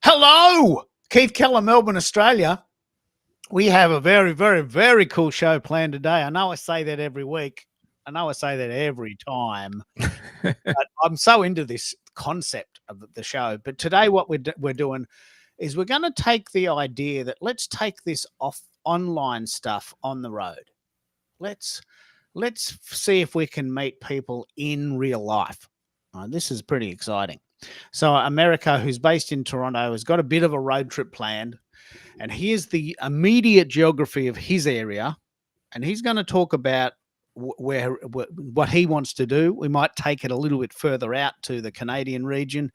Hello, Keith Keller, Melbourne, Australia. We have a very, very, very cool show planned today. I know I say that every week. I know I say that every time. But I'm so into this concept of the show. But today what we're doing is we're going to take the idea that let's take this off online stuff on the road. Let's see if we can meet people in real life. This is pretty exciting. So America, who's based in Toronto, has got a bit of a road trip planned. And here's the immediate geography of his area. And he's going to talk about what he wants to do. We might take it a little bit further out to the Canadian region.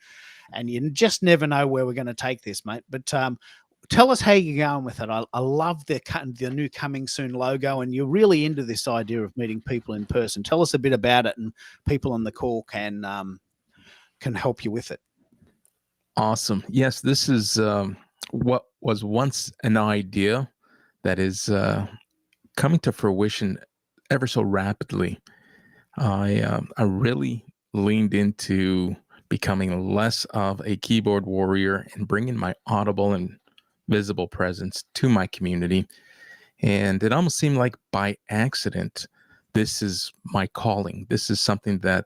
And you just never know where we're going to take this, mate. But tell us how you're going with it. I love the new Coming Soon logo. And you're really into this idea of meeting people in person. Tell us a bit about it, and people on the call can help you with it. Awesome. Yes, this is what was once an idea that is coming to fruition ever so rapidly. I really leaned into becoming less of a keyboard warrior and bringing my audible and visible presence to my community. And it almost seemed like by accident, this is my calling. This is something that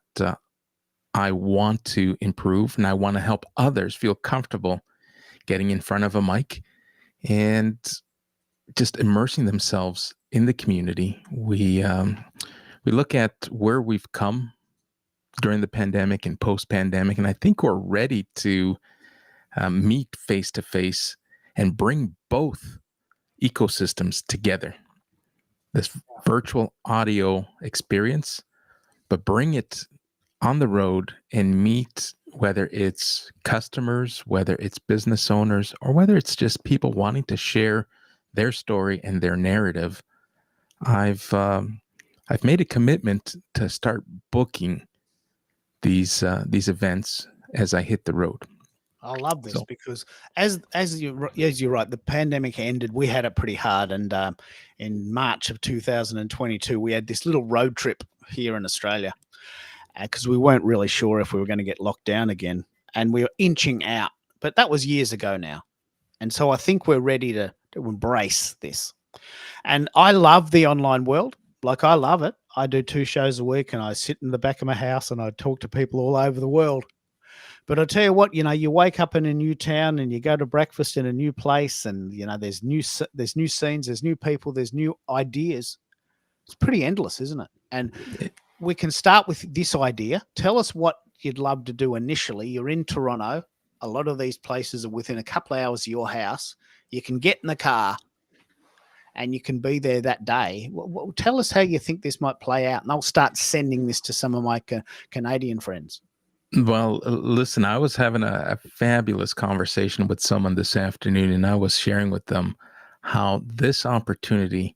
I want to improve, and I want to help others feel comfortable getting in front of a mic and just immersing themselves in the community. We look at where we've come during the pandemic and post-pandemic, and I think we're ready to meet face-to-face and bring both ecosystems together. This virtual audio experience, but bring it on the road and meet, whether it's customers, whether it's business owners, or whether it's just people wanting to share their story and their narrative. I've made a commitment to start booking these events as I hit the road. I love this because as you're right, the pandemic ended. We had it pretty hard, and in March of 2022, we had this little road trip here in Australia because we weren't really sure if we were going to get locked down again, and we were inching out. But that was years ago now, and so I think we're ready to embrace this. And I love the online world. Like, I love it. I do 2 shows a week, and I sit in the back of my house and I talk to people all over the world. But I'll tell you what, you wake up in a new town and you go to breakfast in a new place, and there's new scenes, there's new people, there's new ideas. It's pretty endless, isn't it? And we can start with this idea. Tell us what you'd love to do initially. You're in Toronto. A lot of these places are within a couple of hours of your house. You can get in the car and you can be there that day. Tell us how you think this might play out, and I'll start sending this to some of my Canadian friends. Well, listen, I was having a fabulous conversation with someone this afternoon, and I was sharing with them how this opportunity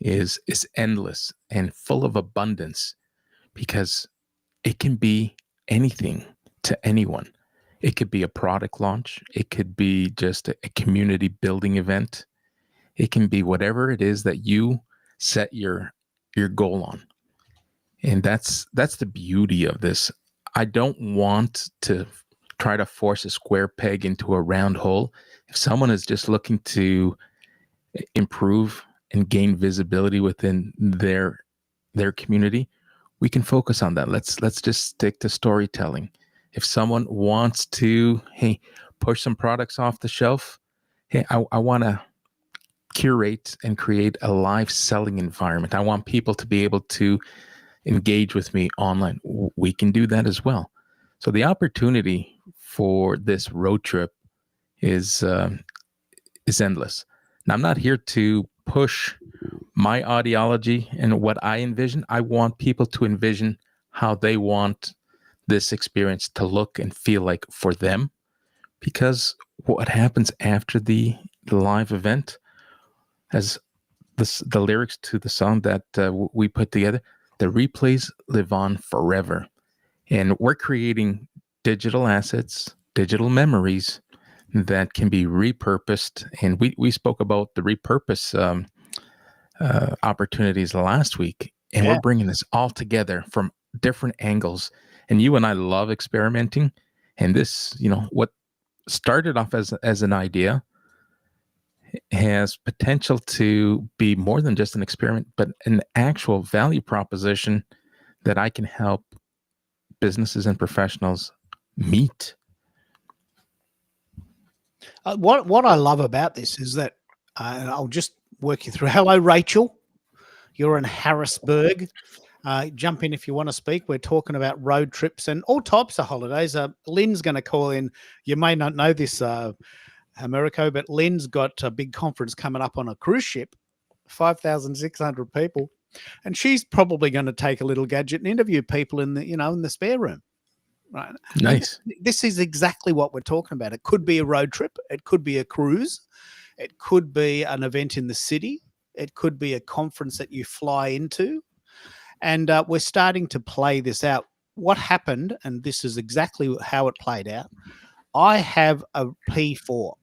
is endless and full of abundance, because it can be anything to anyone. It could be a product launch. It could be just a community building event. It can be whatever it is that you set your goal on. And that's the beauty of this. I don't want to try to force a square peg into a round hole. If someone is just looking to improve and gain visibility within their community, we can focus on that. Let's just stick to storytelling. If someone wants to, push some products off the shelf, I want to curate and create a live selling environment. I want people to be able to engage with me online. We can do that as well. So the opportunity for this road trip is endless. Now, I'm not here to push my ideology and what I envision. I want people to envision how they want this experience to look and feel like for them, because what happens after the live event, as the lyrics to the song that we put together, the replays live on forever. And we're creating digital assets, digital memories that can be repurposed. And we spoke about the repurpose opportunities last week. And we're Yeah. bringing this all together from different angles. And you and I love experimenting. And this, what started off as an idea has potential to be more than just an experiment, but an actual value proposition that I can help businesses and professionals meet. What I love about this is that, and I'll just work you through. Hello, Rachel. You're in Harrisburg. Jump in if you want to speak. We're talking about road trips and all types of holidays. Lynn's going to call in. You may not know this, Americo, but Lynn's got a big conference coming up on a cruise ship, 5,600 people, and she's probably going to take a little gadget and interview people in the spare room. Right. Nice. And this is exactly what we're talking about. It could be a road trip. It could be a cruise. It could be an event in the city. It could be a conference that you fly into. And we're starting to play this out. What happened, and this is exactly how it played out. I have a P4.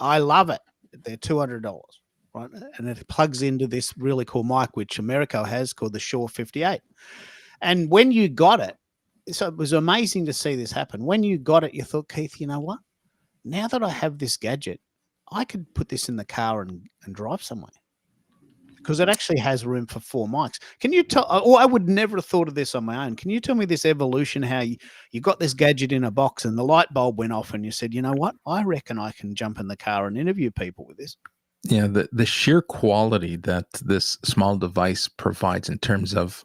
I love it. They're $200, right? And it plugs into this really cool mic, which Americo has, called the Shure 58. And when you got it, so it was amazing to see this happen. When you got it, you thought, Keith, you know what? Now that I have this gadget, I could put this in the car and drive somewhere, because it actually has room for 4 mics. Can you tell? I would never have thought of this on my own. Can you tell me this evolution, how you got this gadget in a box and the light bulb went off and you said, you know what? I reckon I can jump in the car and interview people with this. Yeah, the sheer quality that this small device provides in terms of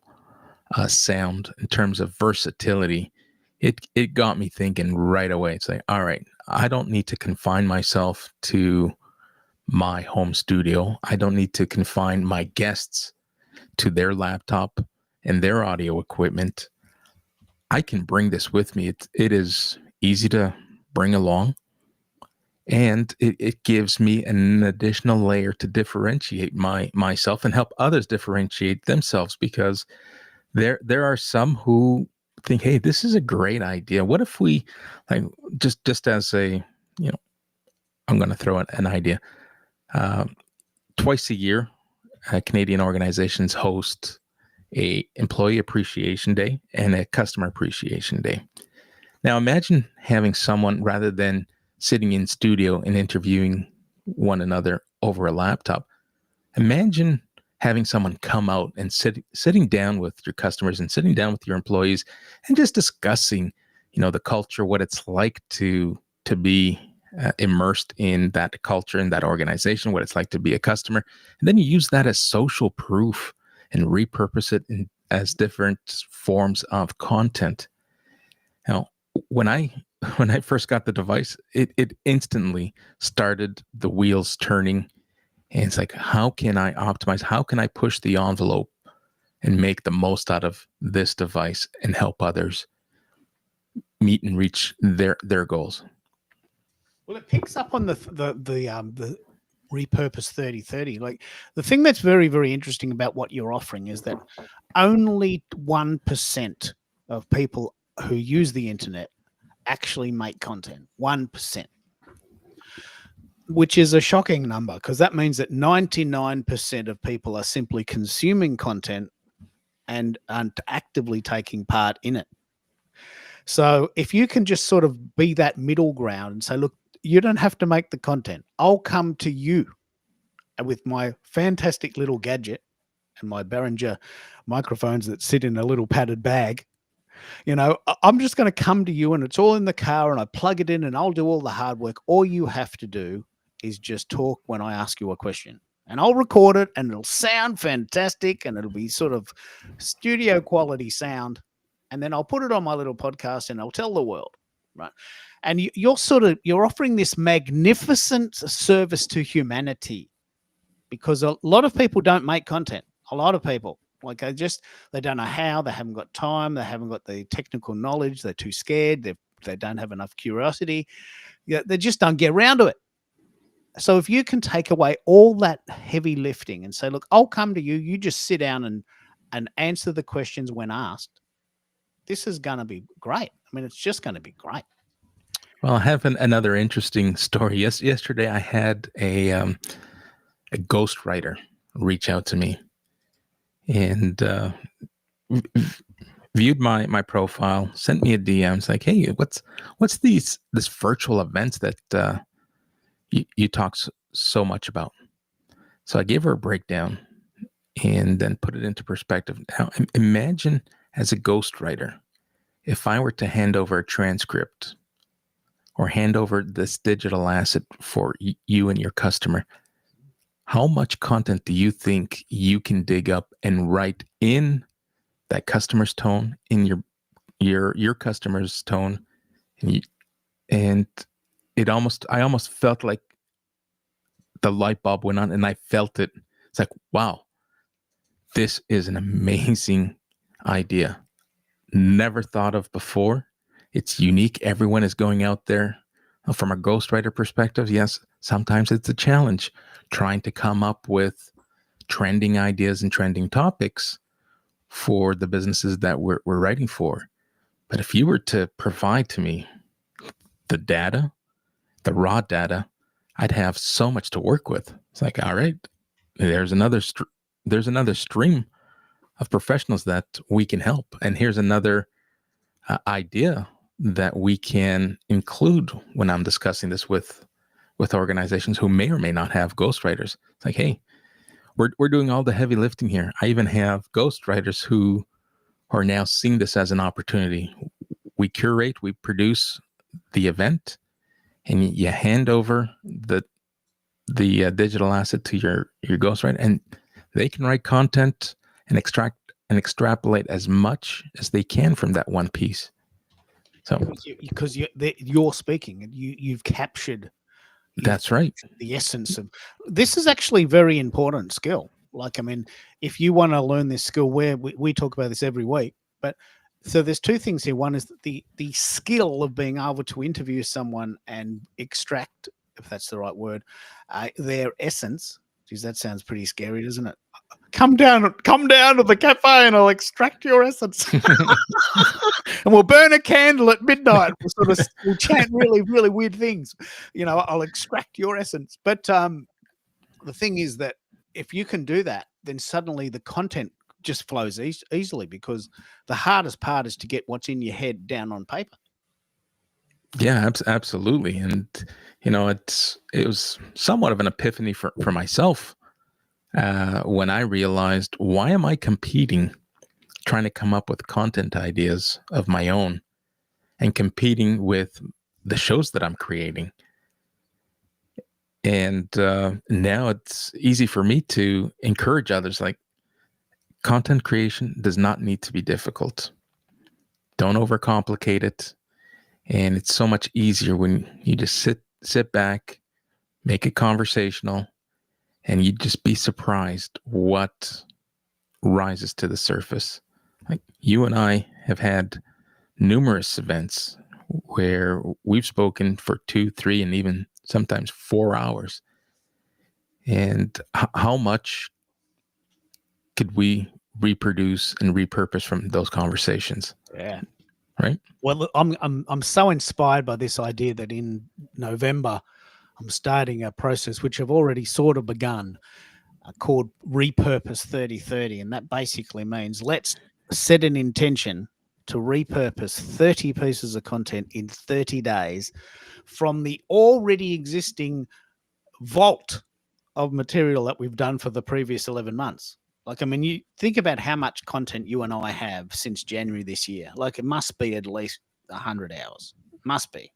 sound, in terms of versatility, it got me thinking right away. It's like, all right, I don't need to confine myself to my home studio. I don't need to confine my guests to their laptop and their audio equipment. I can bring this with me. It is easy to bring along, and it gives me an additional layer to differentiate myself and help others differentiate themselves, because there are some who think, hey, this is a great idea. What if we, like, just as a, I'm going to throw an idea. Twice a year, Canadian organizations host a employee appreciation day and a customer appreciation day. Now imagine having someone, rather than sitting in studio and interviewing one another over a laptop, imagine having someone come out and sitting down with your customers and sitting down with your employees and just discussing, the culture, what it's like to be immersed in that culture, in that organization, what it's like to be a customer. And then you use that as social proof and repurpose it as different forms of content. Now, when I first got the device, it instantly started the wheels turning. And it's like, how can I optimize? How can I push the envelope and make the most out of this device and help others meet and reach their goals? Well, it picks up on the repurpose 3030. Like, the thing that's very, very interesting about what you're offering is that only 1% of people who use the internet actually make content. 1%. Which is a shocking number, because that means that 99% of people are simply consuming content and aren't actively taking part in it. So if you can just sort of be that middle ground and say, look, you don't have to make the content. I'll come to you with my fantastic little gadget and my Behringer microphones that sit in a little padded bag. I'm just going to come to you, and it's all in the car, and I plug it in and I'll do all the hard work. All you have to do is just talk when I ask you a question, and I'll record it, and it'll sound fantastic, and it'll be sort of studio quality sound. And then I'll put it on my little podcast and I'll tell the world, right? And you're offering this magnificent service to humanity, because a lot of people don't make content. A lot of people, like, they don't know how, they haven't got time, they haven't got the technical knowledge, they're too scared, they don't have enough curiosity. They just don't get around to it. So if you can take away all that heavy lifting and say, look, I'll come to you, you just sit down and answer the questions when asked, this is going to be great. I mean, it's just going to be great. Well, I have another interesting story. Yesterday I had a ghostwriter reach out to me and viewed my profile, sent me a DM. It's like, hey, what's this virtual events that you talk so much about? So I gave her a breakdown and then put it into perspective. Now, imagine as a ghostwriter, if I were to hand over a transcript or hand over this digital asset for you and your customer, how much content do you think you can dig up and write in that customer's tone, in your customer's tone, and I almost felt like the light bulb went on, and I felt it. It's like, wow, this is an amazing idea. Never thought of before. It's unique. Everyone is going out there. From a ghostwriter perspective, yes, sometimes it's a challenge trying to come up with trending ideas and trending topics for the businesses that we're writing for. But if you were to provide to me the data, the raw data, I'd have so much to work with. It's like, all right, there's another stream of professionals that we can help, and here's another idea that we can include when I'm discussing this with organizations who may or may not have ghostwriters. It's like, hey, we're doing all the heavy lifting here. I even have ghostwriters who are now seeing this as an opportunity. We curate, we produce the event, and you hand over the digital asset to your ghostwriter, and they can write content and extrapolate as much as they can from that one piece. So because you're speaking and you've captured. That's right. The essence of this is actually a very important skill. Like, I mean, if you want to learn this skill, where we talk about this every week, but so there's two things here. One is the skill of being able to interview someone and extract, if that's the right word, their essence. Geez, that sounds pretty scary, doesn't it? Come down to the cafe and I'll extract your essence. And we'll burn a candle at midnight. We'll chant really, really weird things. You know, I'll extract your essence. But the thing is that if you can do that, then suddenly the content just flows easily, because the hardest part is to get what's in your head down on paper. Yeah, absolutely. And, you know, it was somewhat of an epiphany for myself when I realized, why am I competing, trying to come up with content ideas of my own and competing with the shows that I'm creating? And now it's easy for me to encourage others, like, content creation does not need to be difficult. Don't overcomplicate it. And it's so much easier when you just sit back, make it conversational, and you'd just be surprised what rises to the surface. Like, you and I have had numerous events where we've spoken for 2, 3, and even sometimes 4 hours. And how much could we reproduce and repurpose from those conversations? Yeah. Right. Well, I'm so inspired by this idea that in November I'm starting a process which I've already sort of begun, called Repurpose 3030, and that basically means let's set an intention to repurpose 30 pieces of content in 30 days from the already existing vault of material that we've done for the previous 11 months. Like, I mean, you think about how much content you and I have since January this year. Like, it must be at least 100 hours. Must be.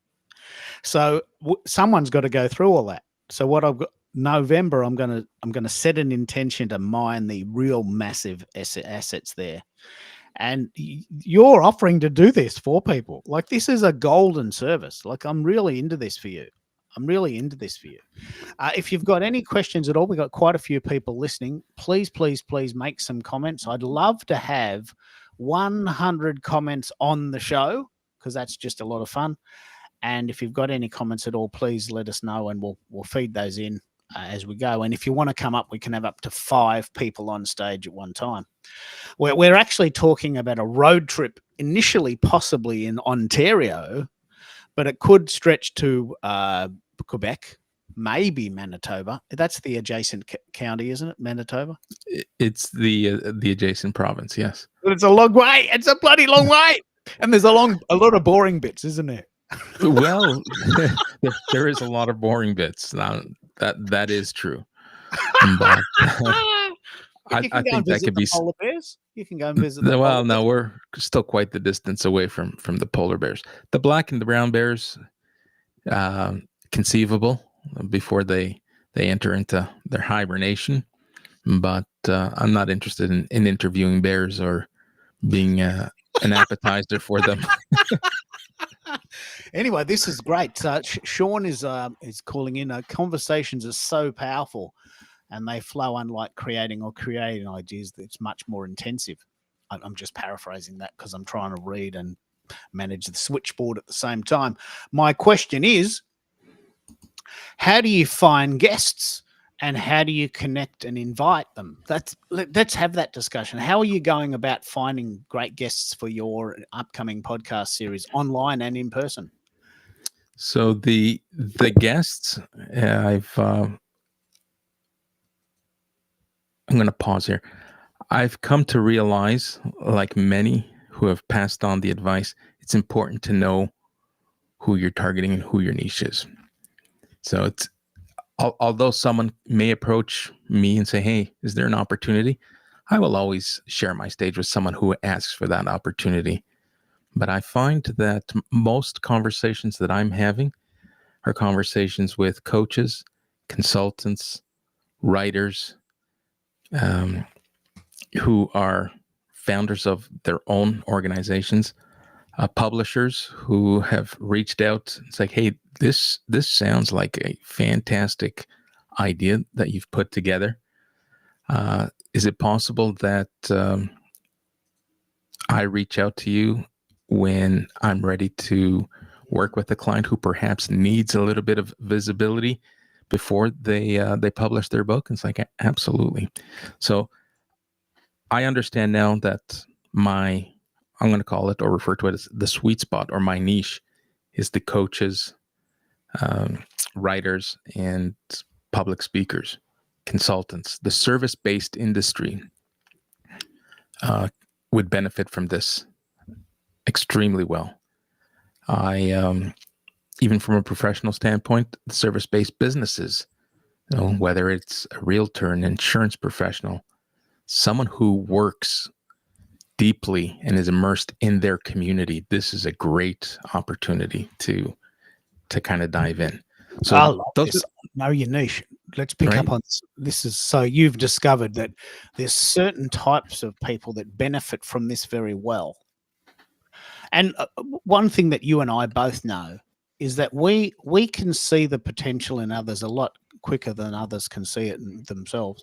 So someone's got to go through all that. So what I've got, November, I'm gonna set an intention to mine the real massive assets there. And you're offering to do this for people. Like, this is a golden service. Like, I'm really into this for you. If you've got any questions at all, we've got quite a few people listening. Please, please, please make some comments. I'd love to have 100 comments on the show, because that's just a lot of fun. And if you've got any comments at all, please let us know, and we'll feed those in as we go. And if you want to come up, we can have up to 5 people on stage at one time. We're actually talking about a road trip initially, possibly in Ontario, but it could stretch to Quebec, maybe Manitoba. That's the adjacent county, isn't it? Manitoba. It's the adjacent province. Yes. But it's a long way. It's a bloody long way. And there's a lot of boring bits, isn't there? Well, there is a lot of boring bits. Now, that is true. But I think that could be polar bears. You can go and visit the well. polar No, we're still quite the distance away from the polar bears. The black and the brown bears, conceivable before they enter into their hibernation. But I'm not interested in interviewing bears or being an appetizer for them. Anyway, this is great. Sean is calling in. Conversations are so powerful, and they flow unlike creating ideas. It's much more intensive. I'm just paraphrasing that because I'm trying to read and manage the switchboard at the same time. My question is, how do you find guests, and how do you connect and invite them? Let's have that discussion. How are you going about finding great guests for your upcoming podcast series, online and in person? So the guests, I'm going to pause here. I've come to realize, like many who have passed on the advice, it's important to know who you're targeting and who your niche is. So it's, although someone may approach me and say, "Hey, is there an opportunity?" I will always share my stage with someone who asks for that opportunity. But I find that most conversations that I'm having are conversations with coaches, consultants, writers, who are founders of their own organizations, publishers who have reached out. It's like, "Hey, this sounds like a fantastic idea that you've put together. Is it possible that I reach out to you when I'm ready to work with a client who perhaps needs a little bit of visibility before they publish their book?" And it's like, absolutely. So I understand now that I'm going to call it or refer to it as the sweet spot, or my niche, is the coaches, writers, and public speakers, consultants. The service-based industry would benefit from this extremely well. Even from a professional standpoint, the service-based businesses, whether it's a realtor, an insurance professional, someone who works deeply and is immersed in their community, this is a great opportunity to kind of dive in. So I love this. Know your niche. Let's pick up on this. This is, so you've discovered that there's certain types of people that benefit from this very well. And one thing that you and I both know is that we can see the potential in others a lot quicker than others can see it in themselves.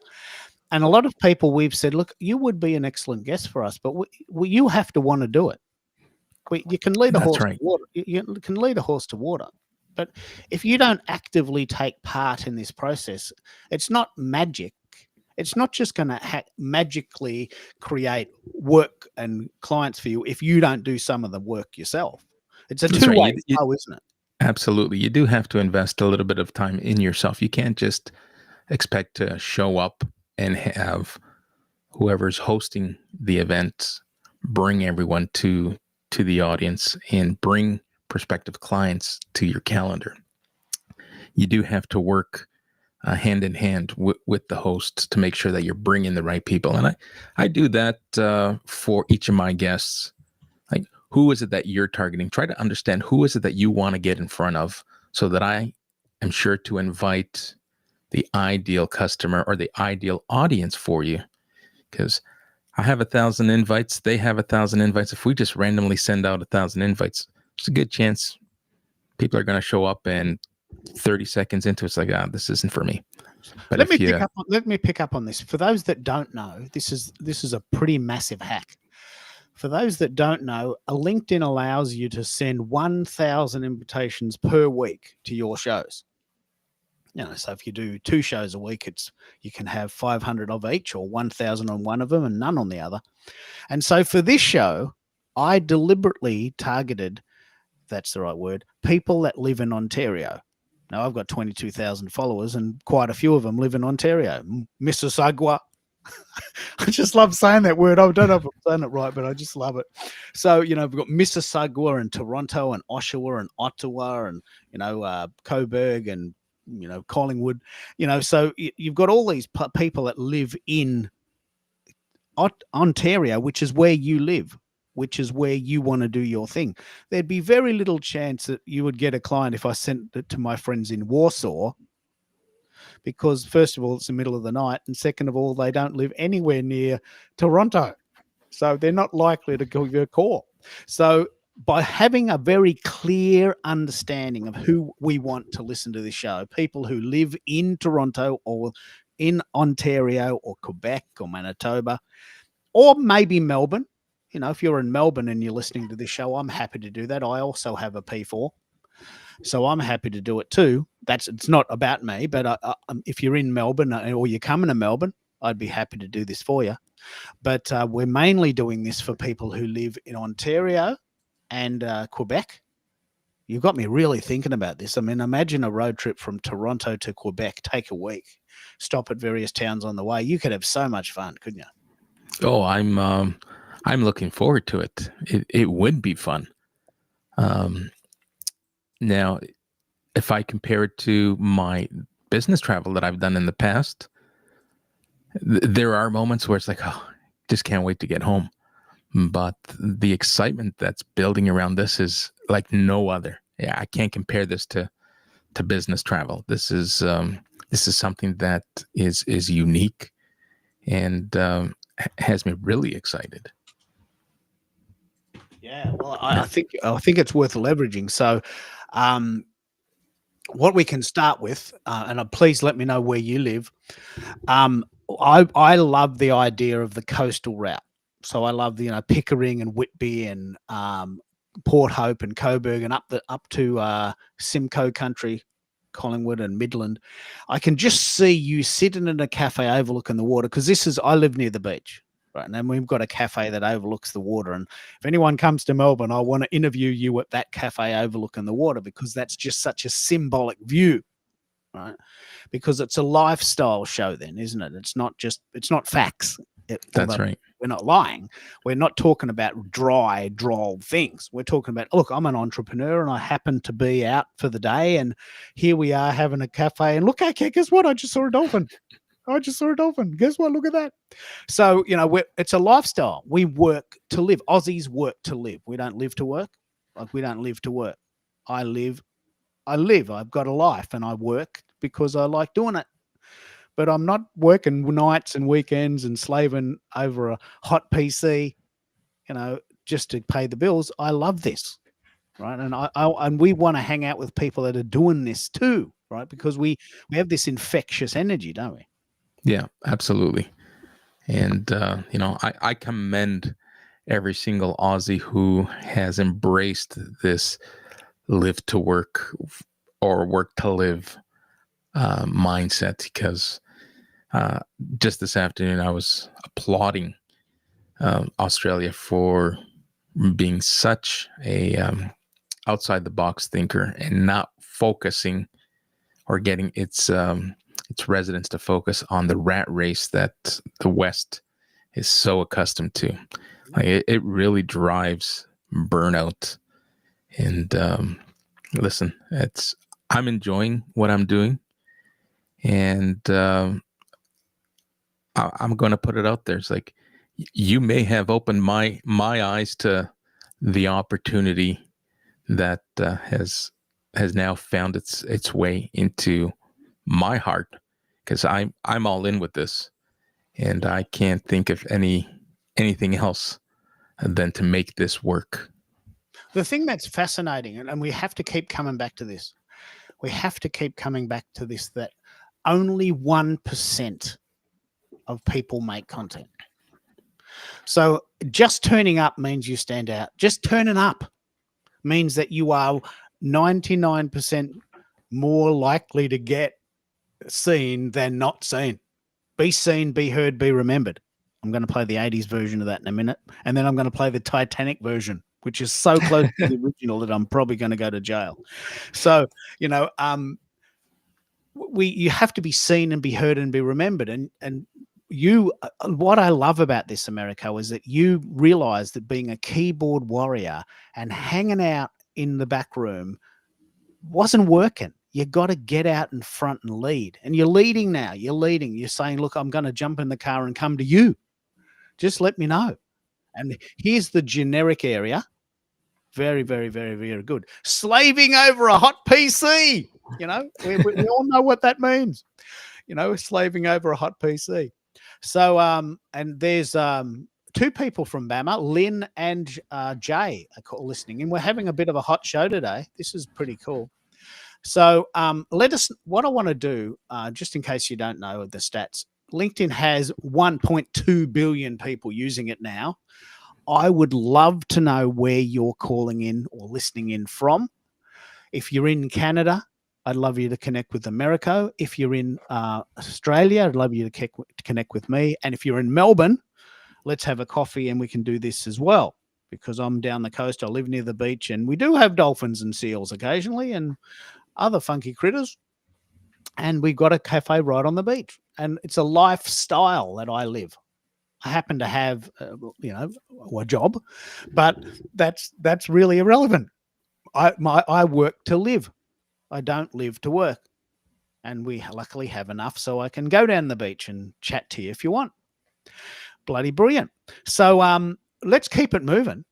And a lot of people, we've said, "Look, you would be an excellent guest for us, but you have to want to do it. You can lead a horse to water. You can lead a horse to water. But if you don't actively take part in this process, it's not magic. It's not just going to magically create work and clients for you if you don't do some of the work yourself. It's a two-way flow, isn't it? Absolutely. You do have to invest a little bit of time in yourself. You can't just expect to show up and have whoever's hosting the event bring everyone to the audience and bring prospective clients to your calendar. You do have to work hand in hand with the host to make sure that you're bringing the right people. And I do that for each of my guests. Like, who is it that you're targeting? Try to understand who is it that you want to get in front of, so that I am sure to invite the ideal customer or the ideal audience for you. Because I have 1,000 invites, they have 1,000 invites. If we just randomly send out 1,000 invites, there's a good chance people are going to show up, and 30 seconds into it's like, this isn't for me. But let me pick up on this. For those that don't know, this is a pretty massive hack. For those that don't know, a LinkedIn allows you to send 1,000 invitations per week to your shows. So if you do 2 shows a week, you can have 500 of each, or 1,000 on one of them and none on the other. And so for this show, I deliberately targeted, that's the right word, people that live in Ontario. Now, I've got 22,000 followers, and quite a few of them live in Ontario. Mississauga. I just love saying that word. I don't know if I'm saying it right, but I just love it. So, we've got Mississauga and Toronto and Oshawa and Ottawa and, Coburg and, Collingwood. So you've got all these people that live in Ontario, which is where you live, which is where you want to do your thing. There'd be very little chance that you would get a client if I sent it to my friends in Warsaw, because first of all, it's the middle of the night, and second of all, they don't live anywhere near Toronto. So they're not likely to give you a call. So by having a very clear understanding of who we want to listen to this show, people who live in Toronto or in Ontario or Quebec or Manitoba, or maybe Melbourne. If you're in Melbourne and you're listening to this show, I'm happy to do that. I also have a P4, so I'm happy to do it too. It's not about me, but if you're in Melbourne or you're coming to Melbourne, I'd be happy to do this for you. But we're mainly doing this for people who live in Ontario and Quebec. You've got me really thinking about this. I mean, imagine a road trip from Toronto to Quebec, take a week, stop at various towns on the way. You could have so much fun, couldn't you? Oh, I'm looking forward to it. It would be fun. Now, if I compare it to my business travel that I've done in the past, there are moments where it's like, oh, just can't wait to get home. But the excitement that's building around this is like no other. Yeah, I can't compare this to business travel. This is something that is unique and has me really excited. Yeah, well, I think it's worth leveraging. So, what we can start with, and please let me know where you live. I love the idea of the coastal route. So I love the Pickering and Whitby and Port Hope and Coburg and up to Simcoe country, Collingwood and Midland. I can just see you sitting in a cafe overlooking the water, because I live near the beach. Right, and then we've got a cafe that overlooks the water. And if anyone comes to Melbourne, I want to interview you at that cafe overlooking the water, because that's just such a symbolic view, right? Because it's a lifestyle show then, isn't it? It's not facts. That's right. We're not lying. We're not talking about dry, droll things. We're talking about, look, I'm an entrepreneur and I happen to be out for the day, and here we are having a cafe, and look, okay, guess what? I just saw a dolphin. Guess what? Look at that. So, it's a lifestyle. We work to live. Aussies work to live. We don't live to work. Like, we don't live to work. I live. I've got a life, and I work because I like doing it. But I'm not working nights and weekends and slaving over a hot PC, just to pay the bills. I love this, right? And and we want to hang out with people that are doing this too, right? Because we have this infectious energy, don't we? Yeah, absolutely. And, I commend every single Aussie who has embraced this live to work or work to live mindset, because just this afternoon I was applauding Australia for being such a outside the box thinker and not focusing or getting its residents to focus on the rat race that the West is so accustomed to. Like, it really drives burnout. And listen, I'm enjoying what I'm doing, and I'm going to put it out there. It's like, you may have opened my eyes to the opportunity that has now found its way into my heart, because I'm all in with this, and I can't think of anything else than to make this work. The thing that's fascinating, and we have to keep coming back to this. That only 1% of people make content. So just turning up means you stand out. Just turning up means that you are 99% more likely to get seen than not seen. Be seen, be heard, be remembered. I'm going to play the 80s version of that in a minute. And then I'm going to play the Titanic version, which is so close to the original that I'm probably going to go to jail. So, you know, you have to be seen and be heard and be remembered. And you, what I love about this, Americo, is that you realize that being a keyboard warrior and hanging out in the back room wasn't working. You got to get out in front and lead. And you're leading now. You're leading. You're saying, look, I'm going to jump in the car and come to you. Just let me know. And here's the generic area. Very, very, very, very good. Slaving over a hot PC. You know, we all know what that means. You know, slaving over a hot PC. So, and there's two people from Bama, Lynn and Jay, are listening, and we're having a bit of a hot show today. This is pretty cool. So, what I want to do, just in case you don't know the stats, LinkedIn has 1.2 billion people using it now. I would love to know where you're calling in or listening in from. If you're in Canada, I'd love you to connect with Americo. If you're in Australia, I'd love you to connect with me. And if you're in Melbourne, let's have a coffee and we can do this as well, because I'm down the coast. I live near the beach, and we do have dolphins and seals occasionally and other funky critters. And we've got a cafe right on the beach. And it's a lifestyle that I live. I happen to have, a job, but that's really irrelevant. I work to live. I don't live to work. And we luckily have enough so I can go down the beach and chat to you if you want. Bloody brilliant. So let's keep it moving.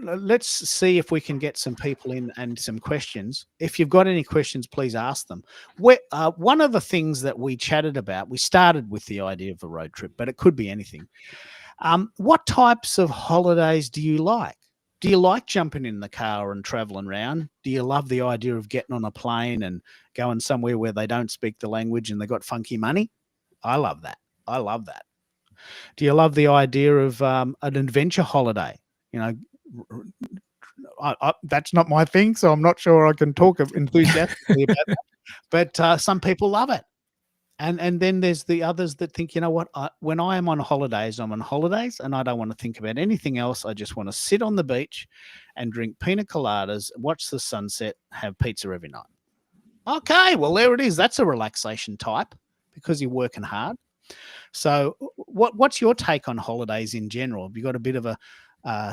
Let's see if we can get some people in and some questions. If you've got any questions, please ask them. One of the things that we chatted about, we started with the idea of a road trip, but it could be anything. What types of holidays do you like? Do you like jumping in the car and traveling around? Do you love the idea of getting on a plane and going somewhere where they don't speak the language and they got funky money? I love that. I love that. Do you love the idea of an adventure holiday? You know, that's not my thing, so I'm not sure I can talk enthusiastically about that. But some people love it. And then there's the others that think, you know what, when I am on holidays, I'm on holidays and I don't want to think about anything else. I just want to sit on the beach and drink pina coladas, watch the sunset, have pizza every night. Okay, well, there it is. That's a relaxation type because you're working hard. So what's your take on holidays in general? Have you got a bit of a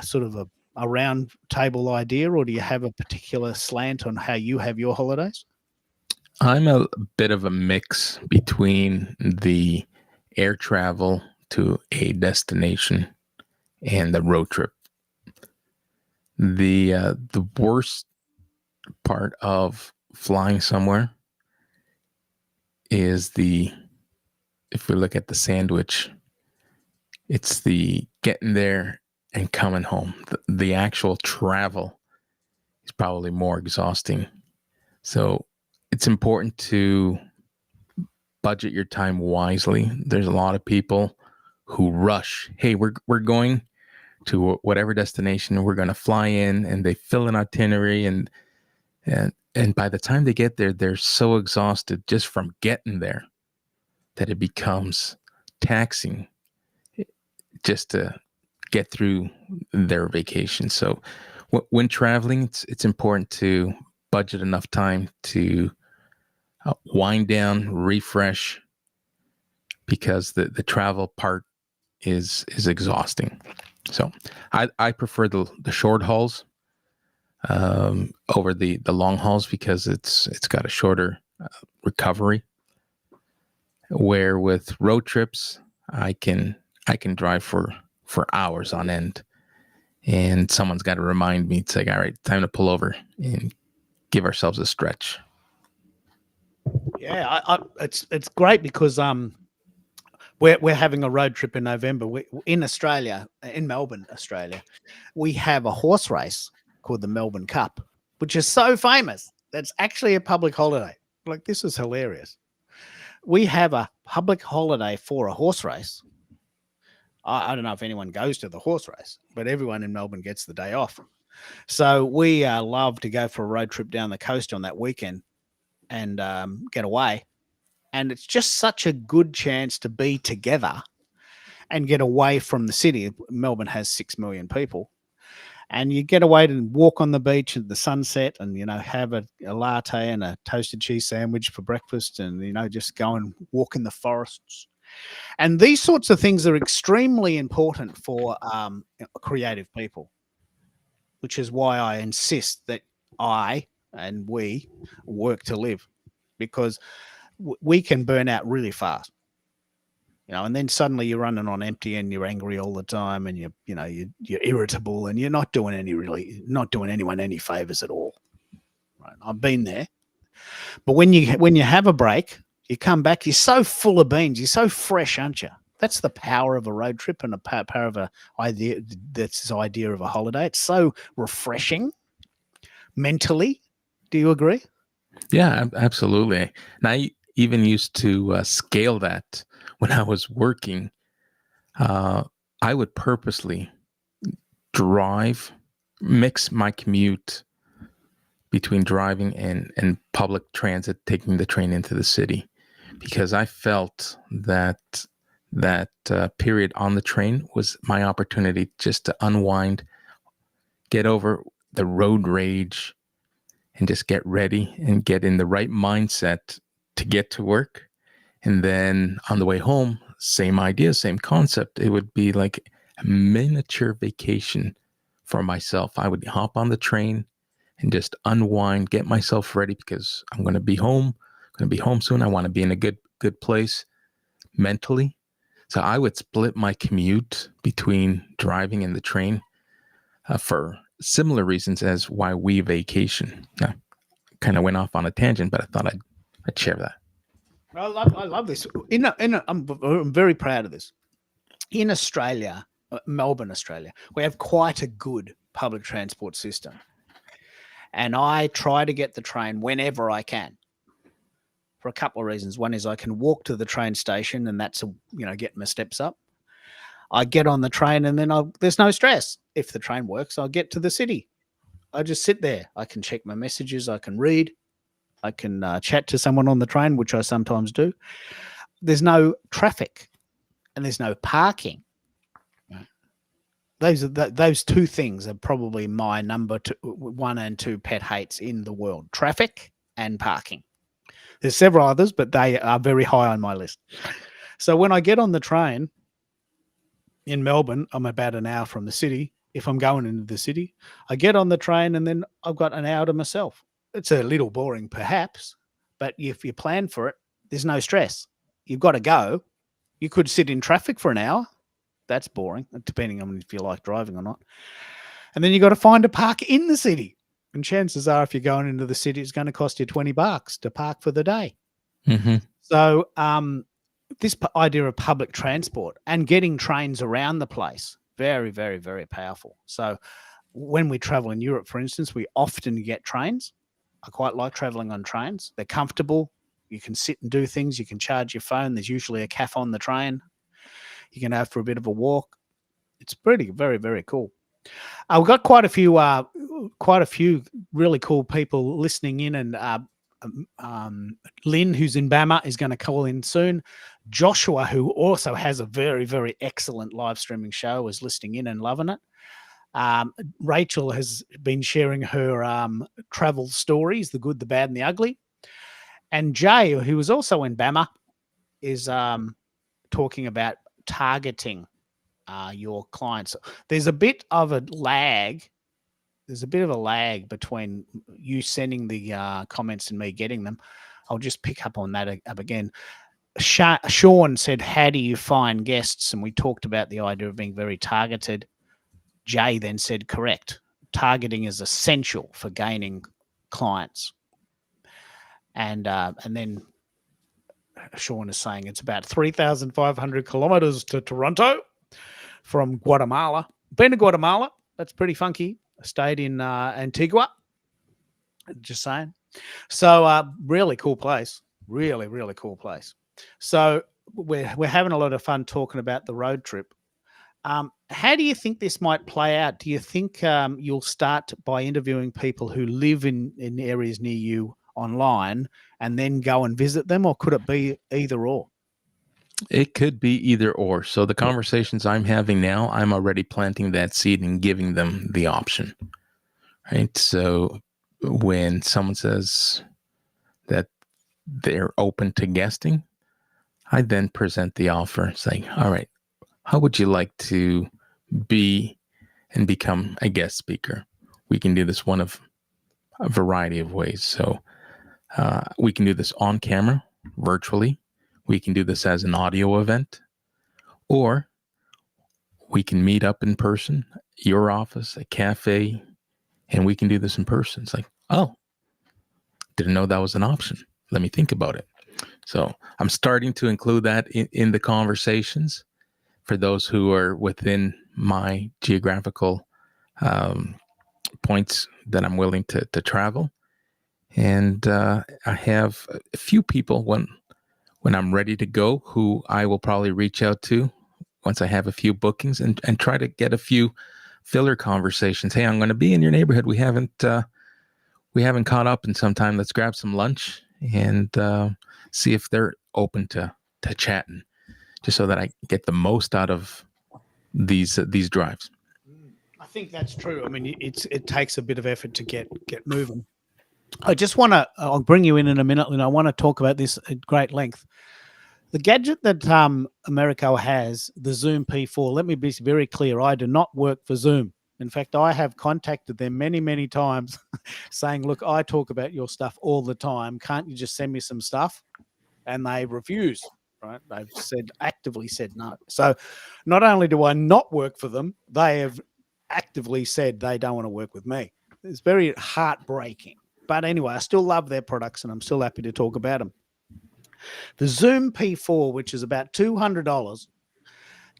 sort of a round table idea, or do you have a particular slant on how you have your holidays? I'm a bit of a mix between the air travel to a destination and the road trip. The worst part of flying somewhere is if we look at the sandwich, it's the getting there and coming home. The actual travel is probably more exhausting. So it's important to budget your time wisely. There's a lot of people who rush. Hey, we're going to whatever destination. We're going to fly in, and they fill an itinerary, and by the time they get there, they're so exhausted just from getting there that it becomes taxing just to get through their vacation. So when traveling, it's important to budget enough time to wind down, refresh, because the travel part is exhausting. So I prefer the short hauls over the long hauls because it's got a shorter recovery. Where with road trips, I can drive for hours on end, and someone's got to remind me. It's like, all right, time to pull over and give ourselves a stretch. Yeah, it's great because we're having a road trip in November. In Australia, in Melbourne, Australia, we have a horse race called the Melbourne Cup, which is so famous. That's actually a public holiday. Like, this is hilarious. We have a public holiday for a horse race. I don't know if anyone goes to the horse race, but everyone in Melbourne gets the day off. So we love to go for a road trip down the coast on that weekend and get away. And it's just such a good chance to be together and get away from the city. Melbourne has 6 million people. And you get away to walk on the beach at the sunset and, have a latte and a toasted cheese sandwich for breakfast and, just go and walk in the forests. And these sorts of things are extremely important for creative people, which is why I insist that I and we work to live, because we can burn out really fast. And then suddenly you're running on empty and you're angry all the time and you're irritable and you're not doing anyone any favors at all. Right? I've been there. But when you have a break, you come back, you're so full of beans, you're so fresh, aren't you? That's the power of a road trip and the power of this idea of a holiday. It's so refreshing mentally. Do you agree? Yeah, absolutely. And I even used to scale that when I was working. I would purposely mix my commute between driving and public transit, taking the train into the city, because I felt that period on the train was my opportunity just to unwind, get over the road rage, and just get ready and get in the right mindset to get to work. And then on the way home, same idea, same concept. It would be like a miniature vacation for myself. I would hop on the train and just unwind, get myself ready, because I'm going to be home. I'm going to be home soon. I want to be in a good place mentally. So I would split my commute between driving and the train for similar reasons as why we vacation. Now, kind of went off on a tangent, but I thought I'd share that. I love this. I'm very proud of this. In Australia, Melbourne, Australia, we have quite a good public transport system. And I try to get the train whenever I can for a couple of reasons. One is I can walk to the train station and that's, getting my steps up. I get on the train and then there's no stress. If the train works, I'll get to the city. I just sit there. I can check my messages. I can read. I can chat to someone on the train, which I sometimes do. There's no traffic and there's no parking. Those two things are probably my number 1 and 2 pet hates in the world: traffic and parking. There's several others, but they are very high on my list. So when I get on the train in Melbourne, I'm about an hour from the city. If I'm going into the city, I get on the train and then I've got an hour to myself. It's a little boring perhaps, but if you plan for it, there's no stress. You've got to go. You could sit in traffic for an hour. That's boring, depending on if you like driving or not. And then you got to find a park in the city. And chances are, if you're going into the city, it's going to cost you $20 to park for the day. Mm-hmm. So this idea of public transport and getting trains around the place, very, very, very powerful. So when we travel in Europe, for instance, we often get trains. I quite like traveling on trains. They're comfortable. You can sit and do things. You can charge your phone. There's usually a cafe on the train. You can have for a bit of a walk. It's very, very cool. We've got quite a few really cool people listening in, and Lynn, who's in Bama, is going to call in soon. Joshua, who also has a very, very excellent live streaming show, is listening in and loving it. Rachel has been sharing her travel stories, the good, the bad, and the ugly. And Jay, who was also in Bama, is talking about targeting your clients. There's a bit of a lag. There's a bit of a lag between you sending the comments and me getting them. I'll just pick up on that up again. Sean said, how do you find guests? And we talked about the idea of being very targeted. Jay then said, correct. Targeting is essential for gaining clients. And then Sean is saying it's about 3,500 kilometers to Toronto from Guatemala. Been to Guatemala. That's pretty funky. I stayed in Antigua. Just saying. So really cool place. Really, really cool place. So we're having a lot of fun talking about the road trip. How do you think this might play out? Do you think you'll start by interviewing people who live in areas near you online and then go and visit them, or could it be either or? It could be either or. So the conversations I'm having now, I'm already planting that seed and giving them the option. Right. So when someone says that they're open to guesting, I then present the offer saying, all right, how would you like to be and become a guest speaker? We can do this one of a variety of ways. So we can do this on camera, virtually. We can do this as an audio event, or we can meet up in person, your office, a cafe, and we can do this in person. It's like, oh, didn't know that was an option. Let me think about it. So I'm starting to include that in the conversations for those who are within my geographical points that I'm willing to travel. And I have a few people when I'm ready to go who I will probably reach out to once I have a few bookings and try to get a few filler conversations. Hey, I'm going to be in your neighborhood. We haven't caught up in some time. Let's grab some lunch and see if they're open to chatting, just so that I get the most out of these drives. I think that's true. I mean, it takes a bit of effort to get moving. I just want to. I'll bring you in a minute, and I want to talk about this at great length. The gadget that Americo has, the Zoom P4. Let me be very clear. I do not work for Zoom. In fact, I have contacted them many times, saying, "Look, I talk about your stuff all the time. Can't you just send me some stuff?" And they refuse. Right? They've actively said no. So, not only do I not work for them, they have actively said they don't want to work with me. It's very heartbreaking. But anyway, I still love their products and I'm still happy to talk about them. The Zoom P4, which is about $200,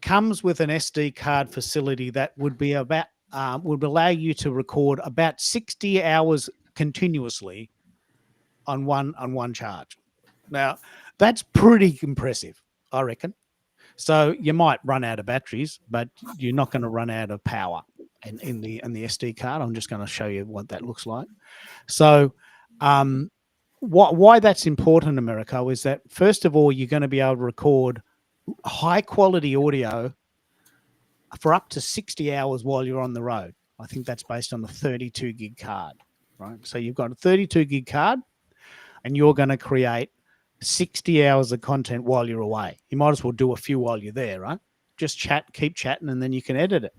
comes with an SD card facility that would be about would allow you to record about 60 hours continuously on one charge. Now, that's pretty impressive, I reckon. So you might run out of batteries, but you're not going to run out of power in the SD card. I'm just going to show you what that looks like. So, why that's important, Americo, is that first of all, you're going to be able to record high quality audio for up to 60 hours while you're on the road. I think that's based on the 32 gig card, right? So you've got a 32 gig card and you're going to create 60 hours of content while you're away. You might as well do a few while you're there, right? Just chat, keep chatting, and then you can edit it.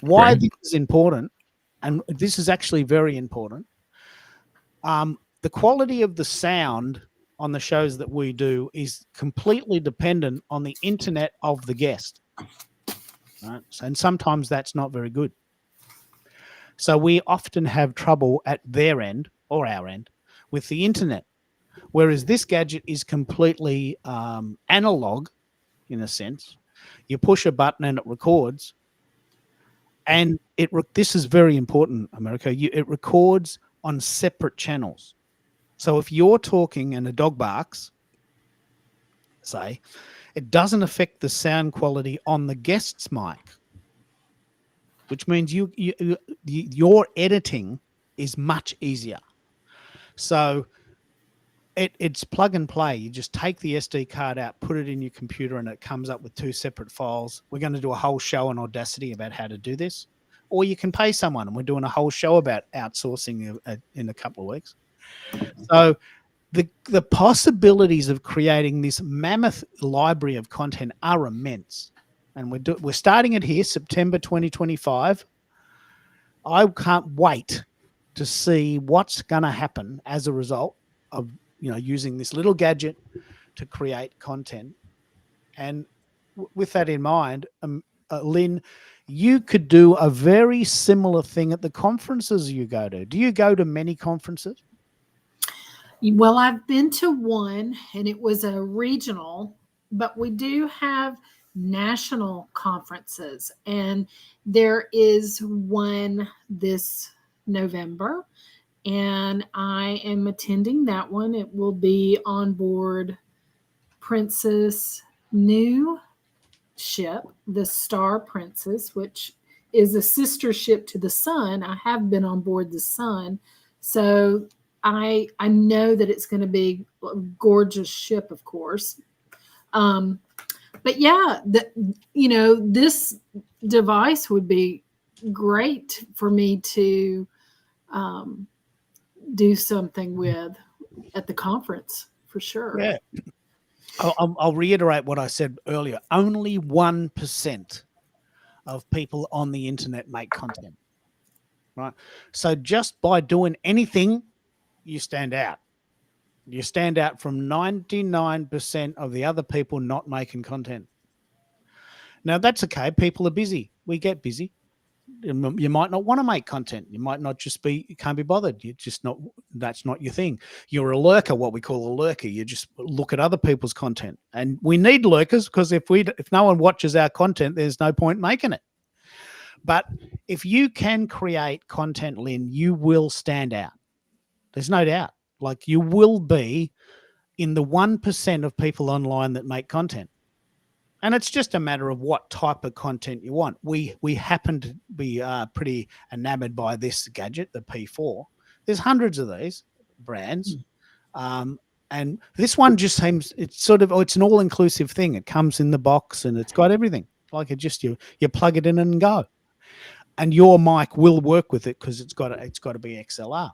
Why this is important, and this is actually very important, the quality of the sound on the shows that we do is completely dependent on the internet of the guest. Right? And sometimes that's not very good. So we often have trouble at their end or our end with the internet. Whereas this gadget is completely analog in a sense. You push a button and it records. And this is very important, America. It records on separate channels. So if you're talking and a dog barks, say, it doesn't affect the sound quality on the guest's mic, which means your editing is much easier. So it's plug and play. You just take the SD card out, put it in your computer, and it comes up with two separate files. We're going to do a whole show on Audacity about how to do this. Or you can pay someone, and we're doing a whole show about outsourcing in a couple of weeks. So the possibilities of creating this mammoth library of content are immense. And we're starting it here, September 2025. I can't wait to see what's going to happen as a result of using this little gadget to create content. And with that in mind, Lynn, you could do a very similar thing at the conferences you go to. Do you go to many conferences? Well, I've been to one, and it was a regional, but we do have national conferences, and there is one this November, and I am attending that one. It will be on board Princess New ship, the Star Princess, which is a sister ship to the Sun. I have been on board the Sun. So I know that it's going to be a gorgeous ship, of course. But yeah, this device would be great for me to um, do something with at the conference for sure. Yeah. I'll reiterate what I said earlier. Only 1% of people on the internet make content, right? So just by doing anything, you stand out. You stand out from 99% of the other people not making content. Now, that's okay. People are busy. We get busy. You might not want to make content. You might not just be, you can't be bothered. You just not, that's not your thing. You're a lurker, what we call a lurker. You just look at other people's content. And we need lurkers because if no one watches our content, there's no point making it. But if you can create content, Lynn, you will stand out. There's no doubt. Like you will be in the 1% of people online that make content. And it's just a matter of what type of content you want. We happen to be pretty enamored by this gadget, the P4. There's hundreds of these brands. And this one just seems, it's an all-inclusive thing. It comes in the box and it's got everything. Like it just, you plug it in and go. And your mic will work with it because it's got to be XLR.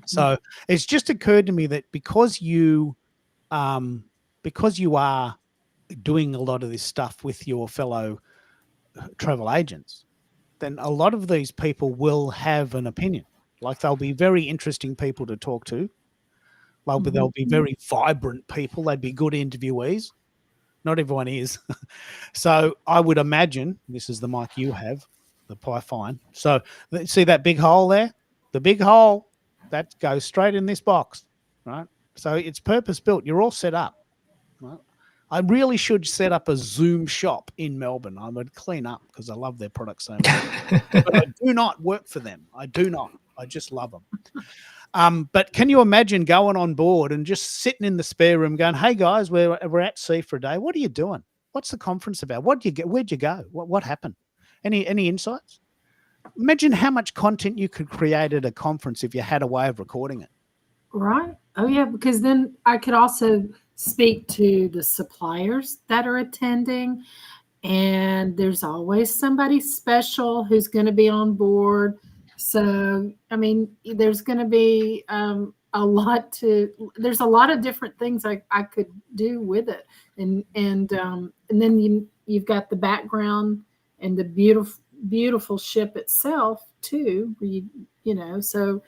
So it's just occurred to me that because you are doing a lot of this stuff with your fellow travel agents, then a lot of these people will have an opinion. Like they'll be very interesting people to talk to. They'll be very vibrant people. They'd be good interviewees. Not everyone is. So I would imagine, this is the mic you have, the Pi Fine. So see that big hole there? The big hole, that goes straight in this box, right? So it's purpose built. You're all set up. Right? I really should set up a Zoom shop in Melbourne. I would clean up because I love their products so much. But I do not work for them. I do not. I just love them. But can you imagine going on board and just sitting in the spare room going, hey, guys, we're at sea for a day. What are you doing? What's the conference about? Where'd you go? What happened? Any insights? Imagine how much content you could create at a conference if you had a way of recording it. Right. Oh, yeah, because then I could also speak to the suppliers that are attending, and there's always somebody special who's going to be on board. So, I mean, there's going to be there's a lot of different things I could do with it. And then you've got the background and the beautiful ship itself too, so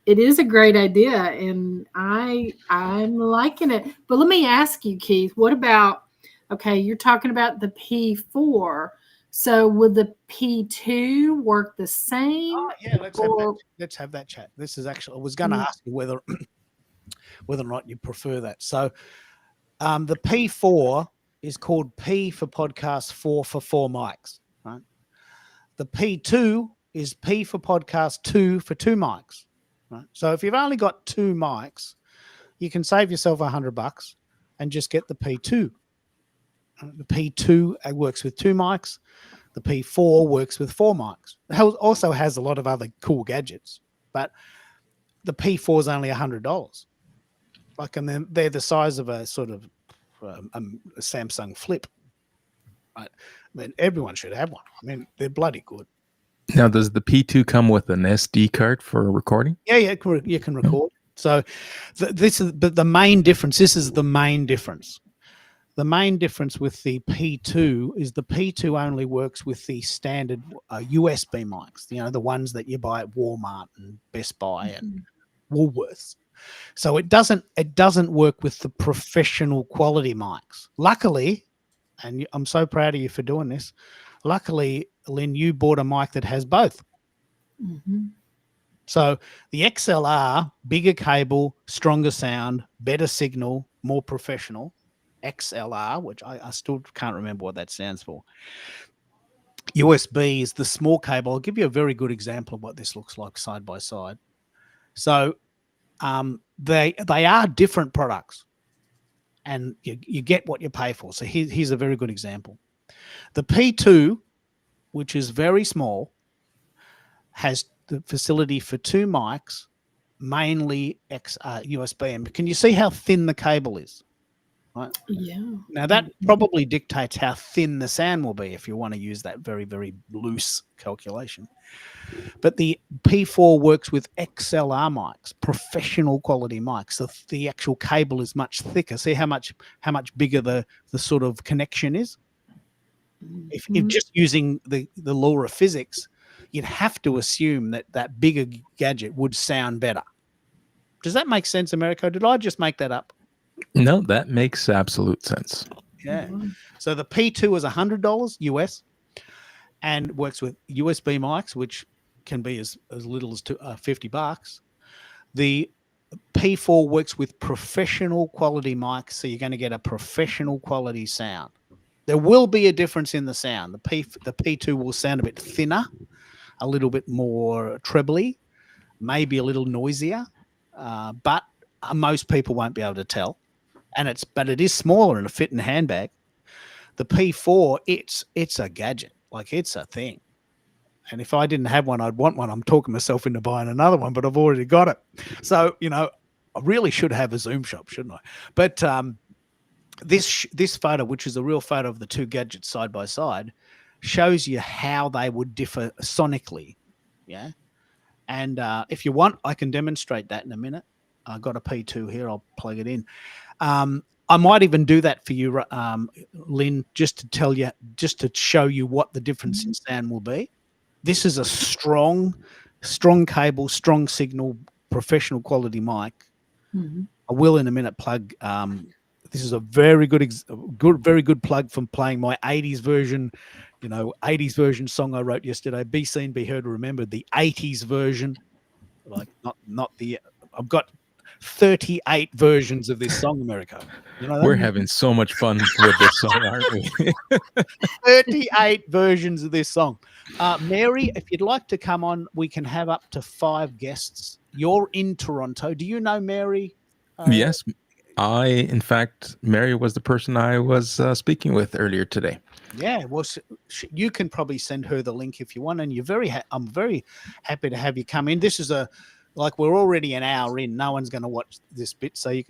it is a great idea, and I'm liking it. But let me ask you, Keith, what about, okay, you're talking about the P4. So would the P2 work the same? Yeah, let's have that chat. This is actually, I was going to ask you whether or not you prefer that. So the P4 is called P for podcast, 4 for 4 mics, right? The P2 is P for podcast, 2 for 2 mics. Right. So if you've only got 2 mics, you can save yourself $100 and just get the P2. The P2 works with 2 mics. The P4 works with 4 mics. It also has a lot of other cool gadgets, but the P4 is only $100. And then they're the size of a sort of a Samsung Flip. Right? I mean, everyone should have one. I mean, they're bloody good. Now, does the P2 come with an SD card for recording? Yeah, you can record. So this is the main difference. This is the main difference. The main difference with the P2 is the P2 only works with the standard USB mics, the ones that you buy at Walmart and Best Buy and Woolworths. So it doesn't work with the professional quality mics. Luckily, and I'm so proud of you for doing this, luckily, Lynn, you bought a mic that has both. So the XLR, bigger cable, stronger sound, better signal, more professional. XLR, which I still can't remember what that stands for. USB is the small cable. I'll give you a very good example of what this looks like side by side. So they are different products, and you get what you pay for. So here's a very good example. The P2, which is very small, has the facility for 2 mics mainly USB. And can you see how thin the cable is? Right. Yeah. Now that probably dictates how thin the sound will be if you want to use that very, very loose calculation. But the P4 works with XLR mics, professional quality mics. So the actual cable is much thicker. See how much bigger the sort of connection is? If just using the law of physics, you'd have to assume that bigger gadget would sound better. Does that make sense, Americo? Did I just make that up? No, that makes absolute sense. Yeah. So the P2 is $100 US and works with USB mics, which can be as little as $50. The P4 works with professional quality mics, so you're going to get a professional quality sound. There will be a difference in the sound. The P2 will sound a bit thinner, a little bit more trebly, maybe a little noisier, but most people won't be able to tell. But it is smaller and a fit in a handbag. The P4, it's a gadget, like it's a thing. And if I didn't have one, I'd want one. I'm talking myself into buying another one, but I've already got it. So, I really should have a Zoom shop, shouldn't I? But this photo, which is a real photo of the two gadgets side by side, shows you how they would differ sonically. Yeah. And if you want, I can demonstrate that in a minute. I've got a P2 here. I'll plug it in. I might even do that for you, Lynn, just to show you what the difference in sound will be. This is a strong cable, strong signal, professional quality mic. I will in a minute plug. This is a very good plug from playing my 80s version, 80s version song I wrote yesterday. Be Seen, Be Heard, Remembered, the 80s version, like not the. I've got 38 versions of this song, Americo. We're having so much fun with this song, aren't we? 38 versions of this song. Mary, if you'd like to come on, we can have up to 5 guests. You're in Toronto. Do you know Mary? Yes. In fact, Mary was the person I was speaking with earlier today. Yeah, well, you can probably send her the link if you want, and I'm very happy to have you come in. This is we're already an hour in. No one's going to watch this bit, so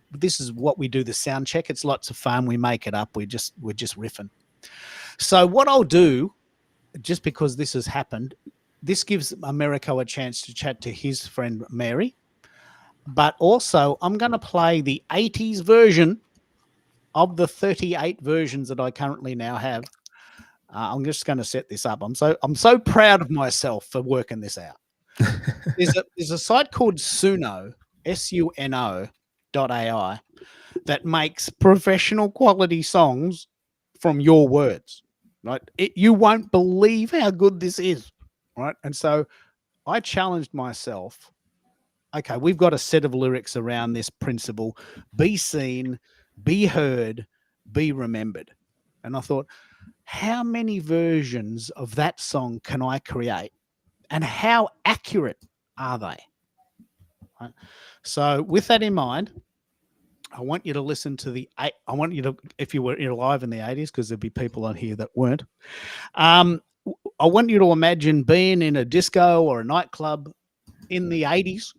this is what we do. The sound check. It's lots of fun. We make it up. We're just riffing. So what I'll do, just because this has happened, this gives Americo a chance to chat to his friend Mary. But also, I'm going to play the 80s version of the 38 versions that I currently now have. I'm just going to set this up. I'm so proud of myself for working this out. There's a site called Suno, SUNO.ai, that makes professional quality songs from your words. Right? You won't believe how good this is. Right? And so I challenged myself. Okay, we've got a set of lyrics around this principle: be seen, be heard, be remembered. And I thought, how many versions of that song can I create? And how accurate are they? Right? So with that in mind, I want you to listen to if you were alive in the 80s, because there'd be people on here that weren't. I want you to imagine being in a disco or a nightclub in the 80s.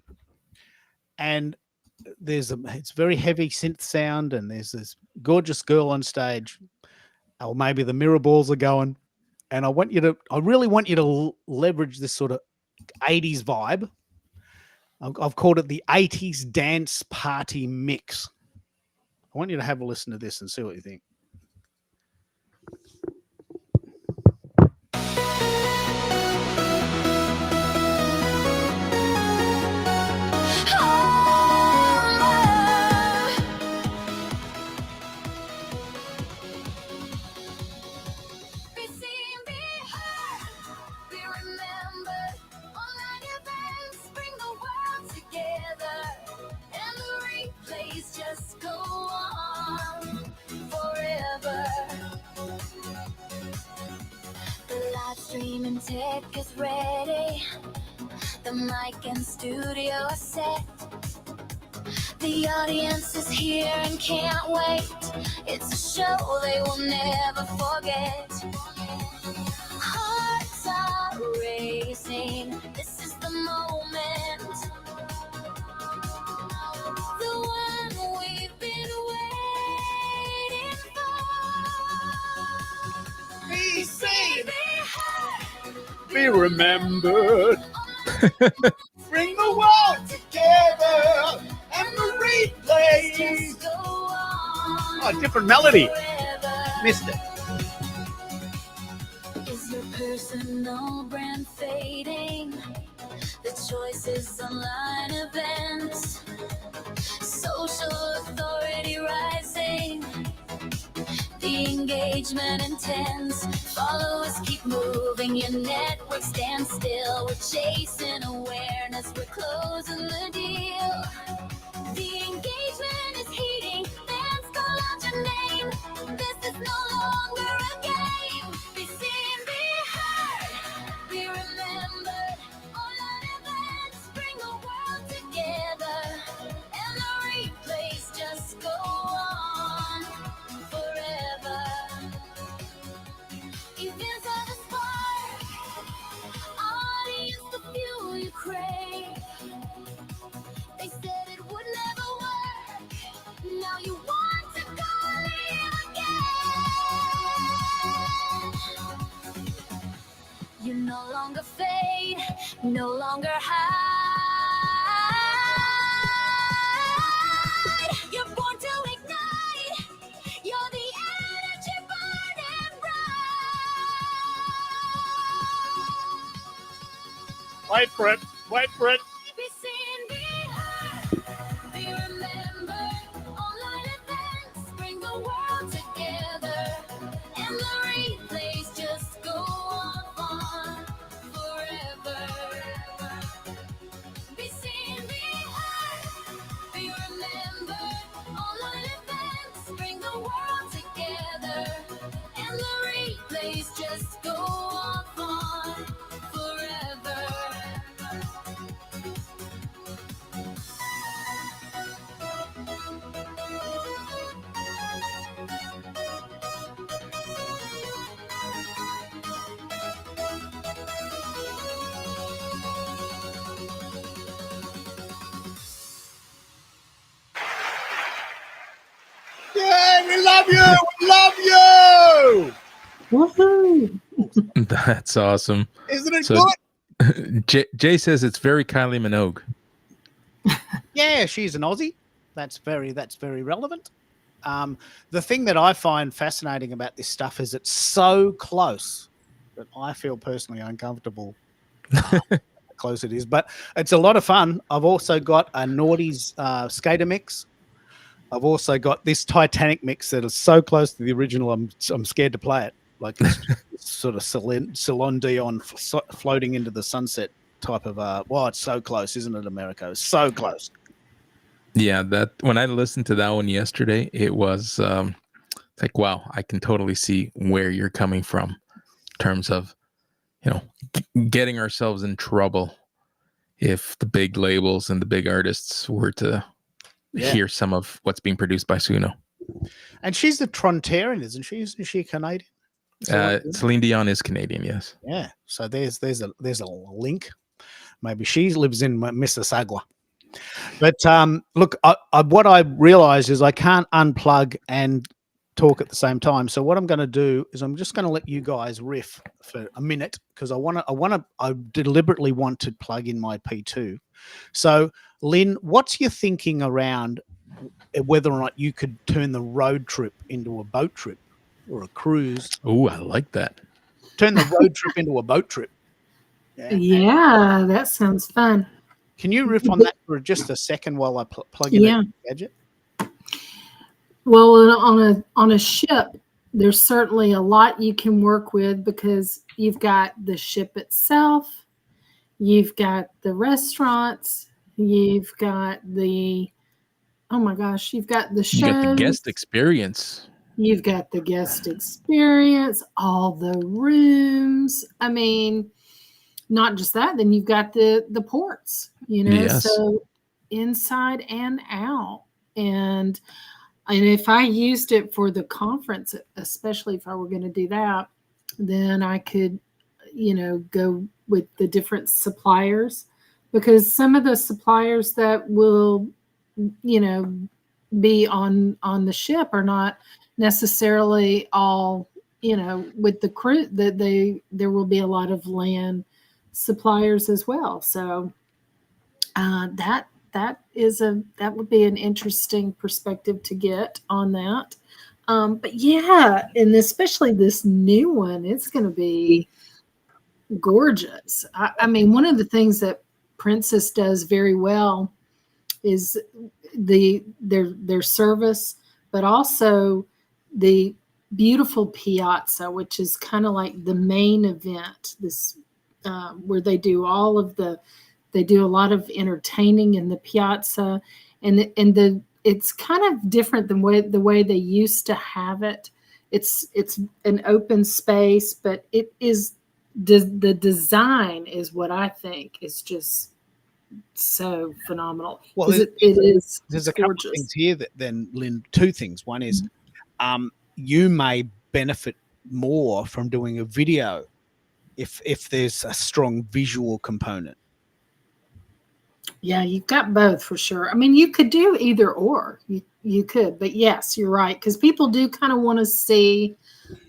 And it's very heavy synth sound, and there's this gorgeous girl on stage, or maybe the mirror balls are going. And I really want you to leverage this sort of 80s vibe. I've called it the 80s dance party mix. I want you to have a listen to this and see what you think. Streaming tech is ready. The mic and studio are set. The audience is here and can't wait. It's a show they will never forget. Hearts are racing. This is the moment. be remembered. Bring the world together and the replays. Oh, different melody. Missed it. Is your personal brand fading? The choices online events, social authority rising, the engagement intense, followers keep moving, your network stands still, we're chasing awareness, we're closing the deal. The engagement is heating, fans call out your name, this is no longer a game. Be seen, be heard, be remembered. Online events bring the world together, and the replays just go on forever. Events are the spark, audience the fuel you crave. They said it would never work, now you want to go live again. You no longer fade, no longer hide. You're born to ignite, you're the energy burning bright. Wait for it. Wait for it. Be seen, be heard, be remembered. Online events bring the world together, and the replays just go on forever. Be seen, be heard, be remembered. Online events bring the world together, and the replays just go on forever. Yeah, we love you. We love you. Woohoo! That's awesome. Isn't it So- good? Jay says it's very Kylie Minogue. Yeah, she's an Aussie. That's very relevant. The thing that I find fascinating about this stuff is it's so close that I feel personally uncomfortable how close it is. But it's a lot of fun. I've also got a Naughty's skater mix. I've also got this Titanic mix that is so close to the original, I'm scared to play it. Like it's sort of Celine Dion floating into the sunset type of well, it's so close, isn't it, America? It's so close. Yeah, that when I listened to that one yesterday, it was like, wow, I can totally see where you're coming from in terms of, getting ourselves in trouble if the big labels and the big artists were to hear some of what's being produced by Suno. And she's a Tronterian, isn't she? Isn't she Canadian? Celine Dion is Canadian, yes. Yeah. So there's a link. Maybe she lives in Mississauga. But look, what I realized is I can't unplug and talk at the same time. So what I'm going to do is I'm just going to let you guys riff for a minute because I deliberately want to plug in my P2. So Lynn, what's your thinking around whether or not you could turn the road trip into a boat trip or a cruise? Oh, I like that. Turn the road trip into a boat trip. Yeah, that sounds fun. Can you riff on that for just a second while I plug in a gadget? Well, on a ship, there's certainly a lot you can work with because you've got the ship itself, you've got the restaurants, you've got the you've got the shows. You got the guest experience. You've got the guest experience, all the rooms. I mean, not just that, then you've got the ports, Yes. so inside and out. And if I used it for the conference, especially if I were going to do that, then I could, go with the different suppliers because some of the suppliers that will, be on the ship are not necessarily all, with the crew that there will be a lot of land suppliers as well. So that would be an interesting perspective to get on that. But yeah, and especially this new one, it's going to be gorgeous. I mean, one of the things that Princess does very well is their service, but also the beautiful piazza, which is kind of like the main event. This where they do they do a lot of entertaining in the piazza, and it's kind of different than the way they used to have it. It's an open space, but it is the design is what I think is just so phenomenal. Well, There's a couple of things here that then, Lynn, two things. One is you may benefit more from doing a video if there's a strong visual component. Yeah, you've got both for sure. I mean, you could do either or. You could, but yes, you're right, because people do kind of want to see,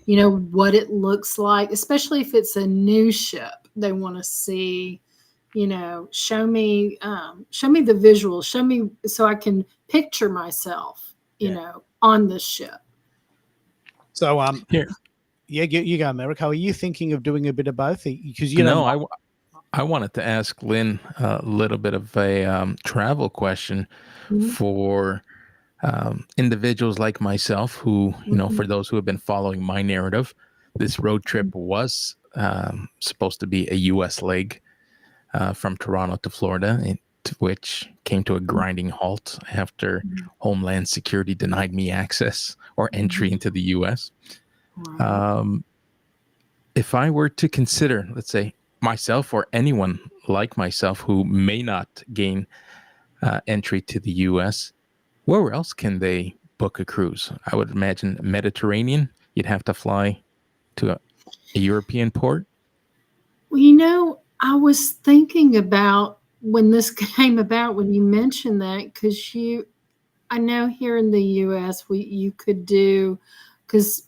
what it looks like, especially if it's a new ship. They want to see, show me the visual, show me so I can picture myself, on this ship. So Here. Yeah, you go, Americo. Are you thinking of doing a bit of both? Because I wanted to ask Lynn a little bit of a travel question for individuals like myself who, for those who have been following my narrative, this road trip was supposed to be a U.S. leg from Toronto to Florida, which came to a grinding halt after Homeland Security denied me access or entry into the U.S. If I were to consider, let's say, myself or anyone like myself who may not gain entry to the U.S., where else can they book a cruise? I would imagine Mediterranean. You'd have to fly to a European port. Well, I was thinking about when this came about, when you mentioned that, because I know here in the U.S. you could do, because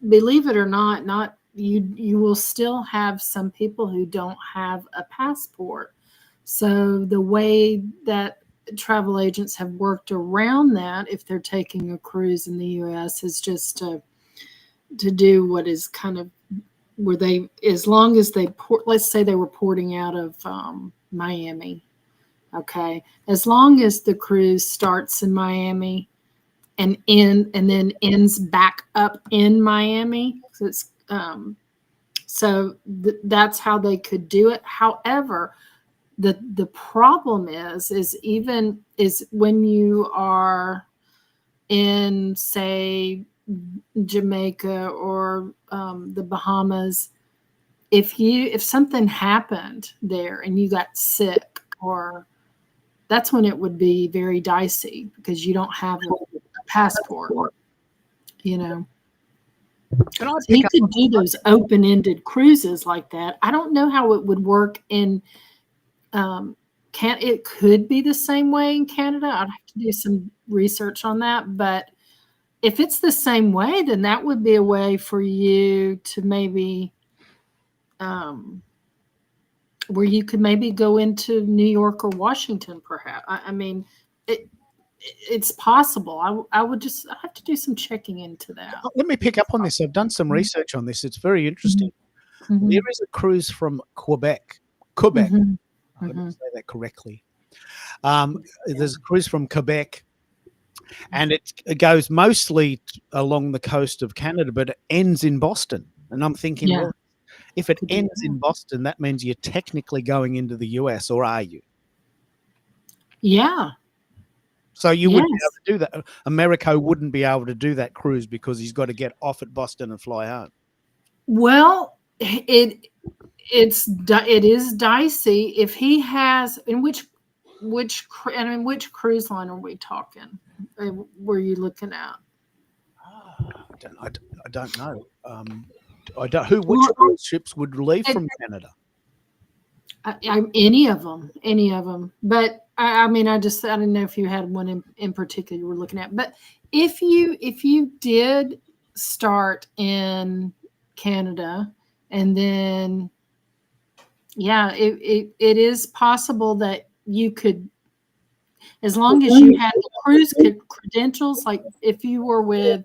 believe it or not you will still have some people who don't have a passport. So the way that travel agents have worked around that, if they're taking a cruise in the U.S., is just to do what is kind of where they, as long as they port, let's say they were porting out of Miami, okay, as long as the cruise starts in Miami and then ends back up in Miami, so it's that's how they could do it. However, the problem is when you are in, say, Jamaica or the Bahamas, if something happened there and you got sick, or that's when it would be very dicey because you don't have a passport, So you could do those open-ended cruises like that. I don't know how it would work in it could be the same way in Canada. I'd have to do some research on that, but if it's the same way, then that would be a way for you to maybe where you could maybe go into New York or Washington, perhaps. I mean, it's possible. I have to do some checking into that. Let me pick up on this. I've done some research on this. It's very interesting. There is a cruise from Quebec. Let me say that correctly. There's a cruise from Quebec, and it goes mostly along the coast of Canada, but it ends in Boston. And I'm thinking, well, if it ends in Boston, that means you're technically going into the US, or are you? Yeah. So you wouldn't be able to do that. Americo wouldn't be able to do that cruise because he's got to get off at Boston and fly home. Well, it is dicey if he has. In which cruise line are we talking? Were you looking at? I don't know. Which cruise ships would leave from Canada? Any of them. But I mean, I didn't know if you had one in particular you were looking at. But if you did start in Canada and then Yeah, it is possible that you could, as long as you had the cruise credentials, like if you were with,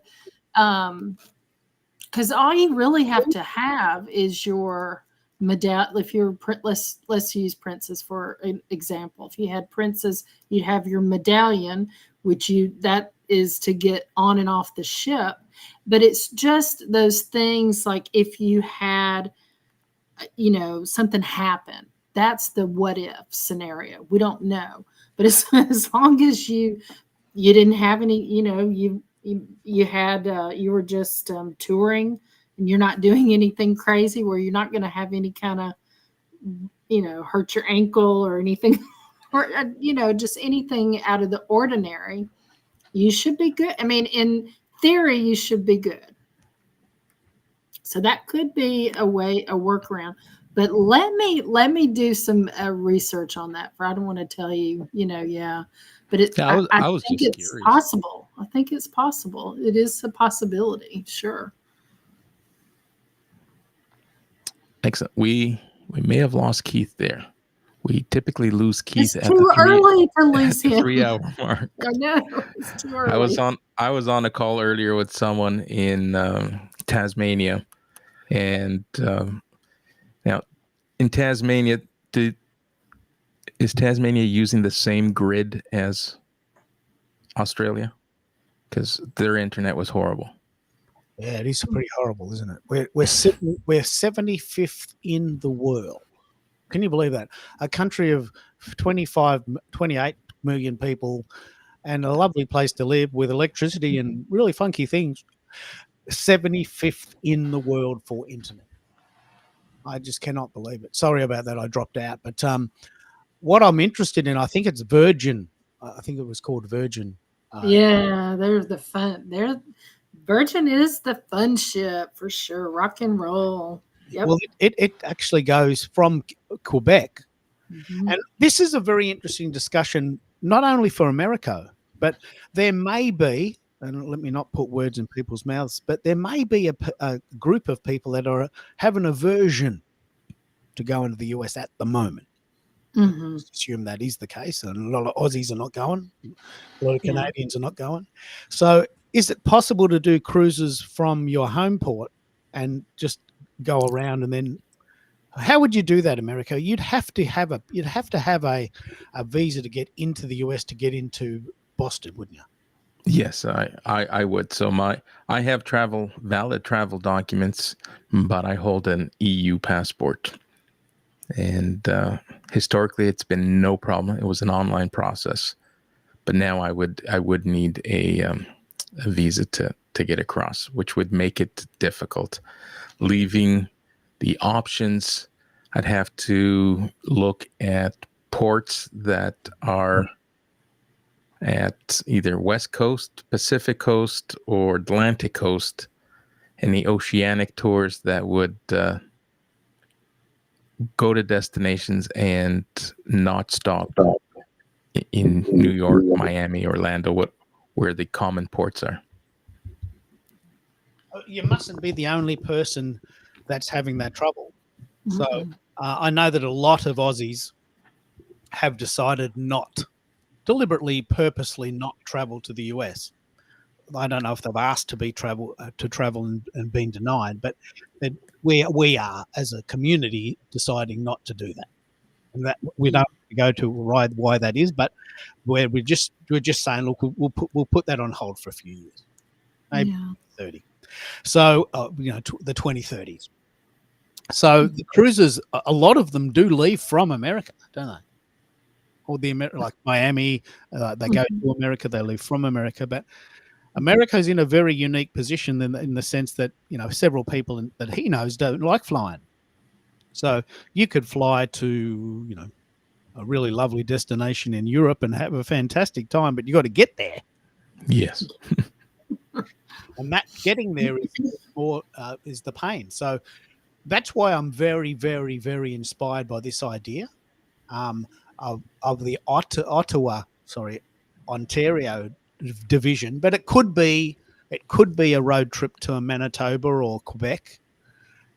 because all you really have to have is your medallion. If you're let's use Princess for an example. If you had Princess, you'd have your medallion, which that is to get on and off the ship. But it's just those things like if you had, something happen. That's the what if scenario. We don't know, but as long as you didn't have any, you had you were just touring, and you're not doing anything crazy where you're not going to have any kind of, hurt your ankle or anything, or just anything out of the ordinary, you should be good. I mean, in theory, you should be good. So that could be a workaround. But let me do some research on that. For I don't want to tell you, yeah. But I was think just it's curious. possible. I think it's possible. It is a possibility. Sure. Excellent. We may have lost Keith there. We typically lose Keith It's at too the early to lose him. 3-hour mark. I know it's too early. I was on a call earlier with someone in Tasmania, and now in Tasmania, is Tasmania using the same grid as Australia? Because their internet was horrible. Yeah, it is pretty horrible, isn't it? We're 75th in the world. Can you believe that? A country of 28 million people and a lovely place to live with electricity and really funky things. 75th in the world for internet. I just cannot believe it. Sorry about that. I dropped out. But what I'm interested in, I think it's Virgin. I think it was called Virgin. Yeah, there's the fun. Virgin is the fun ship for sure. Rock and roll. Yep. Well, it actually goes from Quebec. Mm-hmm. And this is a very interesting discussion, not only for America, but there may be, and let me not put words in people's mouths, but there may be a group of people that have an aversion to go into the US at the moment. Mm-hmm. Let's assume that is the case. And a lot of Aussies are not going. A lot of Canadians are not going. So is it possible to do cruises from your home port and just go around, and then how would you do that, America? You'd have to have a visa to get into the US to get into Boston, wouldn't you? Yes, I would. So I have valid travel documents, but I hold an EU passport. And historically, it's been no problem. It was an online process, but now I would need a visa to get across, which would make it difficult. Leaving the options, I'd have to look at ports that are at either West Coast, Pacific Coast, or Atlantic Coast, and the oceanic tours that would go to destinations and not stop in New York, Miami, Orlando, where the common ports are. You mustn't be the only person that's having that trouble. Mm-hmm. So I know that a lot of Aussies have decided deliberately, purposely not travel to the US. I don't know if they've asked to travel and been denied, but we are as a community deciding not to do that, and that we don't go to why that is, but we're just saying, look, we'll put that on hold for a few years, maybe 30. So the 2030s. So the cruises, a lot of them do leave from America, don't they? Or like Miami, they go to America, they leave from America, but America is in a very unique position in the sense that several people that he knows don't like flying. So you could fly to a really lovely destination in Europe and have a fantastic time, but you got to get there. Yes, and that getting there is the pain. So that's why I'm very, very, very inspired by this idea of the Ontario division, but it could be a road trip to Manitoba or Quebec,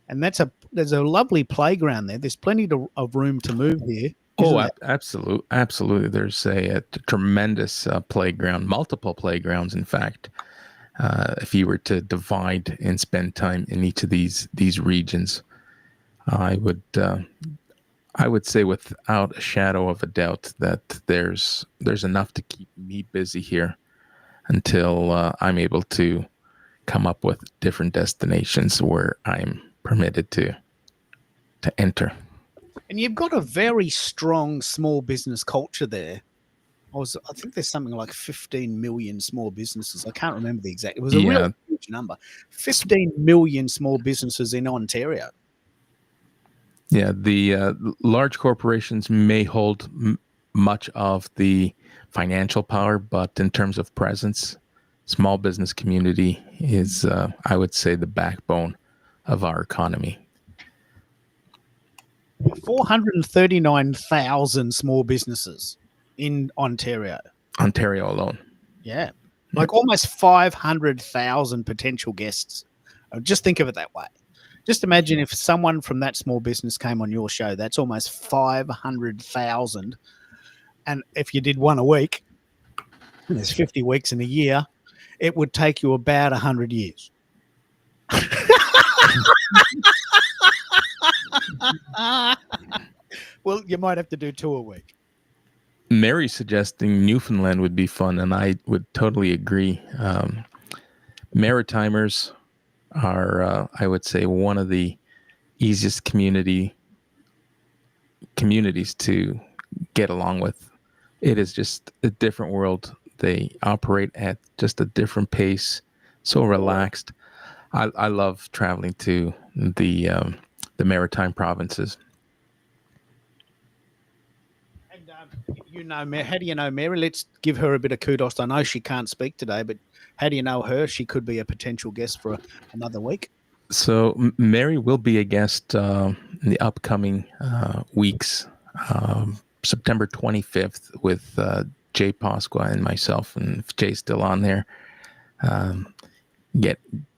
and that's there's a lovely playground there. There's plenty of room to move here. Absolutely. There's a tremendous playground, multiple playgrounds, in fact. If you were to divide and spend time in each of these regions, I would say without a shadow of a doubt that there's enough to keep me busy here until I'm able to come up with different destinations where I'm permitted to enter. And you've got a very strong small business culture there. I think there's something like 15 million small businesses. I can't remember the exact. It was a real huge number. 15 million small businesses in Ontario. Yeah, the large corporations may hold much of the financial power, but in terms of presence, small business community is, I would say, the backbone of our economy. 439,000 small businesses in Ontario. Ontario alone. Yeah. Like almost 500,000 potential guests. Just think of it that way. Just imagine if someone from that small business came on your show. That's almost 500,000. And if you did one a week, and there's 50 weeks in a year, it would take you about 100 years. Well, you might have to do 2 a week. Mary's suggesting Newfoundland would be fun, and I would totally agree. Maritimers are, I would say, one of the easiest communities to get along with. It is just a different world. They operate at just a different pace, so relaxed. I love traveling to the maritime provinces. How do you know Mary? Let's give her a bit of kudos. I know she can't speak today, but how do you know her? She could be a potential guest for another week. So Mary will be a guest in the upcoming weeks, September 25th with Jay Pasqua and myself, and if Jay's still on there.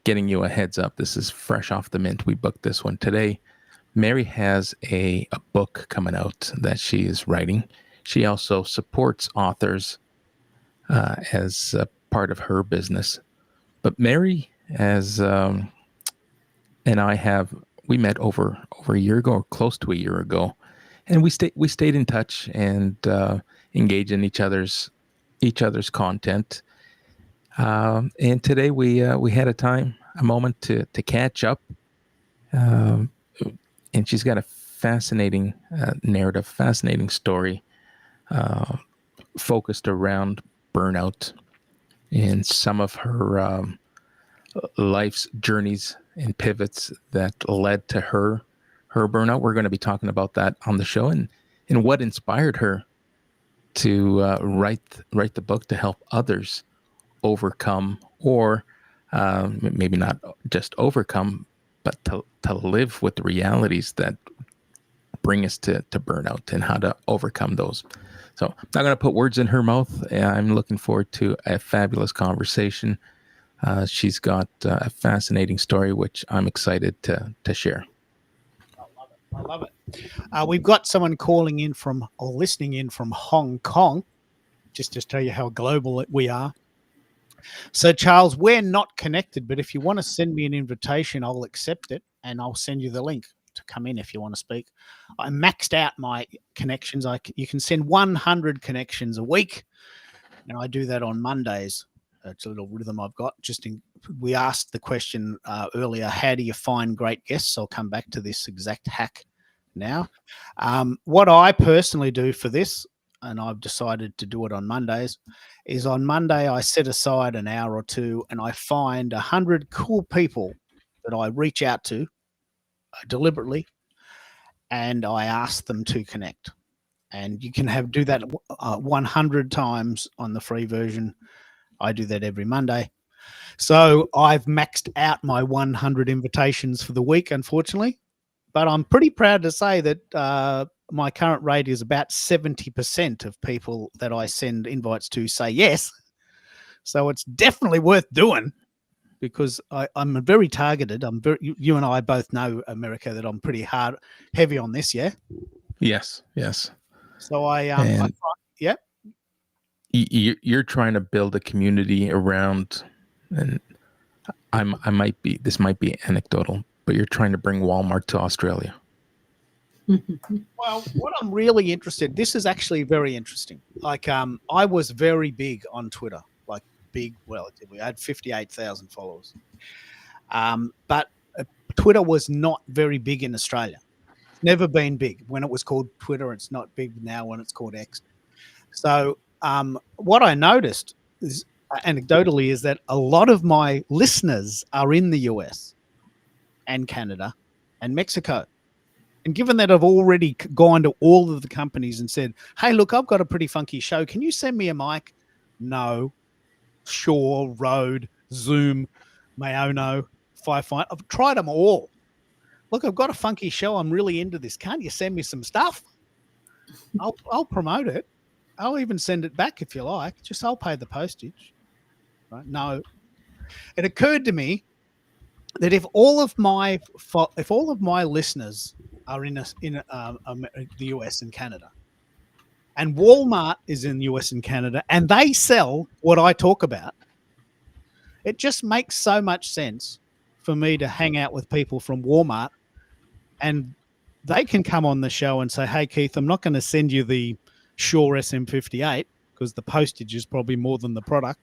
Getting you a heads up, this is fresh off the mint. We booked this one today. Mary has a book coming out that she is writing. She also supports authors as a part of her business. But Mary, and I we met over a year ago, or close to a year ago, and we stayed in touch and engaged in each other's content. And today we had a moment to catch up. And she's got a fascinating narrative, fascinating story. Focused around burnout and some of her life's journeys and pivots that led to her burnout. We're going to be talking about that on the show and what inspired her to write the book to help others overcome, or maybe not just overcome, but to live with the realities that bring us to burnout and how to overcome those. So I'm not going to put words in her mouth. I'm looking forward to a fabulous conversation. She's got a fascinating story, which I'm excited to share. I love it. We've got someone listening in from Hong Kong, just to tell you how global we are. So, Charles, we're not connected, but if you want to send me an invitation, I'll accept it, and I'll send you the link to come in if you want to speak. I maxed out my connections. You can send 100 connections a week, and I do that on Mondays. It's a little rhythm I've got. We asked the question earlier, how do you find great guests? I'll come back to this exact hack now. What I personally do for this, and I've decided to do it on Mondays, is on Monday I set aside an hour or two and I find 100 cool people that I reach out to deliberately, and I ask them to connect. And you can do that 100 times on the free version. I do that every Monday. So I've maxed out my 100 invitations for the week, unfortunately. But I'm pretty proud to say that my current rate is about 70% of people that I send invites to say yes. So it's definitely worth doing. because I'm very targeted. You and I both know, America, that I'm pretty heavy on this. Yeah. Yes. So And yeah. you're trying to build a community around, and this might be anecdotal, but you're trying to bring Walmart to Australia. Well, what I'm really interested, this is actually very interesting. Like, I was very big on Twitter, like big relatively. I had 58,000 followers. But Twitter was not very big in Australia. It's never been big. When it was called Twitter, it's not big now when it's called X. So what I noticed is, anecdotally, is that a lot of my listeners are in the US and Canada and Mexico. And given that I've already gone to all of the companies and said, hey, look, I've got a pretty funky show. Can you send me a mic? No. Shure, Rode, Zoom, Mayono, Fi-Fi. I've tried them all. Look, I've got a funky show. I'm really into this. Can't you send me some stuff? I'll promote it. I'll even send it back if you like. Just I'll pay the postage. Right? No. It occurred to me that if all of my listeners are in the US and Canada, and Walmart is in the US and Canada, and they sell what I talk about, it just makes so much sense for me to hang out with people from Walmart, and they can come on the show and say, hey, Keith, I'm not going to send you the Shure SM58 because the postage is probably more than the product.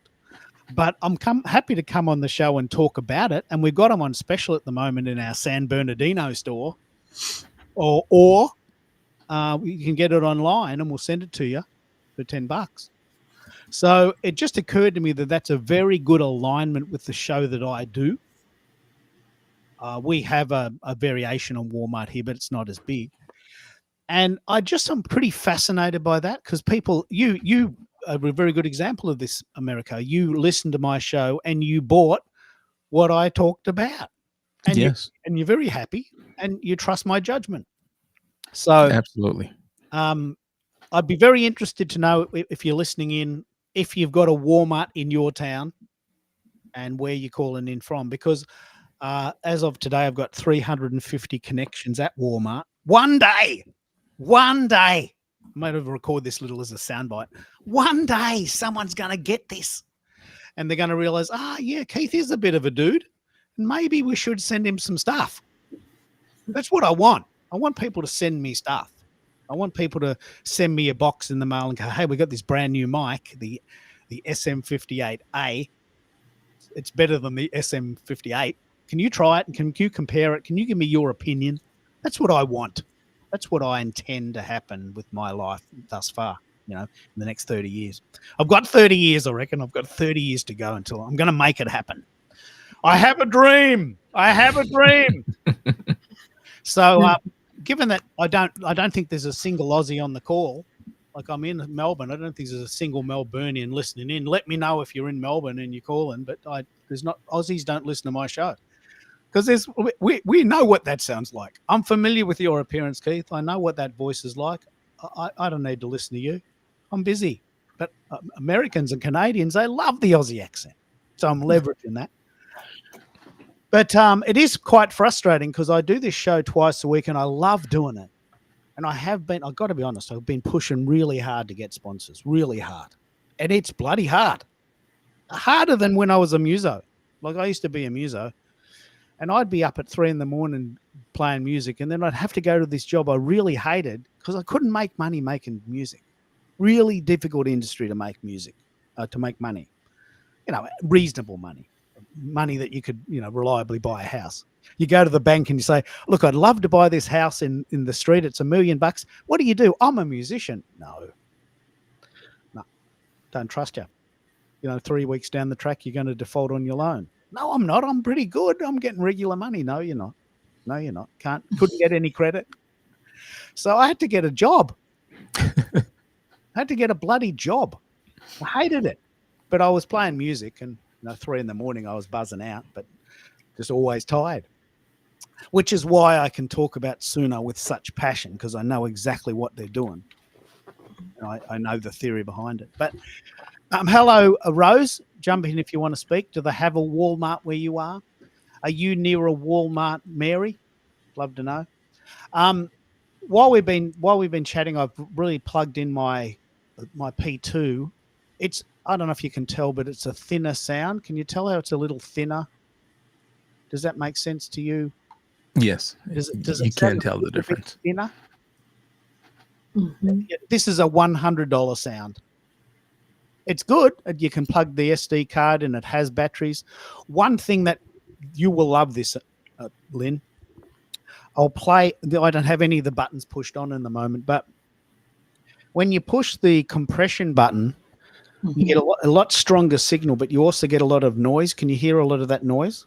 But I'm happy to come on the show and talk about it. And we've got them on special at the moment in our San Bernardino store. Or you can get it online and we'll send it to you for $10. So it just occurred to me that that's a very good alignment with the show that I do. We have a variation on Walmart here, but it's not as big. And I'm pretty fascinated by that because people, you are a very good example of this, America. You listened to my show and you bought what I talked about. And yes. You're very happy and you trust my judgment. So absolutely. I'd be very interested to know if you're listening in, if you've got a Walmart in your town and where you're calling in from, because as of today, I've got 350 connections at Walmart. One day, I might have recorded this little as a soundbite. One day, someone's going to get this and they're going to realize, yeah, Keith is a bit of a dude. Maybe we should send him some stuff. That's what I want. I want people to send me stuff. I want people to send me a box in the mail and go, hey, we got this brand new mic, the SM58A. It's better than the SM58. Can you try it? And can you compare it? Can you give me your opinion? That's what I want. That's what I intend to happen with my life thus far, in the next 30 years. I've got 30 years, I reckon. I've got 30 years to go until I'm going to make it happen. I have a dream. So given that I don't think there's a single Aussie on the call, like I'm in Melbourne, I don't think there's a single Melburnian listening in. Let me know if you're in Melbourne and you call in, but there's not. Aussies don't listen to my show because we know what that sounds like. I'm familiar with your appearance, Keith. I know what that voice is like. I don't need to listen to you. I'm busy. But Americans and Canadians, they love the Aussie accent. So I'm leveraging that. But it is quite frustrating because I do this show twice a week and I love doing it. And I've got to be honest, I've been pushing really hard to get sponsors, really hard. And it's bloody hard. Harder than when I was a muso. Like I used to be a muso. And I'd be up at 3 a.m. playing music. And then I'd have to go to this job I really hated because I couldn't make money making music. Really difficult industry to make music, to make money. Reasonable money. Money that you could, reliably buy a house. You go to the bank and you say, look, I'd love to buy this house in the street. It's $1 million. What do? I'm a musician. No, don't trust you. 3 weeks down the track, you're going to default on your loan. No, I'm not. I'm pretty good. I'm getting regular money. No, you're not. Couldn't get any credit. So I had to get a job. I had to get a bloody job. I hated it, but I was playing music and 3 a.m. I was buzzing out, but just always tired, which is why I can talk about Suno with such passion because I know exactly what they're doing. I know the theory behind it. But Hello, Rose. Jump in if you want to speak. Do they have a Walmart where you are? Are you near a Walmart, Mary? Love to know. While we've been chatting, I've really plugged in my P2. It's, I don't know if you can tell, but it's a thinner sound. Can you tell how it's a little thinner? Does that make sense to you? Yes, Does you it sound can a tell the little bit difference. thinner? Mhm. This is a $100 sound. It's good. You can plug the SD card and it has batteries. One thing that you will love this, Lynn. I'll play. I don't have any of the buttons pushed on in the moment, but when you push the compression button, you get a lot stronger signal, but you also get a lot of noise. Can you hear a lot of that noise?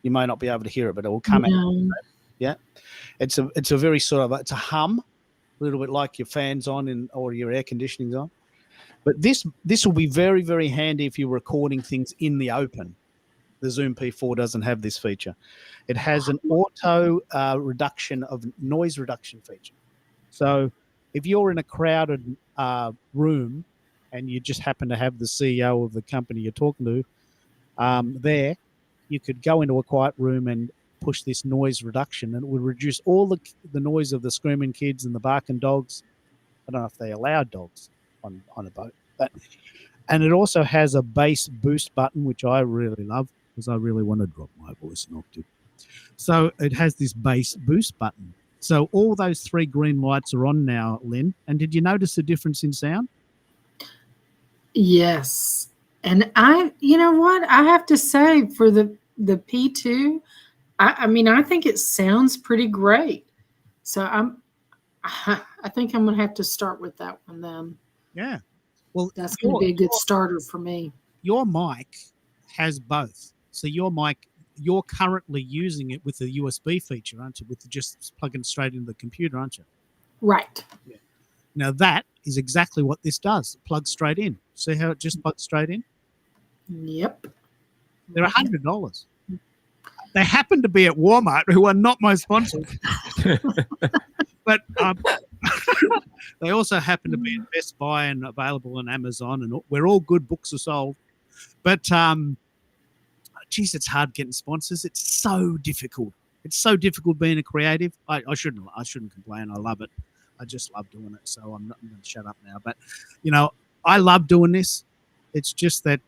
You may not be able to hear it, but it will come out. Yeah. Yeah, it's a very sort of it's a hum, a little bit like your fans on or your air conditioning's on. But this will be very, very handy if you're recording things in the open. The Zoom P4 doesn't have this feature. It has an auto noise reduction feature. So if you're in a crowded room and you just happen to have the CEO of the company you're talking to there, you could go into a quiet room and push this noise reduction, and it would reduce all the noise of the screaming kids and the barking dogs. I don't know if they allow dogs on a boat, and it also has a bass boost button, which I really love because I really want to drop my voice an octave. So it has this bass boost button. So all those three green lights are on now, Lynn. And did you notice the difference in sound? Yes. And you know what? I have to say for the P2, I mean, I think it sounds pretty great. So I think I'm going to have to start with that one then. Yeah. Well, That's going to be a good starter for me. Your mic has both. So your mic, you're currently using it with the USB feature, aren't you? With just plugging straight into the computer, aren't you? Right. Yeah. Now that is exactly what this does. It plugs straight in. See how it just plugs straight in? Yep. They're $100. They happen to be at Walmart, who are not my sponsors. But they also happen to be at Best Buy and available on Amazon, and where all good books are sold. But geez, it's hard getting sponsors. It's so difficult. It's so difficult being a creative. I shouldn't complain. I love it. I just love doing it. So I'm going to shut up now. But I love doing this. It's just that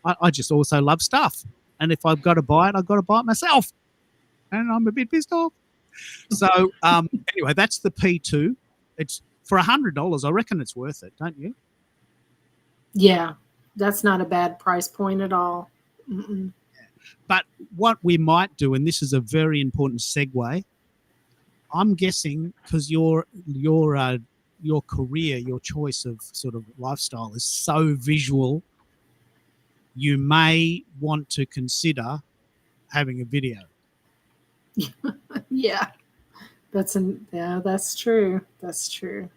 I just also love stuff. And if I've got to buy it, I've got to buy it myself. And I'm a bit pissed off. So anyway, that's the P2. It's for $100. I reckon it's worth it, don't you? Yeah, that's not a bad price point at all. Mm-mm. But what we might do, and this is a very important segue, I'm guessing because your career, your choice of sort of lifestyle is so visual, you may want to consider having a video. Yeah, that's true. That's true.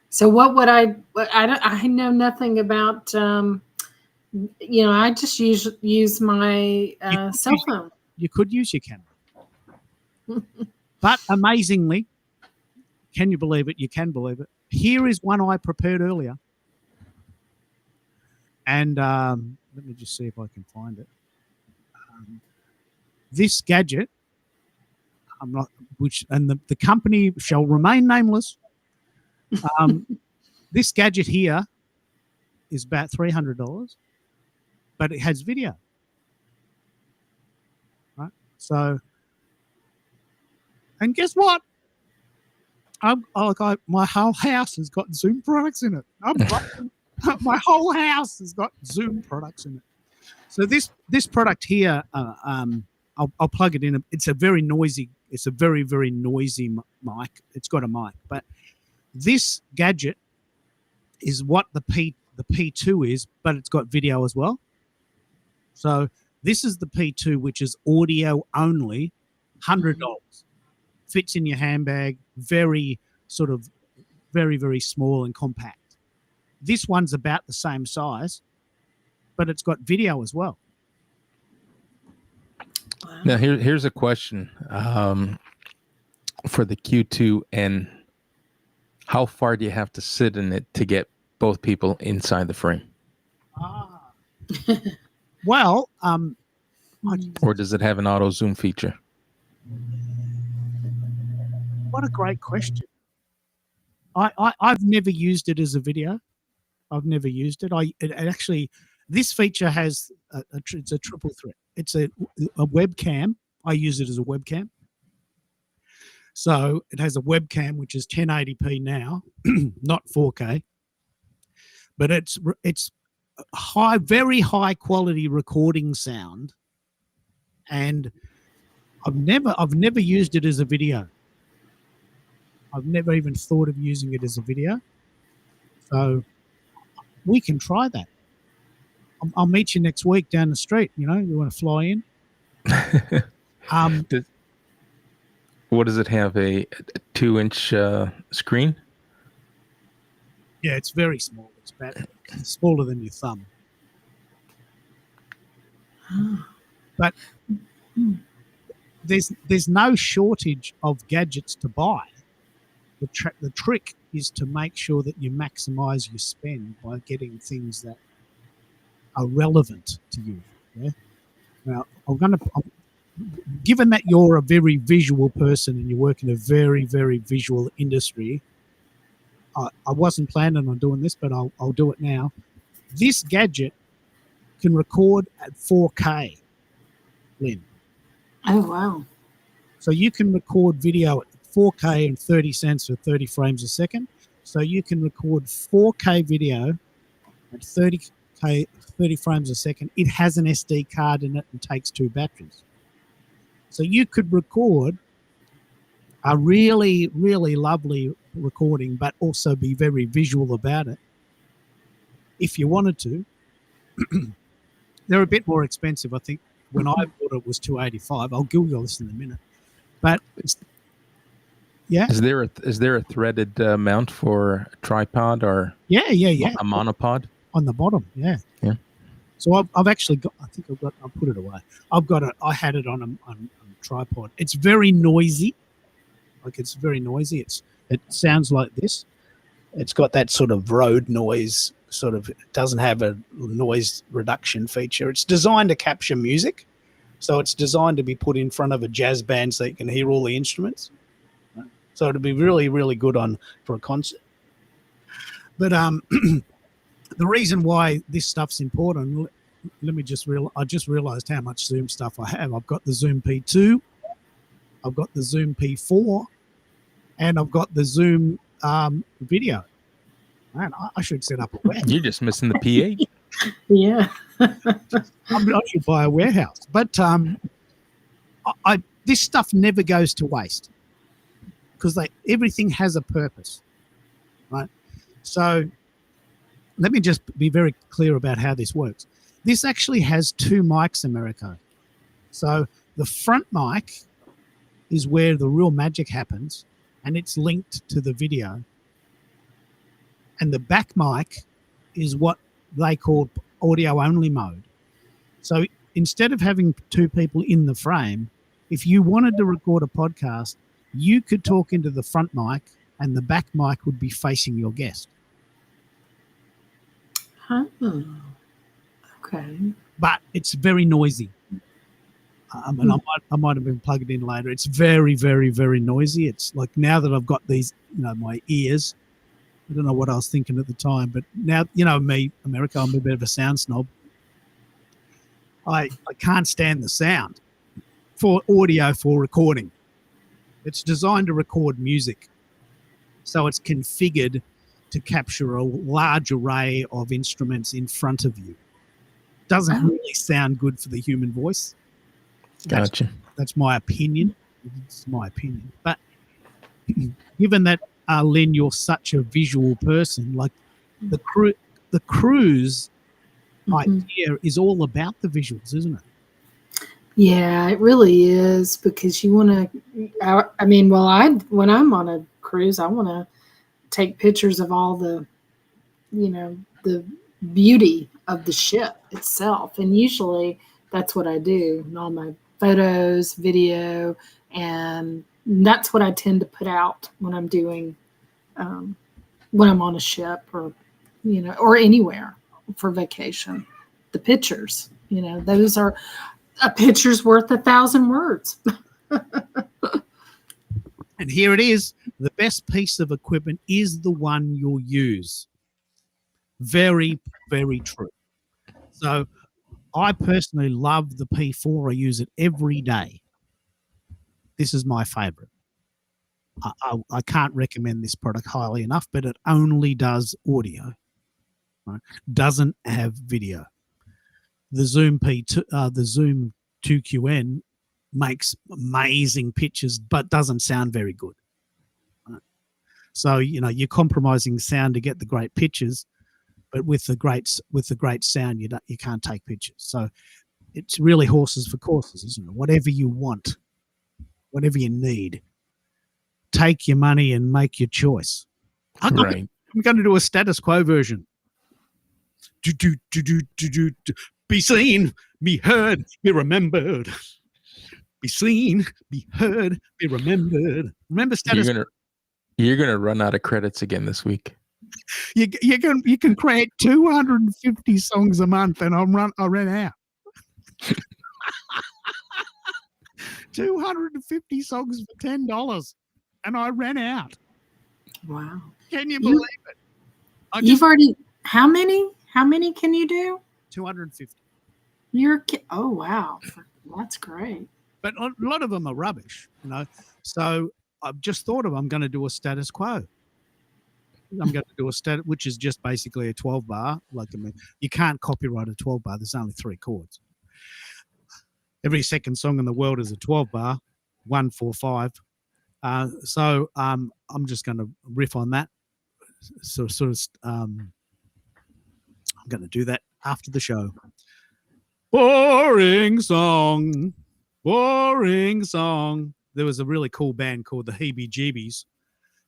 So what would I know nothing about, I just use my cell phone. You could use your camera. But amazingly, can you believe it? You can believe it. Here is one I prepared earlier. And let me just see if I can find it. This gadget, the company shall remain nameless. This gadget here is about $300, but it has video. Right? So, and guess what? My whole house has got Zoom products in it. My whole house has got Zoom products in it. So this product here, I'll plug it in. It's a very noisy. It's a very, very noisy mic. It's got a mic, but this gadget is what the P2 is, but it's got video as well. So this is the P2, which is audio only, $100. Fits in your handbag, very very small and compact. This one's about the same size, but it's got video as well. Wow. Now here's a question for the Q2, and how far do you have to sit in it to get both people inside the frame, Well, or does it have an auto zoom feature? what a great question. I've never used it as a video. I've never used it. It actually, this feature has it's a triple threat. It's a webcam. I use it as a webcam. So it has a webcam which is 1080p now, not 4K, but it's very high quality recording sound, and I've never used it as a video. I've never even thought of using it as a video. So we can try that. I'll meet you next week down the street. You want to fly in? What does it have? A 2-inch screen? Yeah, it's very small. It's smaller than your thumb. But there's no shortage of gadgets to buy. The trick is to make sure that you maximize your spend by getting things that are relevant to you. Yeah. Now, given that you're a very visual person and you work in a very, very visual industry, I wasn't planning on doing this, but I'll do it now. This gadget can record at 4K, Lynn. Oh, wow. So you can record video at 4K and 30 cents or 30 frames a second. So you can record 4K video at 30 frames a second. It has an SD card in it and takes 2 batteries. So you could record a really, really lovely recording, but also be very visual about it if you wanted to. They're a bit more expensive. I think when I bought it was $285. I'll Google this in a minute. But yeah. Is there a threaded mount for a tripod or yeah a monopod on the bottom? Yeah. So I've actually got. I think I'll put it away. I had it on a tripod. It's very noisy. It's very noisy. It sounds like this. It's got that sort of road noise. It doesn't have a noise reduction feature. It's designed to capture music, so it's designed to be put in front of a jazz band so you can hear all the instruments. So it'd be really, really good for a concert. But the reason why this stuff's important, I just realized how much Zoom stuff I have. I've got the Zoom P2, I've got the Zoom P4, and I've got the Zoom video. Man, I should set up a warehouse. You're just missing the P8. Yeah. I should buy a warehouse. But this stuff never goes to waste because everything has a purpose, right? So let me just be very clear about how this works. This actually has 2 mics, Americo. So the front mic is where the real magic happens, and it's linked to the video. And the back mic is what they call audio-only mode. So instead of having 2 people in the frame, if you wanted to record a podcast, you could talk into the front mic and the back mic would be facing your guest. Okay. But it's very noisy. And I might have been plugged in later. It's very, very, very noisy. It's like now that I've got these, my ears, I don't know what I was thinking at the time, but now, me, America, I'm a bit of a sound snob. I can't stand the sound for audio for recording. It's designed to record music. So it's configured to capture a large array of instruments in front of you. Doesn't really sound good for the human voice. Gotcha. That's my opinion. It's my opinion. But given that, Lynn, you're such a visual person, like the cruise idea is all about the visuals, isn't it? Yeah, it really is, because you want to, when I'm on a cruise, I want to take pictures of all the, the beauty of the ship itself. And usually that's what I do in all my photos, video, and that's what I tend to put out when I'm doing, when I'm on a ship or or anywhere for vacation. The pictures, those are a picture's worth 1,000 words. And here it is. The best piece of equipment is the one you'll use. Very, very true. So I personally love the P4. I use it every day. This is my favorite. I can't recommend this product highly enough, but it only does audio. Right? Doesn't have video. The Zoom the Zoom 2QN makes amazing pictures, but doesn't sound very good. Right? So you're compromising sound to get the great pictures, but with the great sound, you can't take pictures. So it's really horses for courses, isn't it? Whatever you want, whatever you need, take your money and make your choice. I'm going to do a status quo version. Be seen, be heard, be remembered. Be seen, be heard, be remembered. Remember status. You're gonna run out of credits again this week. You can create 250 songs a month, and I ran out. 250 songs for $10, and I ran out. Wow! Can you believe it? You've already how many? How many can you do? 250. Oh wow, that's great. But a lot of them are rubbish, So I've just thought I'm going to do a status quo. I'm going to do a status, which is just basically a 12 bar. You can't copyright a 12 bar. There's only 3 chords. Every second song in the world is a 12 bar, 1, 4, 5. So I'm just going to riff on that. So I'm going to do that after the show. Boring song. There was a really cool band called the Heebie Jeebies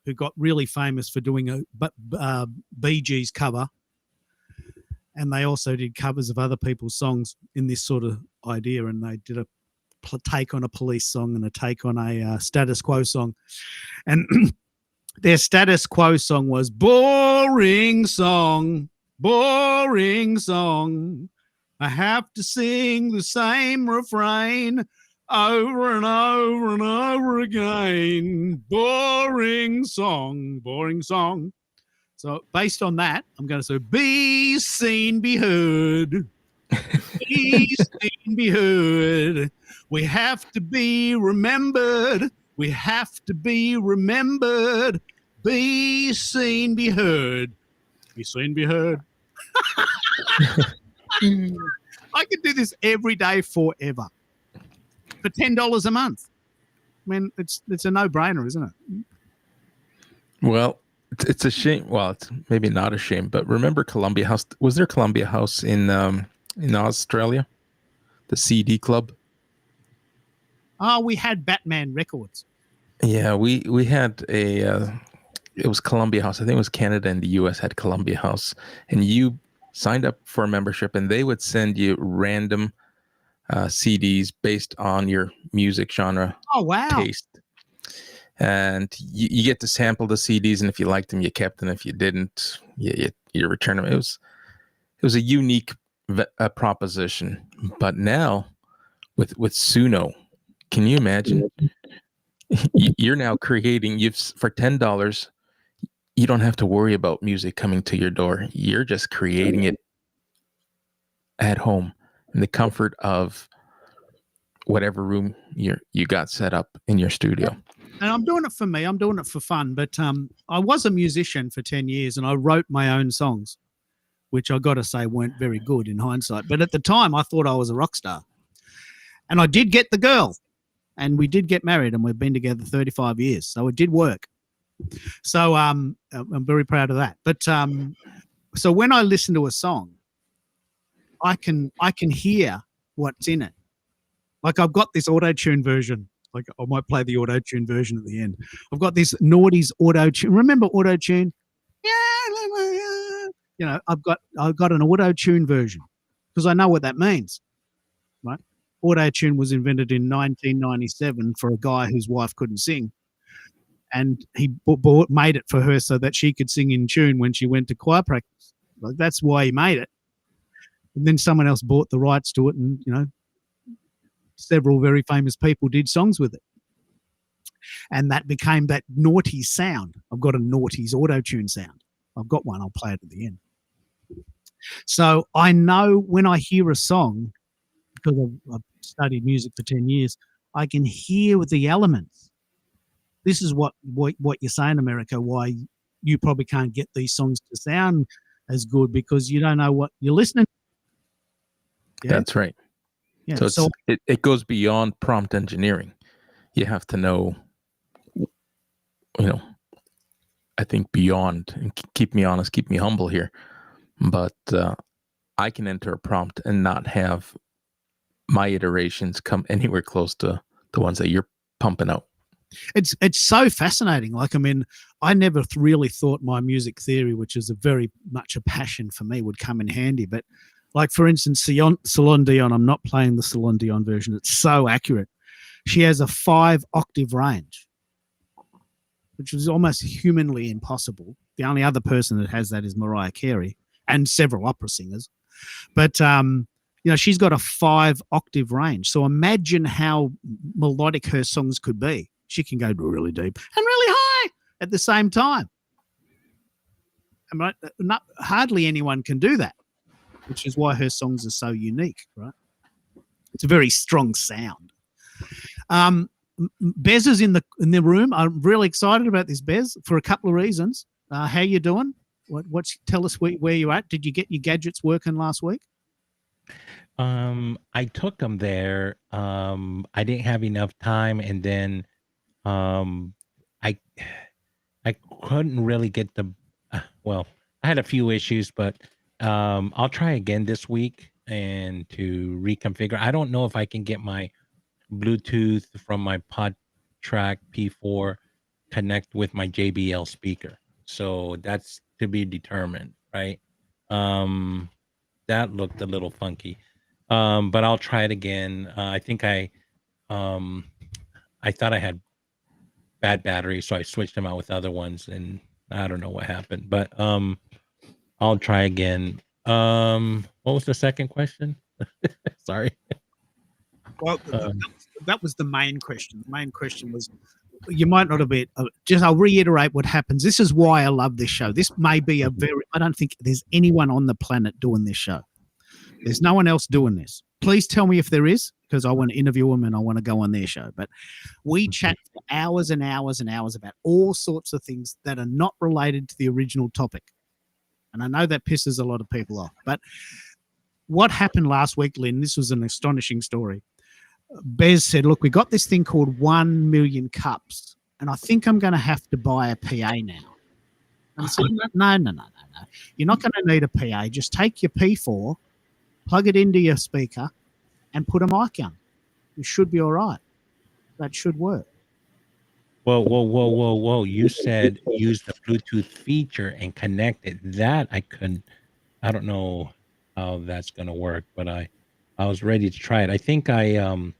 who got really famous for doing a Bee Gees cover. And they also did covers of other people's songs in this sort of idea. And they did a take on a Police song and a take on a Status Quo song. And their Status Quo song was boring song. I have to sing the same refrain over and over and over again. Boring song. So based on that, I'm going to say, be seen, be heard. Be seen, be heard. We have to be remembered. Be seen, be heard. Be seen, be heard. I could do this every day forever for $10 a month. I mean, it's a no-brainer, isn't it? Well, it's a shame. Well, it's maybe not a shame, but remember Columbia House? Was there Columbia House in Australia? The CD Club? Oh, we had Batman Records. Yeah, we had it was Columbia House. I think it was Canada and the US had Columbia House. And you signed up for a membership and they would send you random CDs based on your music genre taste. And you get to sample the CDs, and if you liked them, you kept them. If you didn't, you return them. It was a unique proposition. But now with Suno, can you imagine? You're now creating. For $10, you don't have to worry about music coming to your door. You're just creating it at home in the comfort of whatever room you got set up in your studio. And I'm doing it for me. I'm doing it for fun. But I was a musician for 10 years and I wrote my own songs, which I got to say weren't very good in hindsight. But at the time, I thought I was a rock star. And I did get the girl. And we did get married and we've been together 35 years. So it did work. So I'm very proud of that. But so when I listen to a song, I can hear what's in it. Like I've got this auto-tune version. Like I might play the auto-tune version at the end. I've got this Naughty's auto-tune. Remember auto-tune? Yeah. I've got an auto-tune version because I know what that means. Right? Auto-tune was invented in 1997 for a guy whose wife couldn't sing. And he made it for her so that she could sing in tune when she went to choir practice. Like, that's why he made it. And then someone else bought the rights to it, and several very famous people did songs with it. And that became that noughties sound. I've got a noughties auto-tune sound. I've got one. I'll play it at the end. So I know when I hear a song, because I've studied music for 10 years, I can hear with the elements. This is what you're saying, America, why you probably can't get these songs to sound as good, because you don't know what you're listening to. Yeah? That's right. Yeah. So it goes beyond prompt engineering. You have to know, I think beyond, and keep me honest, keep me humble here, but I can enter a prompt and not have my iterations come anywhere close to the ones that you're pumping out. It's so fascinating. Like, I mean, I never really thought my music theory, which is a very much a passion for me, would come in handy. But like, for instance, Celine Dion, I'm not playing the Celine Dion version. It's so accurate. She has a 5-octave range, which is almost humanly impossible. The only other person that has that is Mariah Carey and several opera singers. But, she's got a 5-octave range. So imagine how melodic her songs could be. She can go really deep and really high at the same time. Hardly anyone can do that, which is why her songs are so unique, right? It's a very strong sound. Bez is in the room. I'm really excited about this, Bez, for a couple of reasons. How you doing? Tell us where you're at. Did you get your gadgets working last week? I took them there. I didn't have enough time, and then I couldn't really get I had a few issues, but I'll try again this week and to reconfigure. I don't know if I can get my Bluetooth from my PodTrack P4 connect with my JBL speaker. So that's to be determined, right? That looked a little funky. But I'll try it again. I think I thought I had bad batteries, so I switched them out with other ones, and I don't know what happened. But I'll try again. What was the second question? Sorry. Well, that was the main question. The main question was, you might not have been, I'll reiterate what happens. This is why I love this show. This may be I don't think there's anyone on the planet doing this show. There's no one else doing this. Please tell me if there is, because I want to interview them and I want to go on their show. But we chat for hours and hours and hours about all sorts of things that are not related to the original topic. And I know that pisses a lot of people off. But what happened last week, Lynn, this was an astonishing story. Bez said, look, we got this thing called 1 million cups, and I think I'm going to have to buy a PA now. And I said, no. You're not going to need a PA. Just take your P4, plug it into your speaker, and put a mic on. You should be all right. That should work. Whoa. You said use the Bluetooth feature and connect it. That I couldn't. I don't know how that's going to work, but I was ready to try it. I think I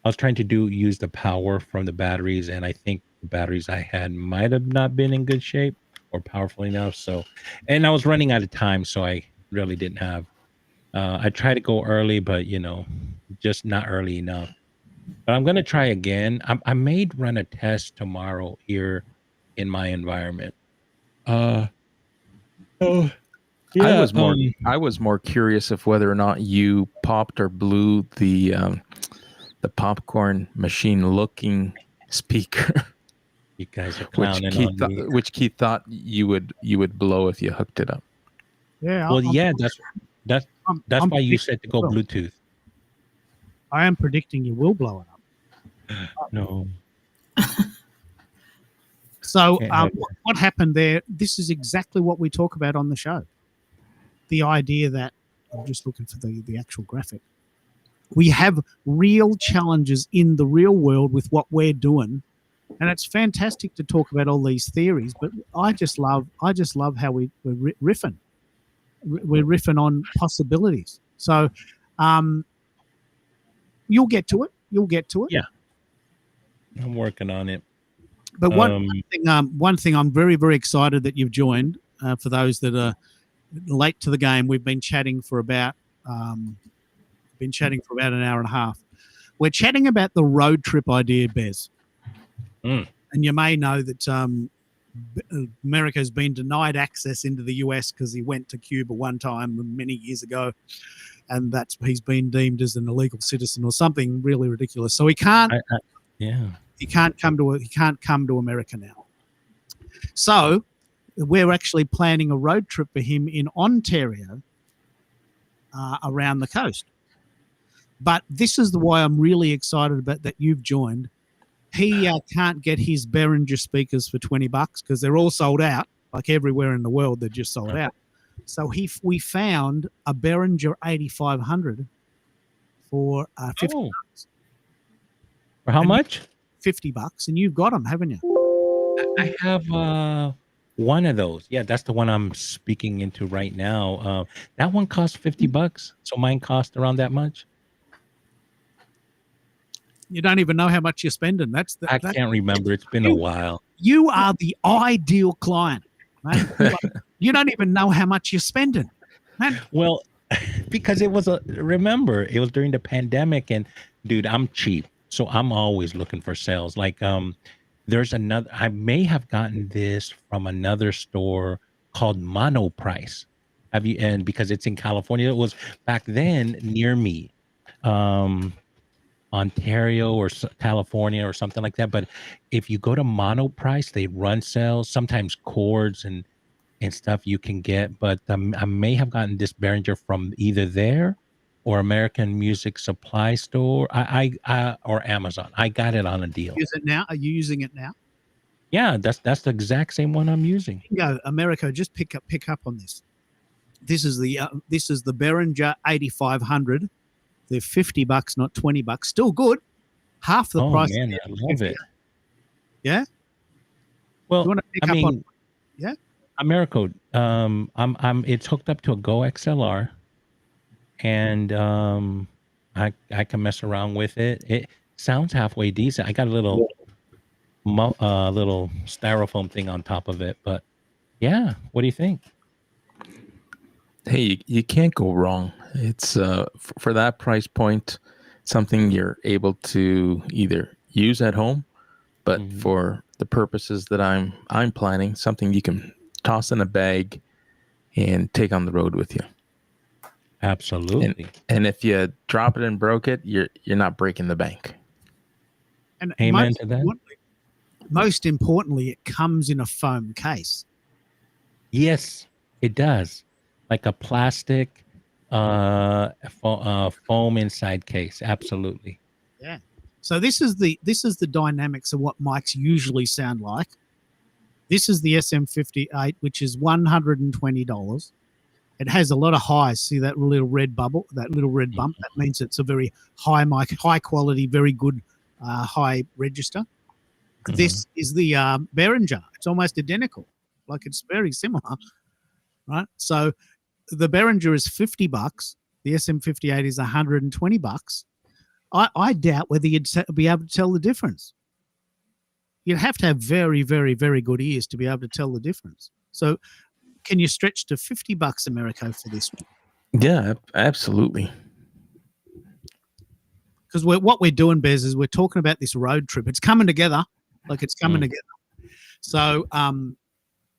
was trying to use the power from the batteries, and I think the batteries I had might have not been in good shape or powerful enough. So, and I was running out of time, so I really didn't have. I tried to go early, but just not early enough. But I'm gonna try again. I may run a test tomorrow here in my environment. Yeah. I was more curious of whether or not you popped or blew the popcorn machine looking speaker. You guys are clowning on me. Which Keith thought you would blow if you hooked it up. Yeah. That's why you said to go Bluetooth. I am predicting you will blow it up. No. So what happened there? This is exactly what we talk about on the show. The idea that, I'm just looking for the actual graphic. We have real challenges in the real world with what we're doing. And it's fantastic to talk about all these theories, but I just love how we're riffing. We're riffing on possibilities. So you'll get to it. Yeah. I'm working on it. But one thing I'm very, very excited that you've joined. For those that late to the game. We've been chatting for about an hour and a half. We're chatting about the road trip idea, Bez. Mm. And you may know that America's been denied access into the US because he went to Cuba one time many years ago, and he's been deemed as an illegal citizen or something really ridiculous. So he can't. He can't come to America now. So we're actually planning a road trip for him in Ontario around the coast. But this is why I'm really excited about that you've joined. He can't get his Behringer speakers for $20 because they're all sold out. Like everywhere in the world, they're just sold out. So we found a Behringer 8500 for $50. For how much? $50, and you've got them, haven't you? I have one of those. Yeah, that's the one I'm speaking into right now. That one costs $50, so mine cost around that much. You don't even know how much you're spending. I can't remember. It's been a while. You are the ideal client, man. You don't even know how much you're spending, man. Well, because it was during the pandemic, and dude, I'm cheap, so I'm always looking for sales. Like, there's another. I may have gotten this from another store called Mono Price. And because it's in California, it was back then near me. Ontario or California or something like that. But if you go to Mono Price, they run sales, sometimes cords and stuff you can get. But I may have gotten this Behringer from either there or American Music Supply Store, or Amazon. I got it on a deal. Use it now? Are you using it now? Yeah, that's the exact same one I'm using. Go, America. Just pick up on this. This is the Behringer 8500. They're $50, not $20. Still good. Half the price. Oh man, I love it. Yeah. Well, you want to pick up on? Yeah. Americo, it's hooked up to a Go XLR, and I can mess around with it. It sounds halfway decent. I got a little styrofoam thing on top of it, but yeah. What do you think? Hey, you can't go wrong. It's for that price point, something you're able to either use at home, but for the purposes that I'm planning, something you can toss in a bag and take on the road with you. Absolutely. And if you drop it and broke it, you're not breaking the bank. And amen to that. Most importantly, it comes in a foam case. Yes, it does. Like a plastic foam inside case. Absolutely. Yeah. So this is the dynamics of what mics usually sound like. This is the SM58, which is $120. It has a lot of highs. See that little red bubble, that little red bump? That means it's a very high mic, high quality, very good high register. This is the Behringer. It's almost identical. Like it's very similar, right? So the Behringer is $50. The SM58 is $120. I doubt whether you'd be able to tell the difference. You'd have to have very, very, very good ears to be able to tell the difference. So can you stretch to $50, Americo, for this one? Yeah, absolutely. Because what we're doing, Bez, is we're talking about this road trip. It's coming together. Like it's coming together. So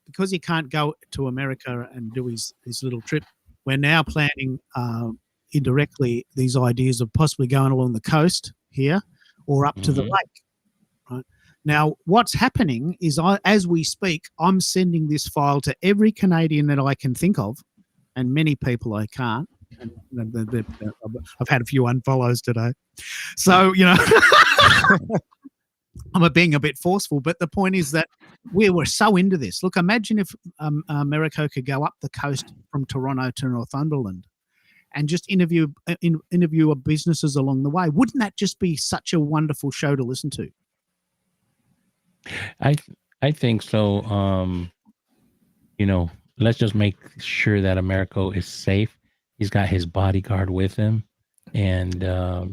because he can't go to America and do his little trip, we're now planning indirectly these ideas of possibly going along the coast here or up to the lake. Right? Now, what's happening is as we speak, I'm sending this file to every Canadian that I can think of, and many people I can't. And I've had a few unfollows today. So, I'm being a bit forceful, but the point is that we were so into this. Look, imagine if Americo could go up the coast from Toronto to Northumberland and just interview businesses along the way. Wouldn't that just be such a wonderful show to listen to? I think so. Let's just make sure that Americo is safe. He's got his bodyguard with him. And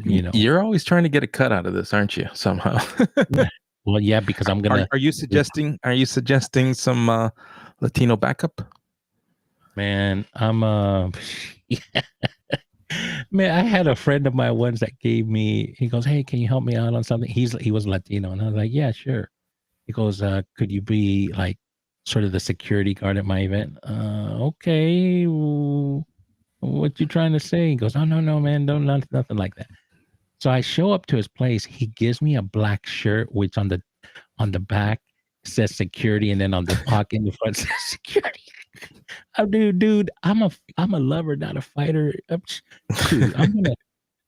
you're always trying to get a cut out of this, aren't you? Somehow. Well, yeah, because I'm gonna. Are you suggesting some Latino backup? Man, I'm man, I had a friend of mine once that gave me, he goes, "Hey, can you help me out on something?" He was Latino, and I was like, "Yeah, sure." He goes, "Could you be like sort of the security guard at my event?" Okay. What you trying to say? He goes, "Oh, no, man, don't nothing like that." So I show up to his place. He gives me a black shirt, which on the back says security, and then on the pocket in the front says security. Oh, dude, I'm a lover, not a fighter. Shoot, I'm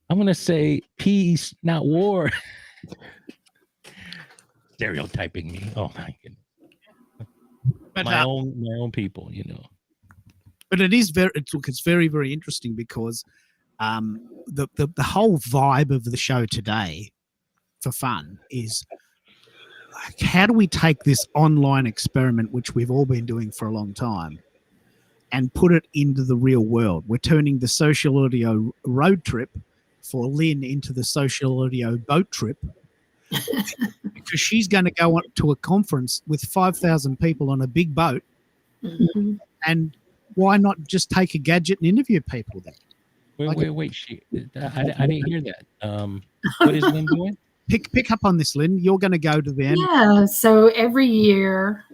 gonna say peace, not war. Stereotyping me. Oh my goodness. But My own people, you know. but it is it's very, very interesting because the whole vibe of the show today for fun is how do we take this online experiment, which we've all been doing for a long time, and put it into the real world? We're turning the social audio road trip for Lynn into the social audio boat trip because she's going to go to a conference with 5,000 people on a big boat. Mhm. And why not just take a gadget and interview people there? Wait. I didn't hear that. What is Lynn doing? Pick up on this, Lynn. You're going to go to the end. Yeah, so every year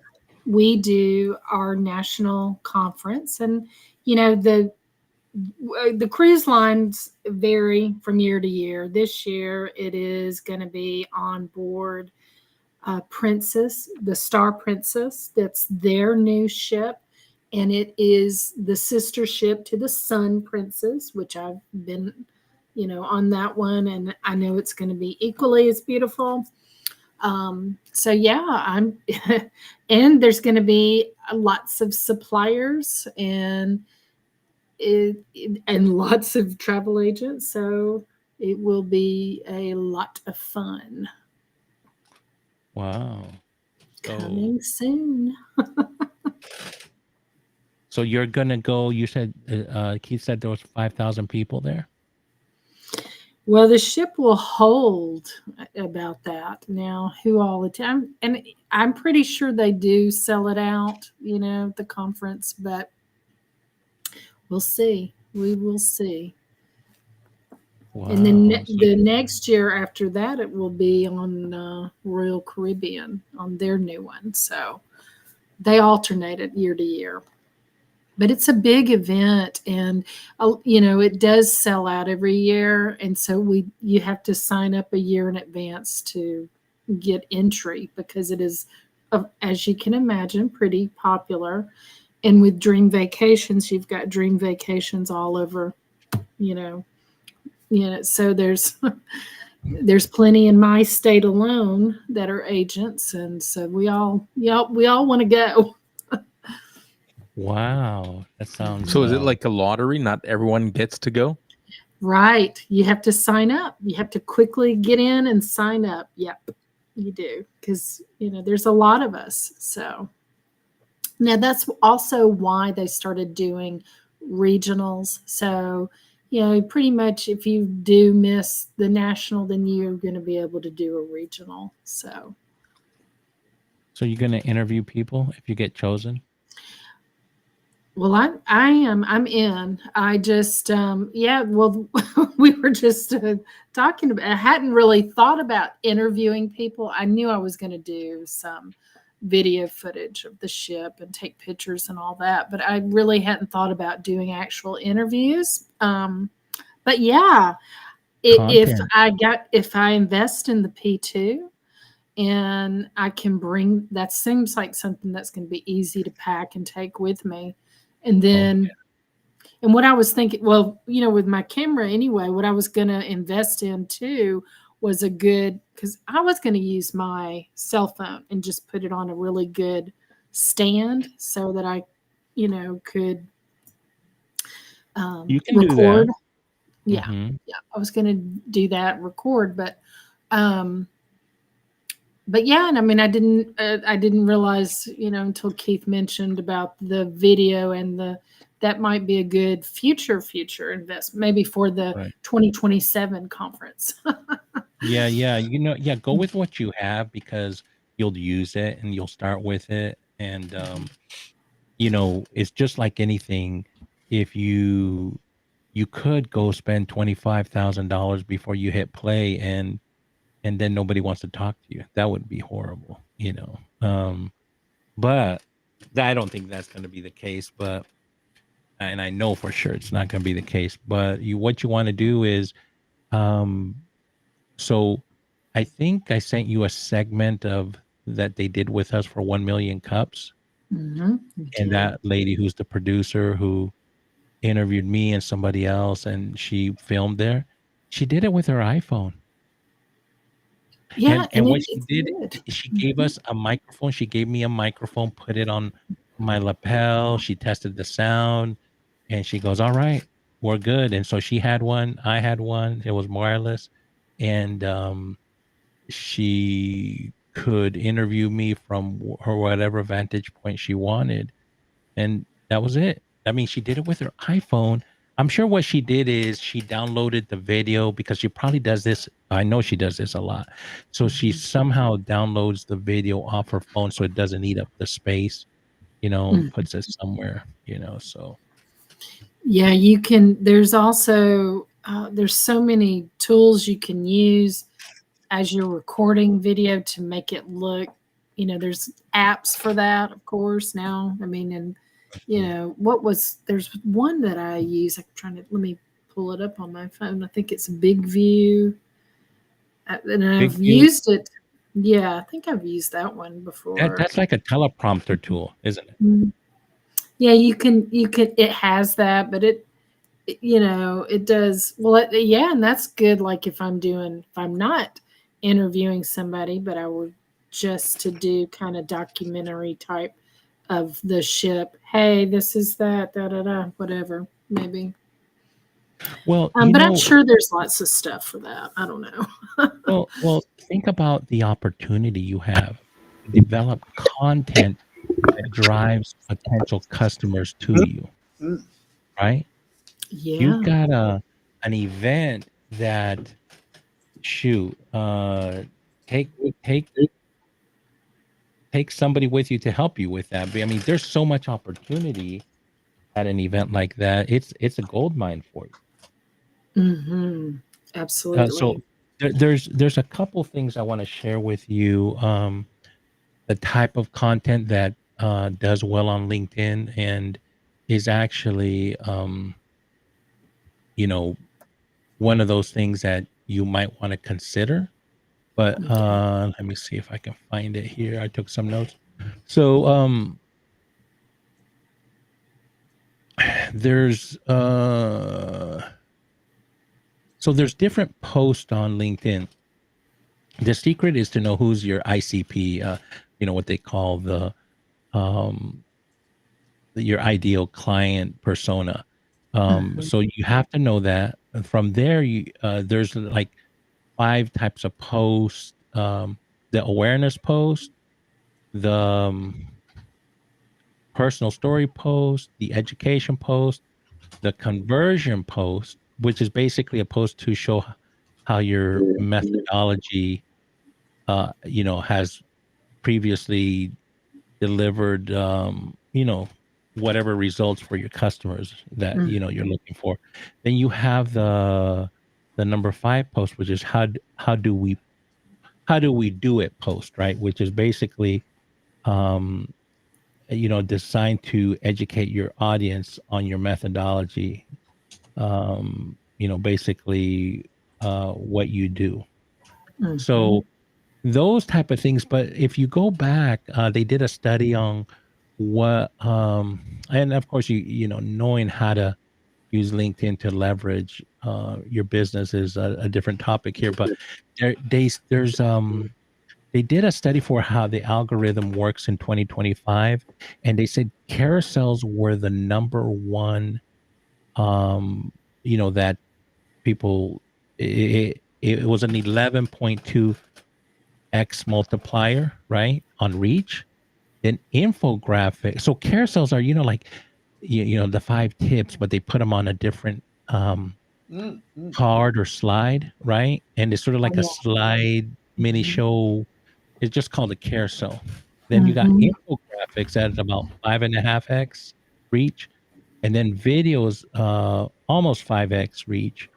we do our national conference, and you know the cruise lines vary from year to year. This year it is going to be on board Princess, the Star Princess. That's their new ship, and it is the sister ship to the Sun Princess, which I've been, on that one, and I know it's going to be equally as beautiful. So yeah, I'm, and there's going to be lots of suppliers and lots of travel agents. So it will be a lot of fun. Wow. Coming soon. So you're gonna go? You said Keith said there was 5,000 people there. Well, the ship will hold about that. Now, who all attend? And I'm pretty sure they do sell it out, the conference, but we'll see. We will see. Wow. And then the next year after that, it will be on Royal Caribbean on their new one. So they alternate it year to year. But it's a big event, and it does sell out every year, and so you have to sign up a year in advance to get entry because it is, as you can imagine, pretty popular. And with Dream Vacations, you've got Dream Vacations all over, so there's there's plenty in my state alone that are agents, and so we all want to go. Wow, that sounds. So is it like a lottery? Not everyone gets to go? Right. You have to sign up. You have to quickly get in and sign up. Yep, you do. Because, there's a lot of us. So now that's also why they started doing regionals. So, pretty much if you do miss the national, then you're going to be able to do a regional. So you're going to interview people if you get chosen? Well, I'm in. I just, well, we were just talking about, I hadn't really thought about interviewing people. I knew I was going to do some video footage of the ship and take pictures and all that, but I really hadn't thought about doing actual interviews. But yeah, if I invest in the P2 and I can bring, that seems like something that's going to be easy to pack and take with me. And then, and what I was thinking, well, with my camera anyway, what I was going to invest in too was because I was going to use my cell phone and just put it on a really good stand so that I, could you can record. Do that. Yeah. Mm-hmm. Yeah. I was going to do that, record, but yeah, and I mean, I didn't realize, until Keith mentioned about the video and that might be a good future investment, maybe for the 2027 conference. Yeah. Go with what you have because you'll use it and you'll start with it. And, it's just like anything. If you could go spend $25,000 before you hit play, and then nobody wants to talk to you. That would be horrible, but I don't think that's going to be the case. But and I know for sure it's not going to be the case. But what you want to do is, so I think I sent you a segment of that they did with us for 1 million cups, Mm-hmm. and that lady who's the producer who interviewed me and somebody else, and she filmed there. She did it with her iPhone. Yeah, And what she it's did, good. she gave us a microphone. She gave me a microphone, put it on my lapel. She tested the sound, and she goes, "All right, we're good." And so she had one, I had one. It was wireless, and she could interview me from her whatever vantage point she wanted, and that was it. I mean, she did it with her iPhone. I'm sure what she did is she downloaded the video, because she probably does this. I know she does this a lot. So she somehow downloads the video off her phone so it doesn't eat up the space, and puts it somewhere, so. Yeah, you can. There's also there's so many tools you can use as you're recording video to make it look. There's apps for that, of course. Now, I mean, and there's one that I use. I'm trying to let me pull it up on my phone. I think it's Big View, and Big I've View, used it. Yeah, I think I've used that one before. that's like a teleprompter tool, isn't it? Mhm. Yeah, you can. It has that, but it does well. Yeah, and that's good. Like if I'm not interviewing somebody, but I were just to do kind of documentary type of the ship. Hey, this is that, da da da, whatever, maybe. Well, But I'm sure there's lots of stuff for that. I don't know. well, think about the opportunity you have to develop content that drives potential customers to you, right? You've Yeah. got an event that, shoot, take take take somebody with you to help you with that. But I mean, there's so much opportunity at an event like that. It's a gold mine for you. Mm-hmm. So Absolutely. there's a couple things I want to share with you. The type of content that does well on LinkedIn and is actually one of those things that you might want to consider. But Okay. let me see if I can find it here. I took some notes. So there's there's different posts on LinkedIn. The secret is to know who's your ICP, what they call um, your ideal client persona. Mhm. So you have to know that. From there, there's like 5 types of posts: the awareness post, the personal story post, the education post, the conversion post, which is basically a post to show how your methodology, has previously delivered, whatever results for your customers that you're looking for. Then you have the number 5 post, which is how do we do it post, right? Which is basically um, designed to educate your audience on your methodology. Basically what you do. Mhm. So those type of things. But if you go back, they did a study on what, and of course, knowing how to use LinkedIn to leverage your business is a different topic here. But they did a study for how the algorithm works in 2025, and they said carousels were the number one, that people, it was an 11.2 X multiplier, right, on reach. Then infographic. So carousels are, like, the 5 tips, but they put them on a different card or slide, right? And it's sort of Oh, like a yeah. slide mini Mhm. show. It's just called a carousel. Then you got Mhm. infographics at about 5.5x reach, and then videos almost 5x reach.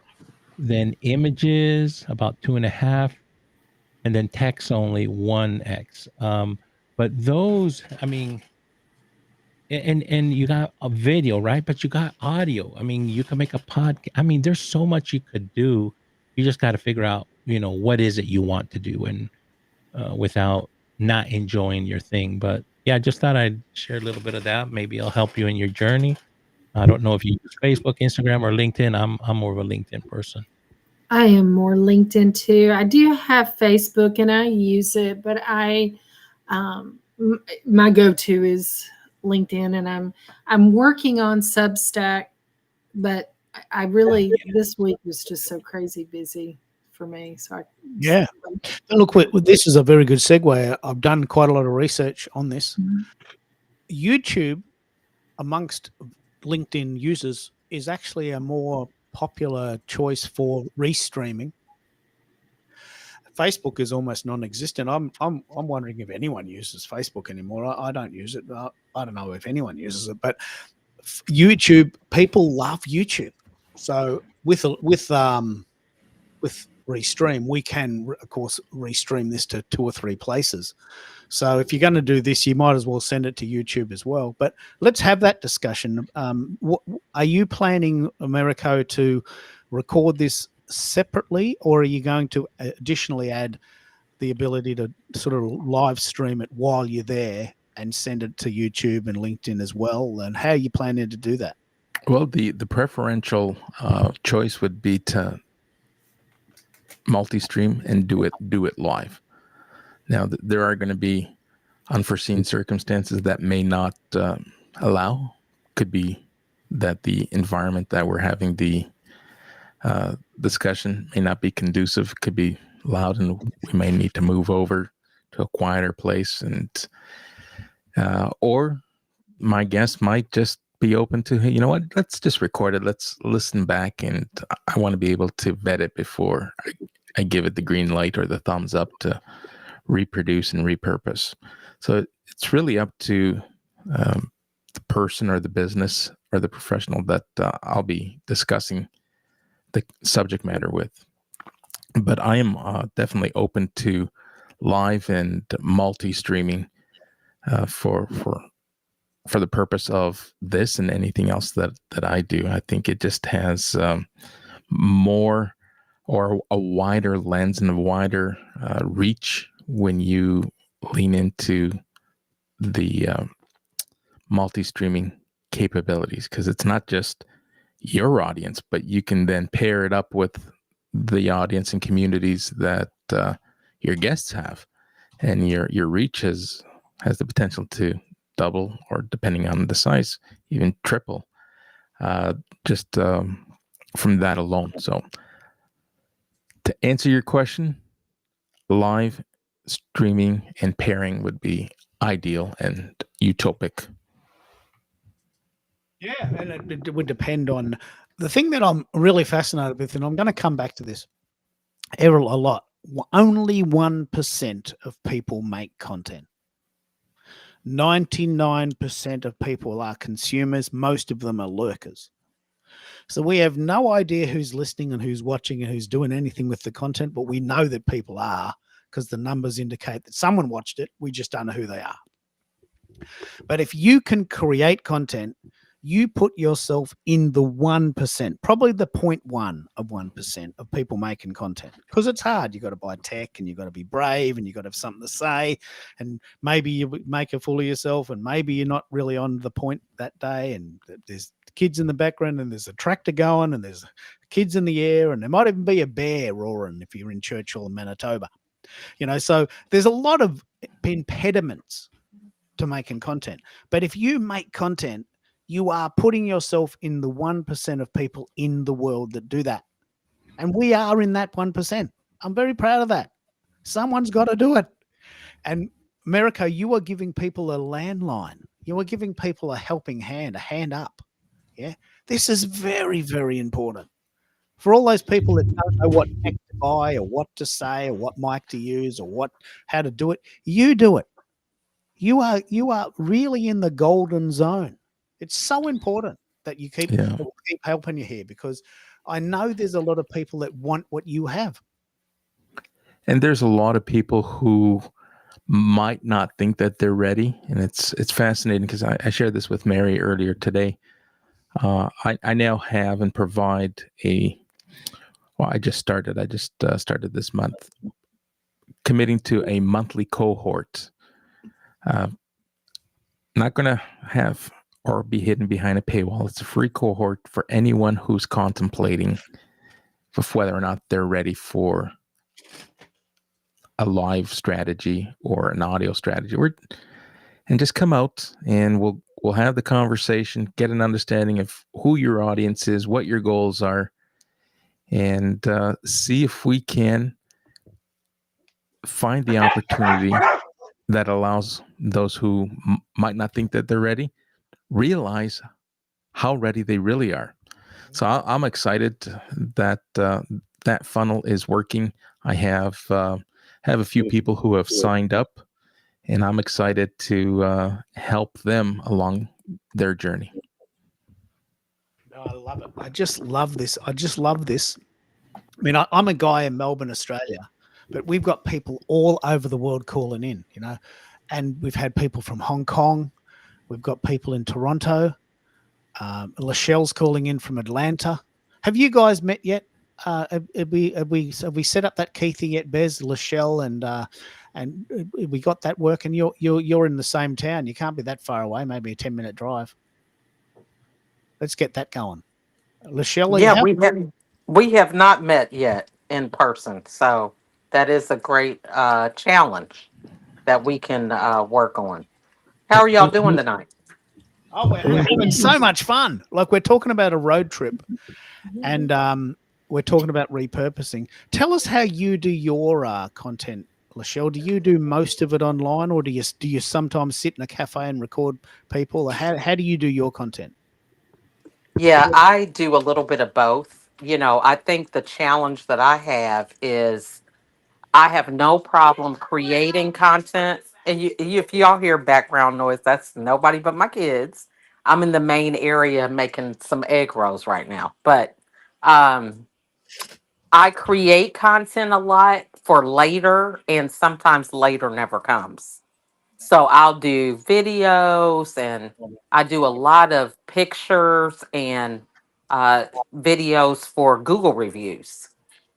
Then images about 2.5, and then text only 1x. But those, I mean, and you got a video, right? But you got audio. I mean, you can make a podcast. I mean, there's so much you could do. You just got to figure out, what is it you want to do, and without not enjoying your thing. But yeah, I just thought I'd share a little bit of that. Maybe it'll help you in your journey. I don't know if you use Facebook, Instagram, or LinkedIn. I'm more of a LinkedIn person. I am more LinkedIn too. I do have Facebook and I use it, but my go-to is LinkedIn, and I'm working on Substack, but I really this week was just so crazy busy for me. So Yeah. Look, this is a very good segue. I've done quite a lot of research on this. Mhm. YouTube, amongst LinkedIn users, is actually a more popular choice for restreaming. Facebook is almost non-existent. I'm wondering if anyone uses Facebook anymore. I don't use it. I don't know if anyone uses it, but YouTube, people love YouTube. So with Restream, we can, of course, restream this to 2 or 3 places. So if you're going to do this, you might as well send it to YouTube as well. But let's have that discussion. Are you planning, Americo, to record this separately, or are you going to additionally add the ability to sort of live stream it while you're there and send it to YouTube and LinkedIn as well? And how are you planning to do that? Well, the preferential choice would be to multi-stream and do it live. Now, there are going to be unforeseen circumstances that may not allow. Could be that the environment that we're having the discussion may not be conducive. Could be loud, and we may need to move over to a quieter place, and or my guest might just be open to, hey, you know what, let's just record it, let's listen back, and I want to be able to vet it before I give it the green light or the thumbs up to reproduce and repurpose. So it's really up to the person or the business or the professional that I'll be discussing the subject matter with. But I am definitely open to live and multi-streaming for the purpose of this and anything else that I do. I think it just has more or a wider lens and a wider reach when you lean into the multi-streaming capabilities, because it's not just your audience, but you can then pair it up with the audience and communities that your guests have, and your reach has the potential to double, or depending on the size, even triple, just from that alone. So to answer your question, live streaming and pairing would be ideal and utopic. Yeah, and it would depend on the thing that I'm really fascinated with, and I'm going to come back to this a lot. Only 1% of people make content. 99% of people are consumers. Most of them are lurkers. So we have no idea who's listening and who's watching and who's doing anything with the content, but we know that people are, because the numbers indicate that someone watched it. We just don't know who they are. But if you can create content, you put yourself in the 1%, probably the 0.1 of 1% of people making content, because it's hard. You've got to buy tech, and you've got to be brave, and you've got to have something to say, and maybe you make a fool of yourself, and maybe you're not really on the point that day, and there's kids in the background, and there's a tractor going, and there's kids in the air, and there might even be a bear roaring if you're in Churchill, Manitoba. So there's a lot of impediments to making content. But if you make content, you are putting yourself in the 1% of people in the world that do that. And we are in that 1%. I'm very proud of that. Someone's got to do it. And Americo, you are giving people a landline. You are giving people a helping hand, a hand up. Yeah. This is very, very important. For all those people that don't know what tech to buy, or what to say, or what mic to use, or how to do it, you do it. you are really in the golden zone. It's so important that you keep Yeah. that we keep helping you here, because I know there's a lot of people that want what you have. And there's a lot of people who might not think that they're ready. And it's fascinating because I shared this with Mary earlier today. I now have and provide I just started this month, committing to a monthly cohort. Not going to have or be hidden behind a paywall. It's a free cohort for anyone who's contemplating whether or not they're ready for a live strategy or an audio strategy. And just come out and we'll have the conversation, get an understanding of who your audience is, what your goals are, and see if we can find the opportunity that allows those who might not think that they're ready realize how ready they really are. So I'm excited that that funnel is working. I have a few people who have signed up, and I'm excited to help them along their journey. I love it. I just love this. I mean, I'm a guy in Melbourne, Australia, but we've got people all over the world calling in, and we've had people from Hong Kong. We've got people in Toronto. Lachelle's calling in from Atlanta. Have you guys met yet? Have we set up that Keithy yet, Bez, Lachelle, and we got that working? You're in the same town. You can't be that far away. Maybe a 10-minute drive. Let's get that going. Lachelle, Yeah, we have not met yet in person, so that is a great challenge that we can work on. How are y'all doing tonight? Oh, we're having so much fun. Like, we're talking about a road trip, and we're talking about repurposing. Tell us how you do your content, Lachelle. Do you do most of it online, or do you sometimes sit in a cafe and record people? Or how do you do your content? Yeah, I do a little bit of both. I think the challenge that I have is I have no problem creating content. And if y'all hear background noise, that's nobody but my kids. I'm in the main area making some egg rolls right now. But um, I create content a lot for later, and sometimes later never comes. So I'll do videos and I do a lot of pictures and uh, videos for Google reviews.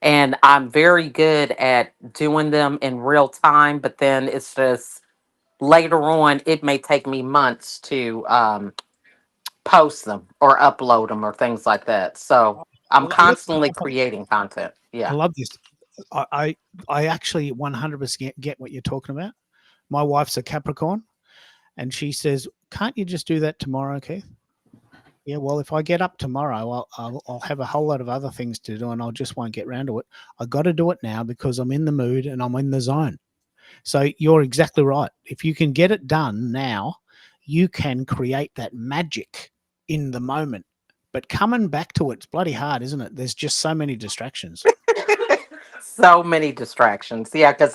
And I'm very good at doing them in real time, but then it's just later on, it may take me months to post them or upload them or things like that. So I'm constantly creating content. I Yeah. love this. I actually 100% get what you're talking about. My wife's a Capricorn, and she says, "Can't you just do that tomorrow, Keith?" Yeah, well, if I get up tomorrow, I'll have a whole lot of other things to do, and I just won't get around to it. I got to do it now because I'm in the mood and I'm in the zone. So you're exactly right. If you can get it done now, you can create that magic in the moment. But coming back to it's bloody hard, isn't it? There's just so many distractions. So many distractions. Yeah, because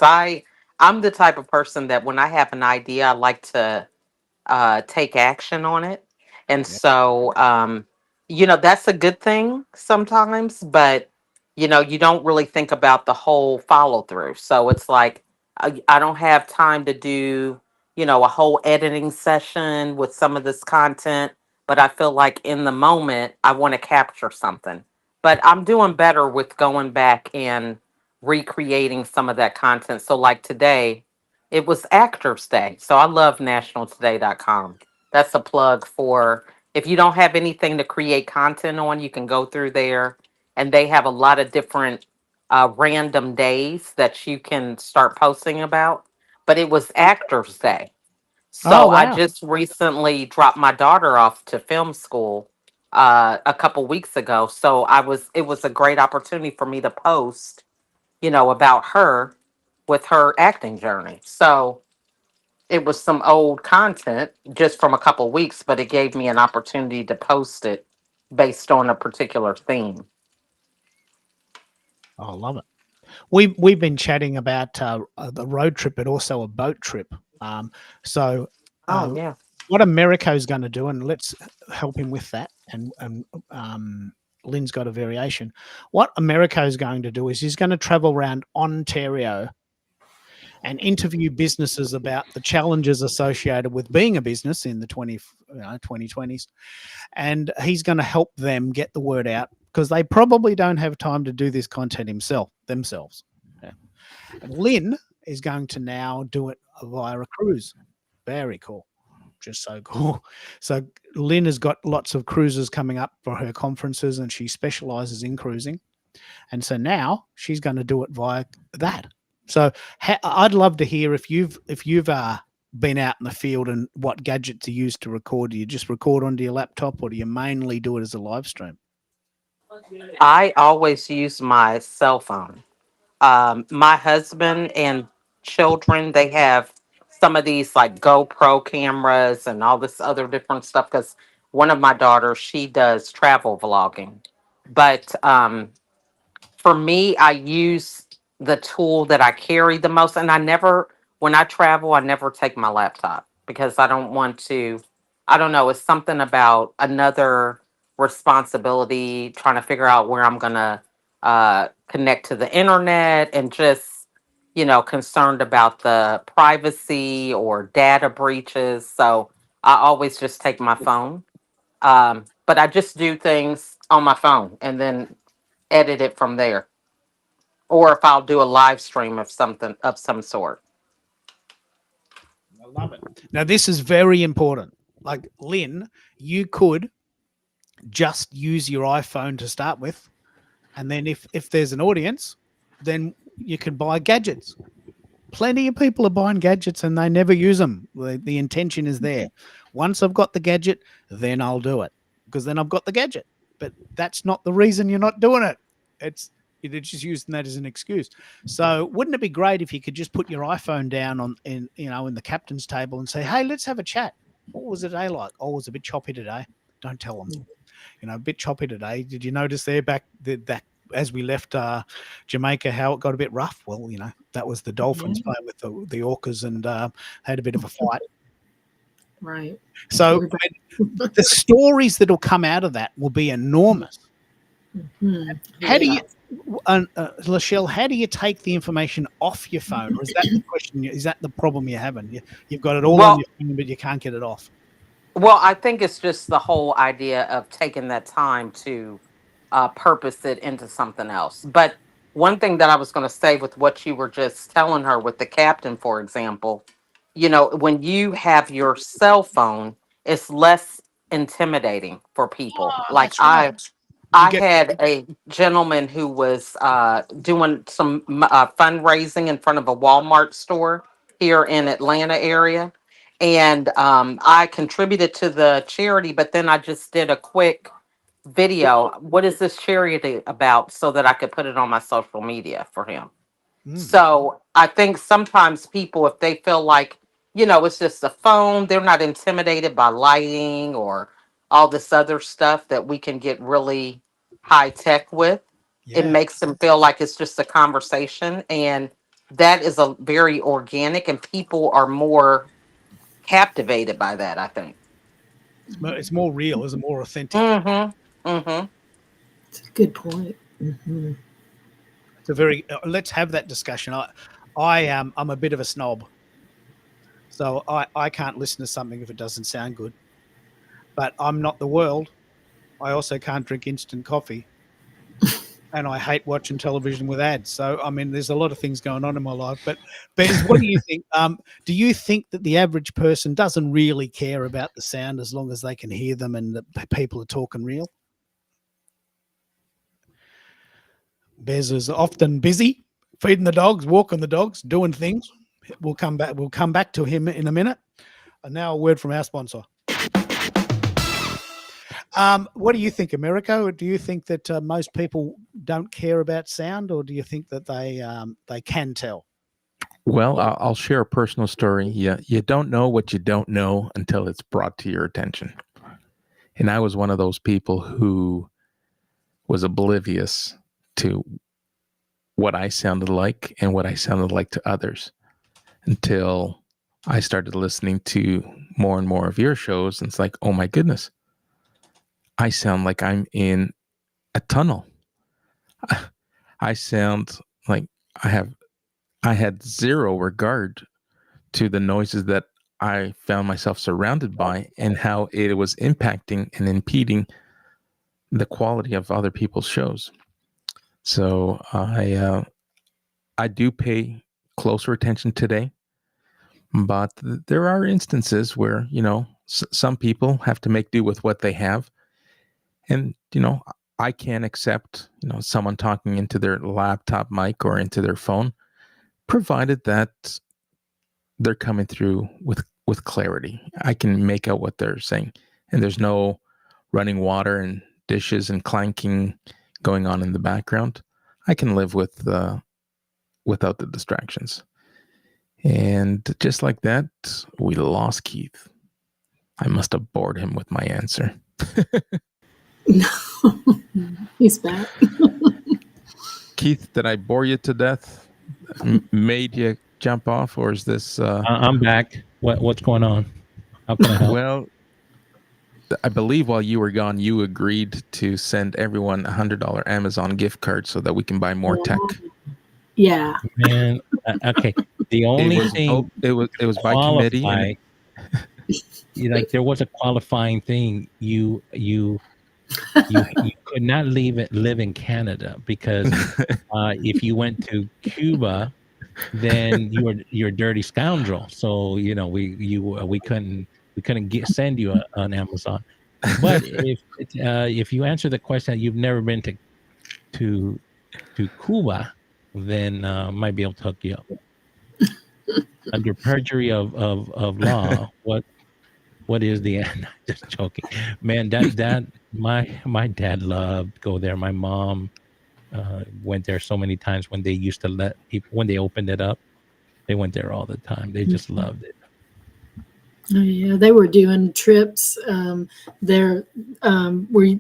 I'm the type of person that when I have an idea, I like to take action on it. And Yeah. so, that's a good thing sometimes, but, you don't really think about the whole follow through. So it's like, I don't have time to do, a whole editing session with some of this content, but I feel like in the moment, I want to capture something. But I'm doing better with going back and recreating some of that content. So, like today, it was Actors Day. So I love nationaltoday.com. That's a plug for if you don't have anything to create content on, you can go through there and they have a lot of different random days that you can start posting about. But it was Actors Day. Oh, So I wow. just recently dropped my daughter off to film school a couple weeks ago. So it was a great opportunity for me to post, about her with her acting journey. So it was some old content just from a couple weeks, but it gave me an opportunity to post it based on a particular theme. Oh, I love it. We've been chatting about the road trip, but also a boat trip. So Oh yeah. what Americo's going to do, and let's help him with that. And Lynn's got a variation. What Americo's going to do is he's going to travel around Ontario and interview businesses about the challenges associated with being a business in the 2020s. And he's going to help them get the word out because they probably don't have time to do this content themselves. Yeah. And Lynn is going to now do it via a cruise. Very cool. Just so cool. So Lynn has got lots of cruises coming up for her conferences and she specializes in cruising. And so now she's going to do it via that. So I'd love to hear if you've been out in the field and what gadgets are used to record. Do you just record onto your laptop or do you mainly do it as a live stream? I always use my cell phone. My husband and children, they have some of these like GoPro cameras and all this other different stuff because one of my daughters, she does travel vlogging. But for me, I use the tool that I carry the most. And when I travel, I never take my laptop because I don't want to, I don't know, it's something about another responsibility, trying to figure out where I'm going to connect to the internet and just, concerned about the privacy or data breaches. So I always just take my phone. But I just do things on my phone and then edit it from there, or if I'll do a live stream of something of some sort. I love it. Now, this is very important. Like Lynn, you could just use your iPhone to start with. And then if there's an audience, then you can buy gadgets. Plenty of people are buying gadgets and they never use them. The intention is there. Once I've got the gadget, then I'll do it because then I've got the gadget. But that's not the reason you're not doing it. You're just using that as an excuse. So wouldn't it be great if you could just put your iPhone down in the captain's table and say, hey, let's have a chat. What was the day like? Oh, it was a bit choppy today. Don't tell them. A bit choppy today. Did you notice there back that as we left Jamaica, how it got a bit rough? Well, that was the Dolphins playing with the Orcas and had a bit of a fight. Right. So the stories that will come out of that will be enormous. How do you, Lachelle, how do you take the information off your phone? Or is that the question? Is that the problem you're having? You've got it all on your phone, but you can't get it off. Well, I think it's just the whole idea of taking that time to purpose it into something else. But one thing that I was going to say with what you were just telling her with the captain, for example, when you have your cell phone, it's less intimidating for people. Like That's right. I had a gentleman who was doing some fundraising in front of a Walmart store here in Atlanta area, and I contributed to the charity. But then I just did a quick video. What is this charity about? So that I could put it on my social media for him. So I think sometimes people, if they feel like, it's just a phone, they're not intimidated by lighting or all this other stuff that we can get really high tech with. It makes them feel like it's just a conversation. And that is a very organic, and people are more captivated by that, I think. It's more real, it's more authentic. It's a good point. It's a very let's have that discussion. I'm a bit of a snob, so I can't listen to something if it doesn't sound good. But I'm not the world. I also can't drink instant coffee, and I hate watching television with ads. So I mean, there's a lot of things going on in my life. But Bez, what do you think? Do you think that the average person doesn't really care about the sound as long as they can hear them and the people are talking real? Bez is often busy feeding the dogs, walking the dogs, doing things. We'll come back to him in a minute. And now a word from our sponsor. What do you think, Americo? Do you think that most people don't care about sound, or do you think that they can tell? Well, I'll share a personal story. You don't know what you don't know until it's brought to your attention. And I was one of those people who was oblivious to what I sounded like and what I sounded like to others until I started listening to more and more of your shows, and it's like, oh my goodness, I sound like I'm in a tunnel. I sound like I had zero regard to the noises that I found myself surrounded by and how it was impacting and impeding the quality of other people's shows. So I do pay closer attention today, but there are instances where some people have to make do with what they have, and I can't accept someone talking into their laptop mic or into their phone, provided that they're coming through with clarity. I can make out what they're saying, and there's no running water and dishes and clanking going on in the background. I can live with without the distractions. And just like that, we lost Keith. I must have bored him with my answer. He's back. Keith, did I bore you to death? Made you jump off, or is this? I'm back. What's going on? How can I help? Well, I believe while you were gone, you agreed to send everyone $100 Amazon gift card so that we can buy more tech. Yeah. Man, okay. The only thing it was by committee. And like there was a qualifying thing. You could not live in Canada because if you went to Cuba, then you're a dirty scoundrel. So we couldn't send you an Amazon. But if you answer the question that you've never been to Cuba, then might be able to hook you up under perjury of law. What is the end? Just joking, man. That my dad loved go there. My mom went there so many times when they used to let people, when they opened it up, they went there all the time. They just loved it. Oh, yeah, they were doing trips there. We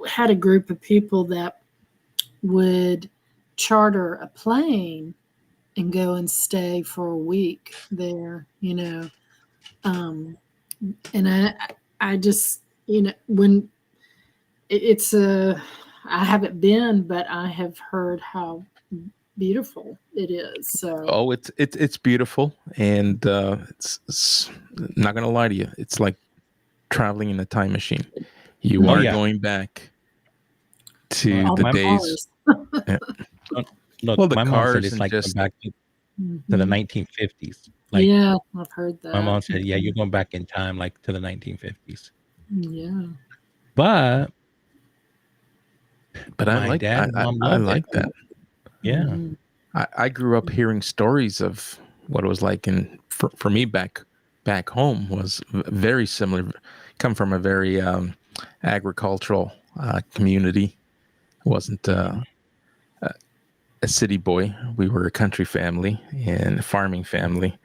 had a group of people that would charter a plane and go and stay for a week there, and I just, when it's I haven't been, but I have heard how beautiful it is. So it's beautiful, and it's not gonna lie to you, it's like traveling in a time machine. You are going back to the days. Look, my mom said it's like going back to the 1950s. Like, yeah, I've heard that. My mom said, "Yeah, you're going back in time, like to the 1950s." Yeah, but I like that. Yeah, I grew up hearing stories of what it was like, and for me back home was very similar. Come from a very agricultural community. I wasn't a city boy. We were a country family and a farming family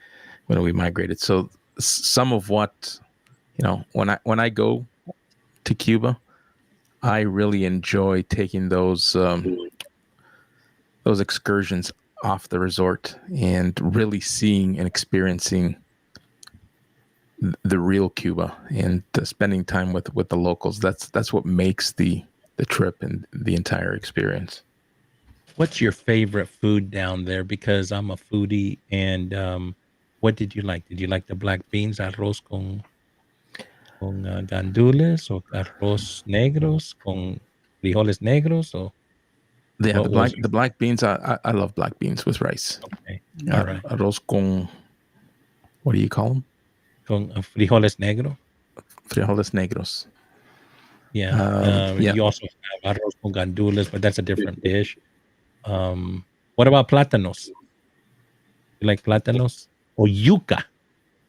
when we migrated. So some of what, when I go to Cuba, I really enjoy taking those excursions off the resort and really seeing and experiencing the real Cuba and spending time with the locals. That's what makes the trip and the entire experience. What's your favorite food down there? Because I'm a foodie, and what did you like? Did you like the black beans, arroz con gandules, or arroz negros con frijoles negros, or the black beans? I love black beans with rice. Okay, all right. Arroz con, what do you call them? Con frijoles negros. Frijoles negros. Yeah. You also have arroz con gandules, but that's a different dish. What about plátanos? You like plátanos or yuca?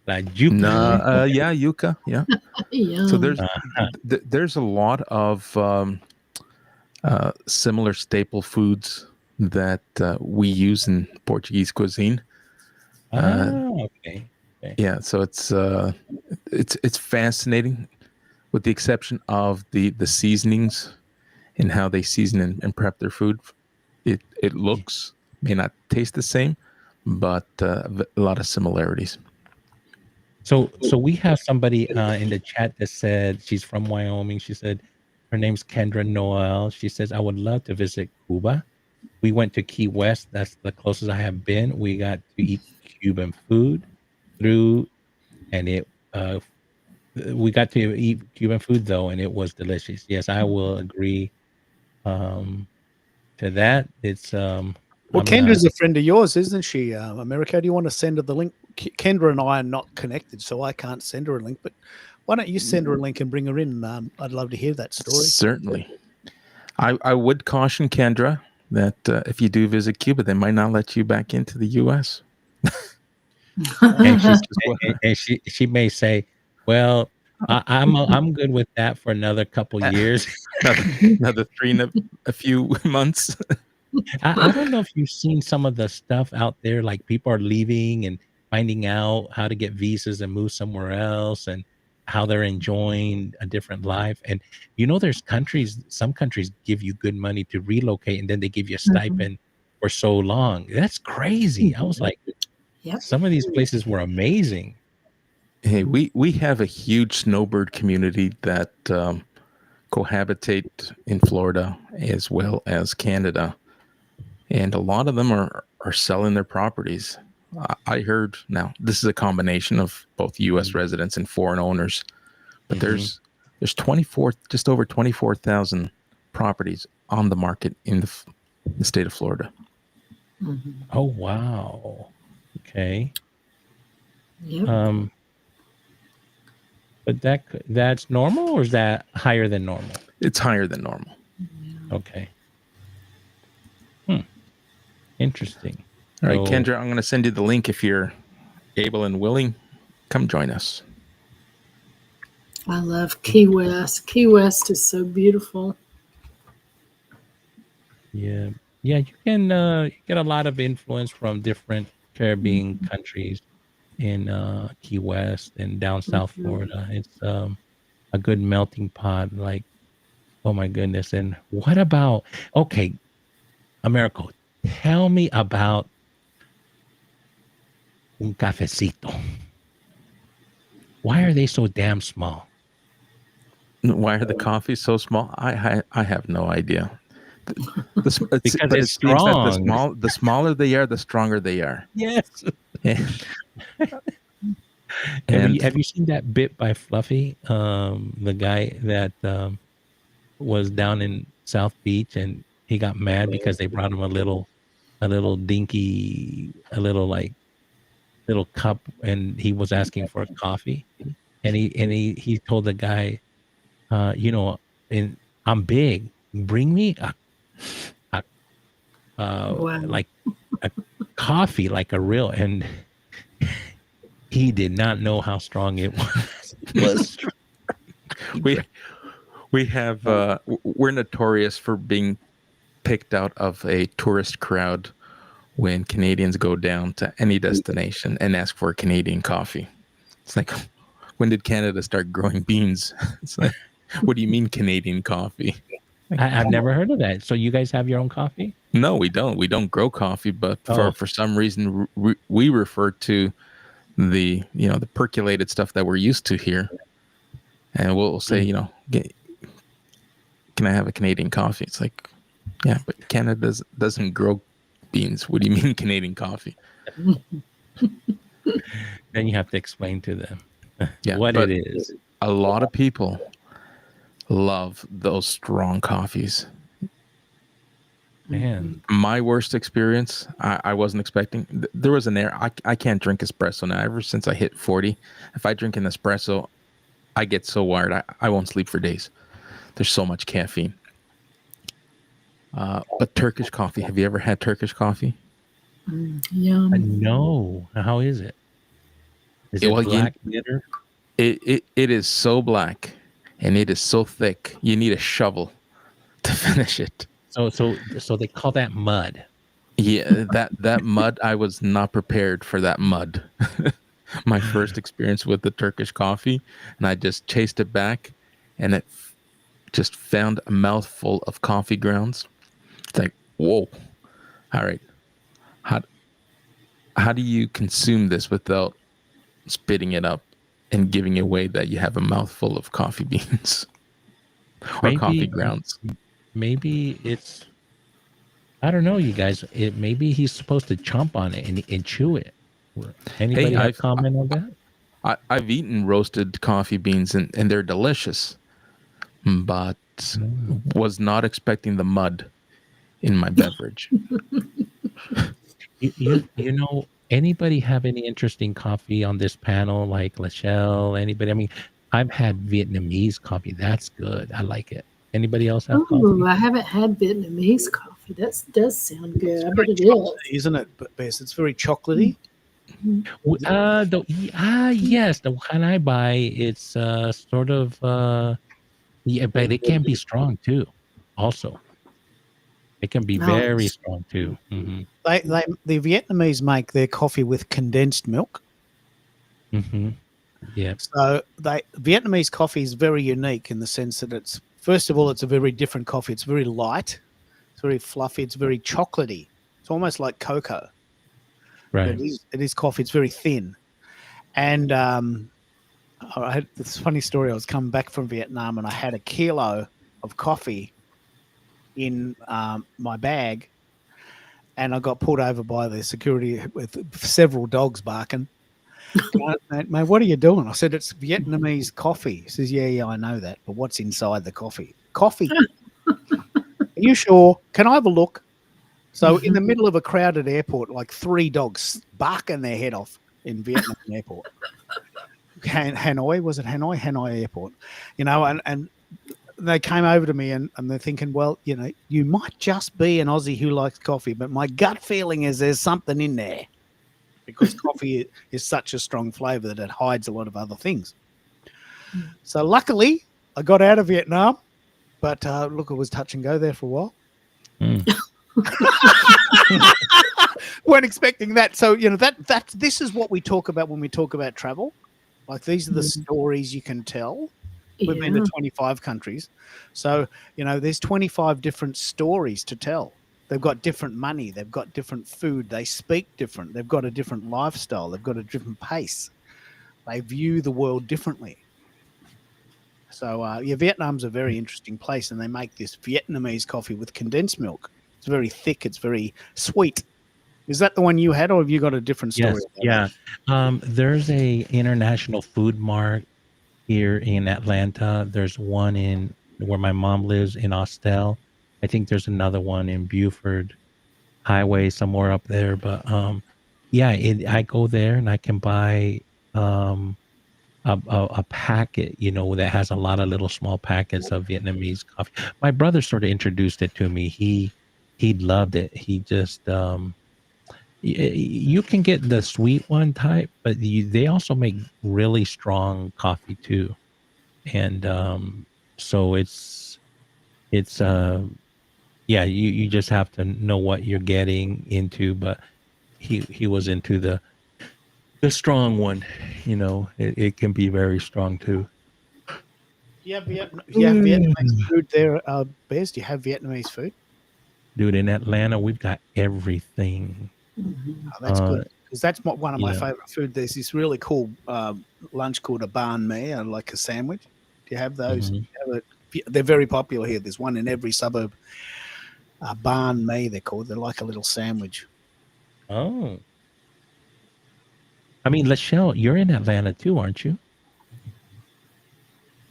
Like yuca? No, yeah, yuca. Yeah. Yum. So there's a lot of similar staple foods that we use in Portuguese cuisine. Okay. Yeah, so it's fascinating, with the exception of the seasonings and how they season and prep their food. It looks, may not taste the same, but a lot of similarities. So we have somebody in the chat that said she's from Wyoming. She said her name's Kendra Noel. She says, I would love to visit Cuba. We went to Key West. That's the closest I have been. We got to eat Cuban food through, and it we got to eat Cuban food though, and it was delicious. Yes, I will agree to that. It's Well, I'm gonna Kendra's a friend of yours, isn't she, America? Do you want to send her the link? Kendra and I are not connected, so I can't send her a link. But why don't you send her a link and bring her in? I'd love to hear that story. Certainly. I would caution Kendra that if you do visit Cuba, they might not let you back into the U.S. and she's Well, and she may say, well, I'm good with that for another couple years. another 3 in a few months. I don't know if you've seen some of the stuff out there, like people are leaving and finding out how to get visas and move somewhere else and how they're enjoying a different life. And there's some countries give you good money to relocate and then they give you a stipend for so long. That's crazy. I was like, Yep. some of these places were amazing. Hey, we have a huge snowbird community that cohabitate in Florida as well as Canada, and a lot of them are selling their properties. I heard, now this is a combination of both U.S. residents and foreign owners, but there's 24, just over 24,000 properties on the market in the state of Florida. Oh wow. Okay. Yep. But that's normal, or is that higher than normal? It's higher than normal. Okay. Interesting. All right, So- Kendra, I'm going to send you the link if you're able and willing. Come join us. I love Key West. Key West is so beautiful. Yeah, you can get a lot of influence from different Caribbean countries in Key West and down South Florida. It's a good melting pot. Like, oh my goodness! And what about Americo? Tell me about un cafecito. Why are they so damn small? Why are the coffees so small? I have no idea. Because it it's seems that strong. the smaller they are, the stronger they are. Yes. And Have you seen that bit by Fluffy? The guy that was down in South Beach and he got mad because they brought him a little dinky, little cup, and he was asking for a coffee, and he told the guy, I'm big, bring me Wow. like a coffee, like a real, and he did not know how strong it was. It was strong. we have we're notorious for being picked out of a tourist crowd when Canadians go down to any destination and ask for a Canadian coffee. It's like, when did Canada start growing beans? It's like, what do you mean Canadian coffee? I've never heard of that. So you guys have your own coffee? No, we don't. We don't grow coffee, but Oh. for some reason we refer to the the percolated stuff that we're used to here, and we'll say can I have a Canadian coffee? It's like, yeah, but Canada doesn't grow beans. What do you mean Canadian coffee? Then you have to explain to them Yeah, what but it is. a lot of people love those strong coffees. Man, My worst experience, I wasn't expecting. There was an air. I can't drink espresso now. Ever since I hit 40, if I drink an espresso, I get so wired. I won't sleep for days. There's so much caffeine. But Turkish coffee. Have you ever had Turkish coffee? Yum. no. How is it? Is it Well, black bitter? It is so black, and it is so thick. You need a shovel to finish it. So they call that mud. Yeah, that mud. I was not prepared for that mud. My first experience with the Turkish coffee, and I just chased it back, and it just found a mouthful of coffee grounds. It's like, whoa! All right, how do you consume this without spitting it up? and giving away that you have a mouthful of coffee beans or coffee Maybe grounds. maybe it's I don't know, you guys. Maybe he's supposed to chomp on it and chew it. Anybody Hey, have comment on that? I've eaten roasted coffee beans and they're delicious, but was not expecting the mud in my beverage. You know, anybody have any interesting coffee on this panel, like Lachelle? Anybody? I mean, I've had Vietnamese coffee. That's good. I like it. Anybody else have Ooh, coffee? I haven't had Vietnamese coffee. That does sound good. I bet it Chocolatey, is. isn't it, Bess? It's very chocolatey. Yes, the one I buy, it's sort of yeah, but it can be strong too. Also, it can be very Nice. strong too. The Vietnamese make their coffee with condensed milk. Yeah. So Vietnamese coffee is very unique in the sense that it's, first of all, it's a very different coffee. It's very light, it's very fluffy, it's very chocolatey. It's almost like cocoa. Right. It is coffee. It's very thin. And I had this funny story. I was coming back from Vietnam and I had a kilo of coffee in my bag, and I got pulled over by the security with several dogs barking. Mate, what are you doing? I said, it's Vietnamese coffee. He says, yeah, I know that. But what's inside the coffee? Coffee. Are you sure? Can I have a look? So in the middle of a crowded airport, like 3 dogs barking their head off in Vietnam airport. Hanoi, was it Hanoi? Hanoi airport. You know, and they came over to me and they're thinking, well, you know, you might just be an Aussie who likes coffee, but my gut feeling is there's something in there, because coffee is such a strong flavor that it hides a lot of other things. So luckily I got out of Vietnam, but look, it was touch and go there for a while. Weren't expecting that. So, you know, this is what we talk about when we talk about travel. Like, these are the stories you can tell. We've been to 25 countries. So, you know, there's 25 different stories to tell. They've got different money. They've got different food. They speak different. They've got a different lifestyle. They've got a different pace. They view the world differently. So, yeah, Vietnam's a very interesting place, and they make this Vietnamese coffee with condensed milk. It's very thick. It's very sweet. Is that the one you had, or have you got a different story? Yes. Yeah. There's a international food mart here in Atlanta. There's one in where my mom lives in Austell. I think there's another one in Buford Highway somewhere up there. But yeah, I go there and I can buy a packet, you know, that has a lot of little small packets of Vietnamese coffee. My brother sort of introduced it to me. He loved it. He just you can get the sweet one type, but they also make really strong coffee too. And so it's yeah, you just have to know what you're getting into. But he was into the strong one, you know. It can be very strong too. Yeah, Vietnamese food there. Bez, do you have Vietnamese food? Dude, in Atlanta, we've got everything. Oh, that's good, because that's one of my Yeah. favorite food. There's this really cool lunch called a banh mi, like a sandwich. Do you have those? They're very popular here. There's one in every suburb. Banh mi, they're called. They're like a little sandwich. Oh. I mean, Lachelle, you're in Atlanta too, aren't you?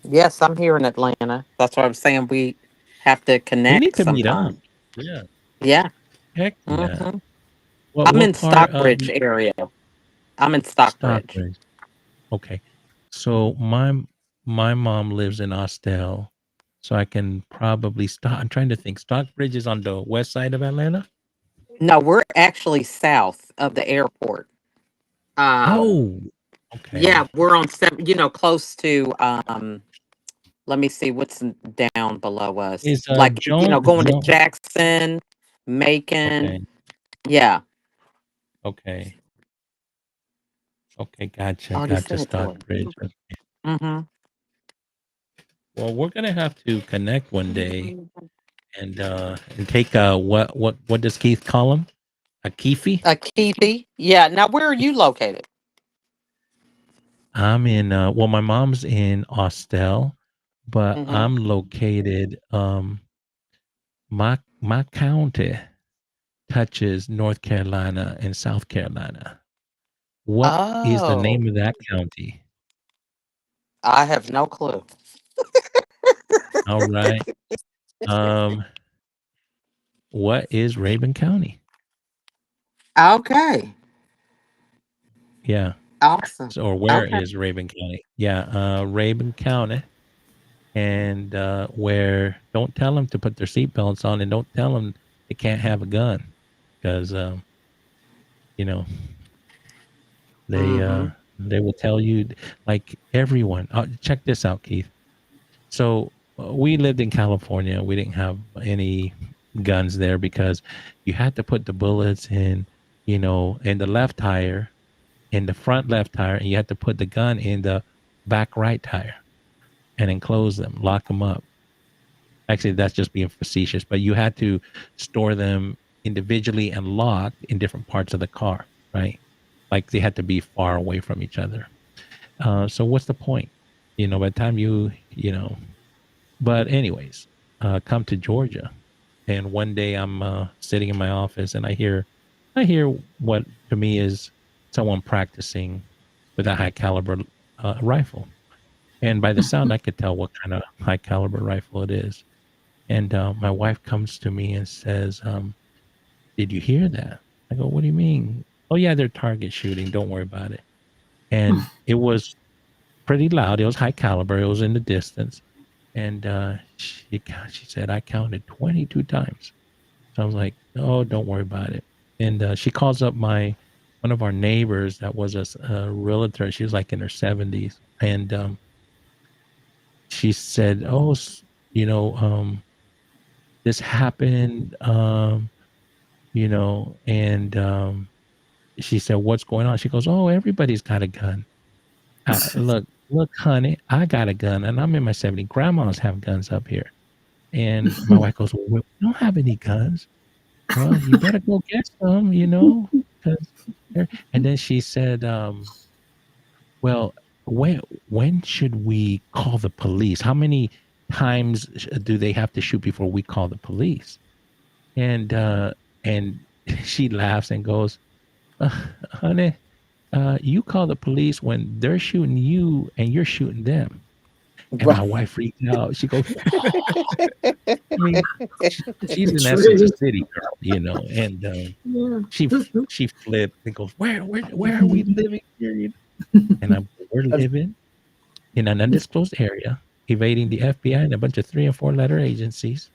Yes, I'm here in Atlanta. That's what I'm saying. We have to We connect need to meet up. sometime. Yeah. Yeah. Heck yeah. hmm What I'm in part of Stockbridge area. I'm in Stockbridge. Stockbridge? Okay. So my mom lives in Austell, so I can probably start. I'm trying to think. Stockbridge is on the west side of Atlanta. No, we're actually south of the airport. Oh, Yeah, okay. we're on seven, close to let me see what's down below us. Is Like, going to Joan? Jackson, Macon. Okay. Yeah. Okay. Okay. Gotcha. Oh, Gotcha. Stockbridge. Mm-hmm. Well, we're gonna have to connect one day and take what does Keith call him? A keefy? A Keithy. Yeah. Now, where are you located? I'm in well, my mom's in Austell, but Hmm. I'm located my county touches North Carolina and South Carolina. What is the Oh, name of that county? I have no clue. All right. Um, what is Rabun County? Okay. Yeah. Awesome. So, or where Okay. is Rabun County? Yeah, Rabun County, and where don't tell them to put their seatbelts on, and don't tell them they can't have a gun, because you know they Hmm. uh, they will tell you like everyone. Check this out, Keith. So we lived in California. We didn't have any guns there because you had to put the bullets in the left tire, in the front left tire, and you had to put the gun in the back right tire and enclose them, lock them up. Actually, that's just being facetious, but you had to store them individually and locked in different parts of the car, right? Like they had to be far away from each other. So what's the point? By the time but anyways, come to Georgia, and one day I'm sitting in my office and I hear what to me is someone practicing with a high caliber rifle, and by the sound I could tell what kind of high caliber rifle it is. And my wife comes to me and says, "Did you hear that?" I go, "What do you mean?" "Oh yeah, they're target shooting. Don't worry about it." And it was pretty loud. It was high caliber. It was in the distance. And she said, "I counted 22 times." So I was like, "Oh, don't worry about it." And she calls up one of our neighbors that was a realtor. She was like in her 70s. And she said, "Oh, this happened, and she said, 'What's going on?' She goes, 'Oh, everybody's got a gun.' Look, honey, I got a gun and I'm in my 70s. Grandmas have guns up here." And my wife goes, "Well, we don't have any guns." "Well, you better go get some, 'cause and then she said, "Well, when when should we call the police? How many times do they have to shoot before we call the police?" And and she laughs and goes, "Honey, you call the police when they're shooting you and you're shooting them." And my Right. wife freaked out. She goes, I mean, she's in essence a True. city girl, and Yeah. she flipped and goes, "Where are we living here?" And we're living in an undisclosed area, evading the FBI and a bunch of 3 and 4 letter agencies,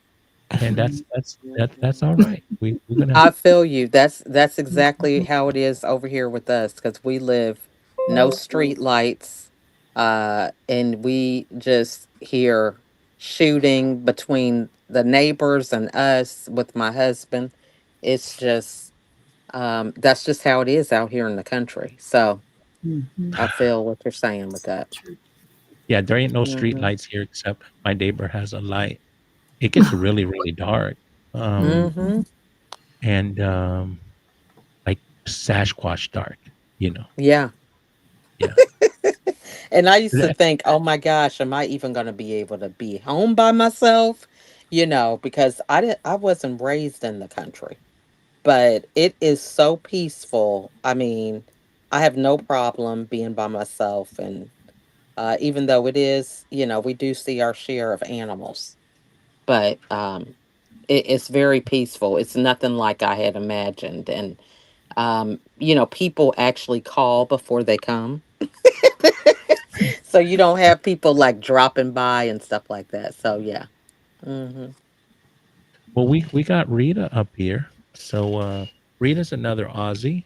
and that's all right. We're gonna. I feel you. That's exactly how it is over here with us because we live no street lights, and we just hear shooting between the neighbors and us with my husband. It's just that's just how it is out here in the country. So Mhm. I feel what you're saying with that. True. Yeah, there ain't no street Hmm. lights here except my neighbor has a light. It gets really, really dark, Hmm. and like Sasquatch dark. You know, Yeah. yeah. And I used to That- think, oh my gosh, am I even going to be able to be home by myself? Because I wasn't raised in the country, but it is so peaceful. I mean, I have no problem being by myself, and even though it is, we do see our share of animals, but it's very peaceful. It's nothing like I had imagined, and people actually call before they come. So you don't have people like dropping by and stuff like that. So yeah. Hmm. well, we got Rita up here, so Rita's another Aussie.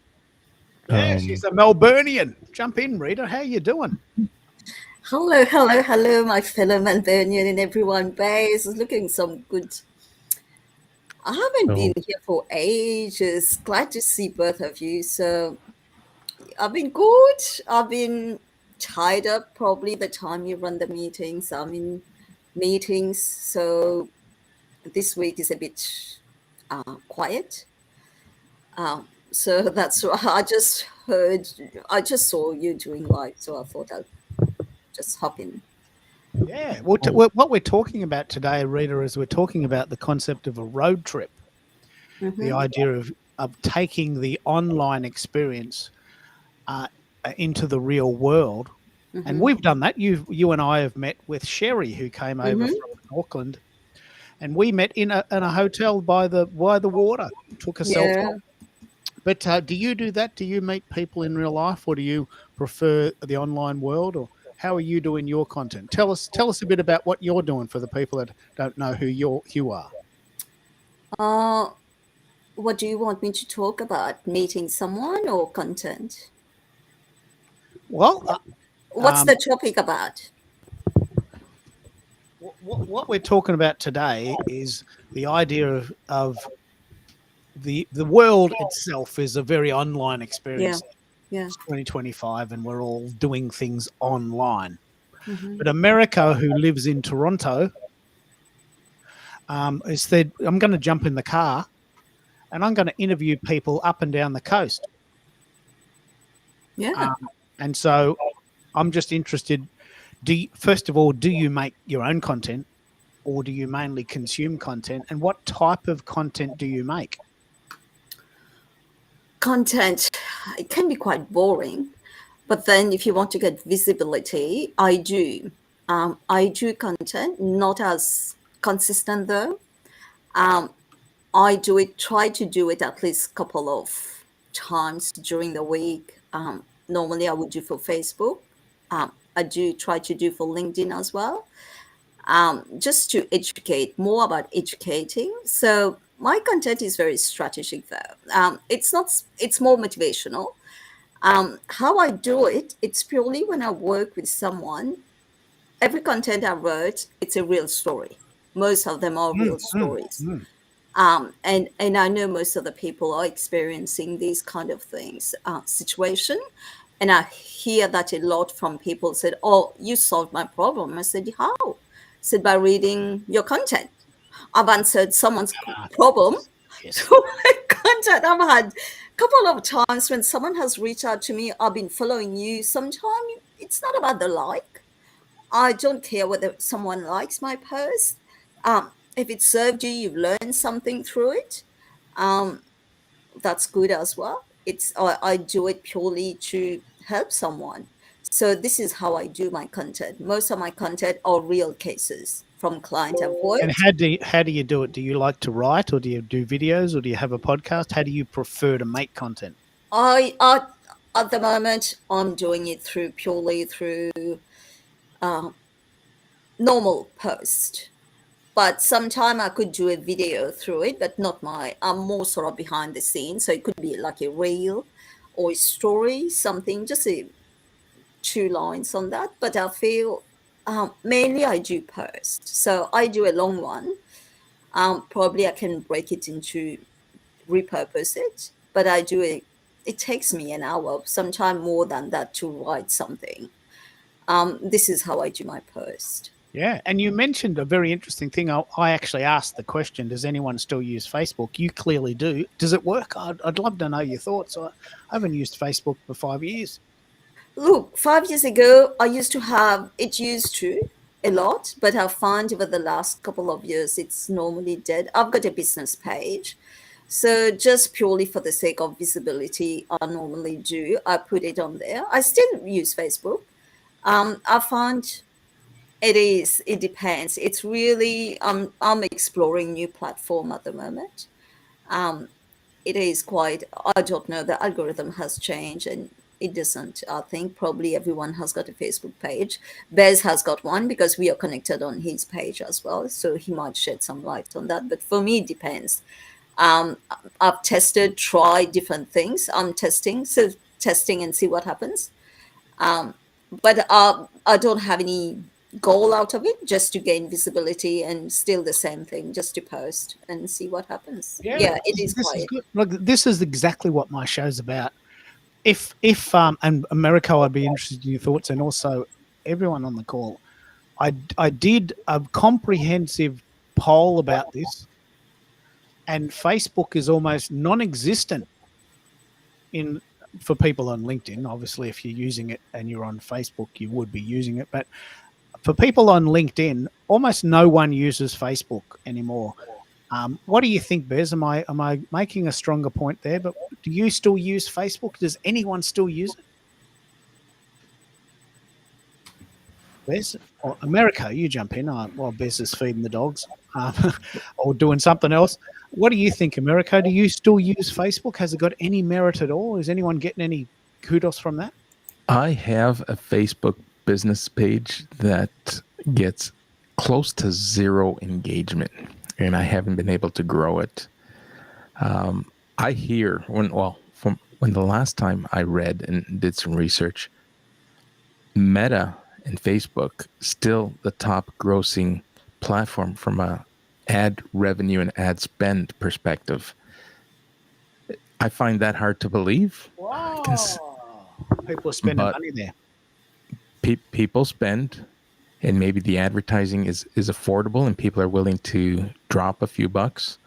Yeah, she's a Melburnian. Jump in, Rita. How you doing? Hello, hello, hello, my fellow Melburnian and everyone base. It's looking some good. I haven't been So here for ages. Glad to see both of you. So I've been good. I've been tied up probably the time you run the meetings. I'm in meetings. So this week is a bit quiet. So that's why I just heard, I just saw you doing live, so I thought I'd just hop in. Yeah. Well, what we're talking about today, Rita, is we're talking about the concept of a road trip, the Mm-hmm. idea of taking the online experience into the real world. And Mm-hmm. we've done that. You and I have met with Sherry, who came over Mm-hmm. from Auckland, and we met in a hotel by the water. Took a selfie. Yeah. But do you do that? Do you meet people in real life, or do you prefer the online world, or how are you doing your content? Tell us a bit about what you're doing for the people that don't know who you are. What do you want me to talk about? Meeting someone or content? Well, What's the topic about? what we're talking about today is the idea of the world itself is a very online Yeah. experience. Yeah. It's 2025, and we're all doing things online. Mm-hmm. But America, who lives in Toronto, has said, I'm going to jump in the car and I'm going to interview people up and down the coast. Yeah. And so I'm just interested. First of all, do you make your own content, or do you mainly consume content? And what type of content do you make? Content, it can be quite boring, but then if you want to get visibility, I do. I do content, not as consistent though. I try to do it at least a couple of times during the week. Normally, I would do for Facebook. I do try to do for LinkedIn as well, just to educate more about educating. So my content is very strategic though. It's more motivational. How I do it, it's purely when I work with someone. Every content I wrote, it's a real story. Most of them are Mm, real mm, stories. mm. And I know most of the people are experiencing these kind of things, situation. And I hear that a lot from people said, "Oh, you solved my problem." I said, "How?" I said, "By reading your content." I've answered someone's problem Yes. through my content. I've had a couple of times when someone has reached out to me, "I've been following you." Sometimes it's not about the like. I don't care whether someone likes my post. If it served you, you've learned something through it. Um, that's good as well. I do it purely to help someone. So this is how I do my content. Most of my content are real cases from clients I've And worked. how do you do it? Do you like to write, or do you do videos, or do you have a podcast? How do you prefer to make content? I at the moment I'm doing it purely through uh, normal post. But sometime I could do a video through it, but not I'm more sort of behind the scenes. So it could be like a reel or a story, something, just 2 lines on that. But I feel mainly I do post. So I do a long one. Probably I can break it into repurpose it, but it takes me an hour, sometime more than that to write something. This is how I do my post. Yeah, and you mentioned a very interesting thing. I actually asked the question, does anyone still use Facebook? You clearly do. Does it work? I'd love to know your thoughts. I haven't used Facebook for 5 years. Look, 5 years ago, I used to have it used to a lot, but I found over the last couple of years, it's normally dead. I've got a business page. So just purely for the sake of visibility, I normally do. I put it on there. I still use Facebook. I found it depends. It's really, I'm exploring new platform at the moment. Um, it is quite, I don't know, the algorithm has changed and it doesn't. I think probably everyone has got a Facebook page. Bez has got one because we are connected on his page as well, so he might shed some light on that, but for me it depends. um, I've tried different things. I'm testing and see what happens. um, but I don't have any goal out of it, just to gain visibility, and still the same thing, just to post and see what happens. Yeah, it is This is quite. good. Look, this is exactly what my show's about. If and America, I'd be interested in your thoughts, and also everyone on the call. I did a comprehensive poll about this, and Facebook is almost non-existent in for people on LinkedIn. Obviously, if you're using it and you're on Facebook, you would be using it. But for people on LinkedIn, almost no one uses Facebook anymore. What do you think, Bez? Am I making a stronger point there? But do you still use Facebook? Does anyone still use it? Bez or America, you jump in while Bez is feeding the dogs or doing something else. What do you think, America? Do you still use Facebook? Has it got any merit at all? Is anyone getting any kudos from that? I have a Facebook business page that gets close to zero engagement, and I haven't been able to grow it. I hear from when the last time I read and did some research, Meta and Facebook still the top grossing platform from a ad revenue and ad spend perspective. I find that hard to believe. Wow. People are spending money there. People spend, and maybe the advertising is affordable and people are willing to drop a few bucks.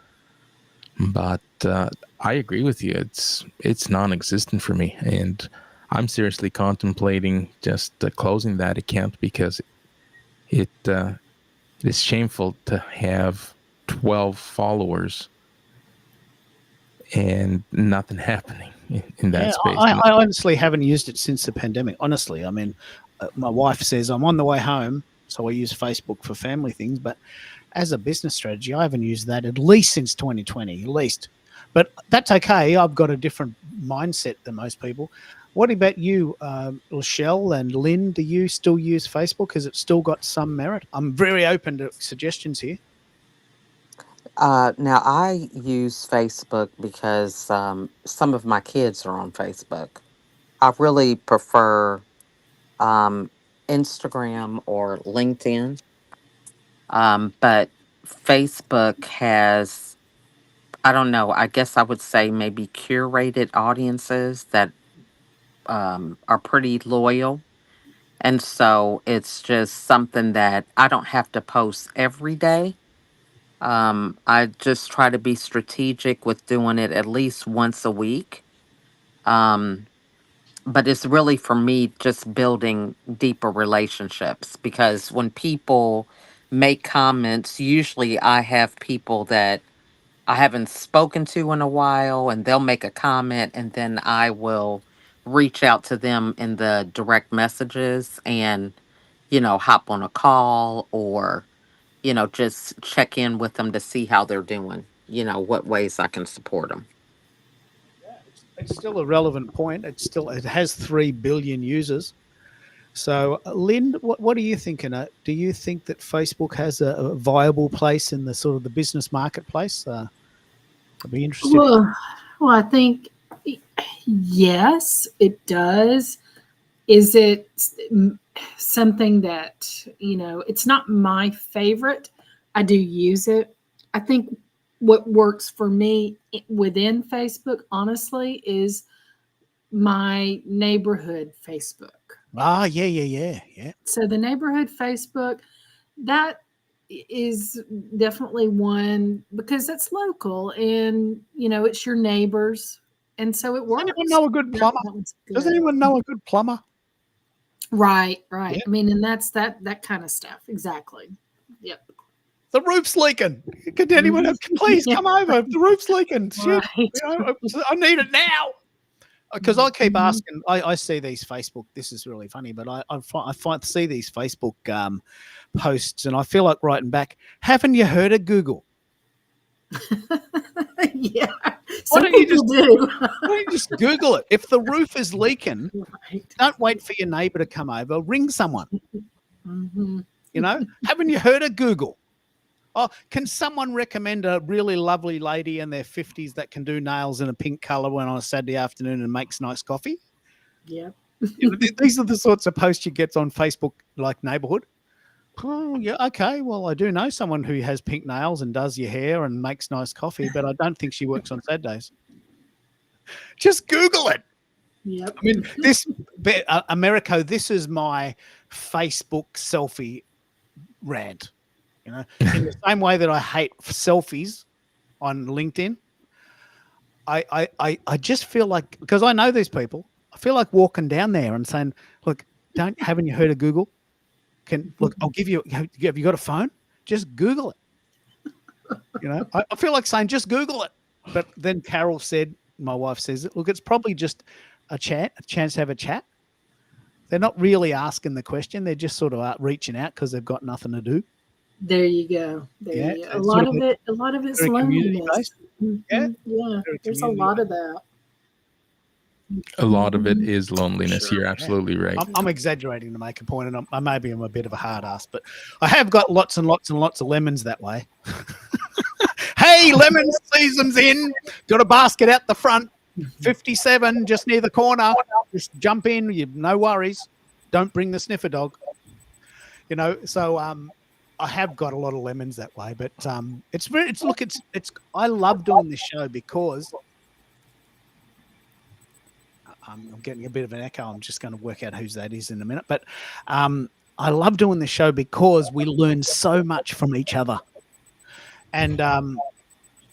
But I agree with you. It's non-existent for me, and I'm seriously contemplating just closing that account because it is shameful to have 12 followers and nothing happening in that space. I honestly haven't used it since the pandemic. Honestly, I mean, my wife says I'm on the way home, so I use Facebook for family things. But as a business strategy, I haven't used that at least since 2020, at least. But that's okay. I've got a different mindset than most people. What about you, Lachelle and Lynn? Do you still use Facebook? Has it still got some merit? I'm very open to suggestions here. Now I use Facebook because some of my kids are on Facebook. I really prefer um, Instagram or LinkedIn, but Facebook has, I don't know, I guess I would say maybe curated audiences that are pretty loyal. And so it's just something that I don't have to post every day. I just try to be strategic with doing it at least once a week. Um, but it's really for me just building deeper relationships because when people make comments, usually I have people that I haven't spoken to in a while, and they'll make a comment, and then I will reach out to them in the direct messages and, hop on a call or, just check in with them to see how they're doing, what ways I can support them. Yeah, it's still a relevant point. It has 3 billion users. So, Lynn, what are you thinking? Do you think that Facebook has a viable place in the sort of the business marketplace? I'd be interested. Well, I think yes, it does. Is it something that, it's not my favorite? I do use it. I think what works for me within Facebook, honestly, is my neighborhood Facebook. Yeah. So the neighborhood Facebook, that is definitely one because it's local and it's your neighbors, and so it works. Does anyone know a good plumber? Does anyone know a good plumber? Right. Yeah. I mean, and that's that kind of stuff. Exactly. Yep. The roof's leaking. Could anyone please come over? The roof's leaking. Shit. Right. I need it now. Because I keep asking, I see these Facebook. This is really funny, but I see these Facebook posts, and I feel like writing back. Haven't you heard of Google? Yeah, Why don't you do. just Google it? If the roof is leaking, don't wait for your neighbor to come over. Ring someone. Mm-hmm. Haven't you heard of Google? Oh, can someone recommend a really lovely lady in their 50s that can do nails in a pink color on a Saturday afternoon and makes nice coffee? Yeah. These are the sorts of posts you get on Facebook, like neighborhood. Oh, yeah, okay. Well, I do know someone who has pink nails and does your hair and makes nice coffee, but I don't think she works on Saturdays. Just Google it. Yep. I mean, Americo, this is my Facebook selfie rant. In the same way that I hate selfies on LinkedIn, I just feel like, because I know these people, I feel like walking down there and saying, look, haven't you heard of Google? I'll give you, have you got a phone? Just Google it. I feel like saying, just Google it. But then Carol said, my wife says, look, it's probably just a chance to have a chat. They're not really asking the question. They're just sort of reaching out because they've got nothing to do. There you go. There you go. So A lot of it's very loneliness. community-based. Yeah, there's a lot of that. A lot of it is loneliness. Sure, You're absolutely right. I'm exaggerating to make a point, and maybe I'm a bit of a hard ass, but I have got lots and lots and lots of lemons that way. Hey, lemon season's in. Got a basket out the front. 57, just near the corner. Just jump in. No worries. Don't bring the sniffer dog. So I have got a lot of lemons that way, but I love doing this show because I'm getting a bit of an echo. I'm just going to work out whose that is in a minute. But I love doing this show because we learn so much from each other. And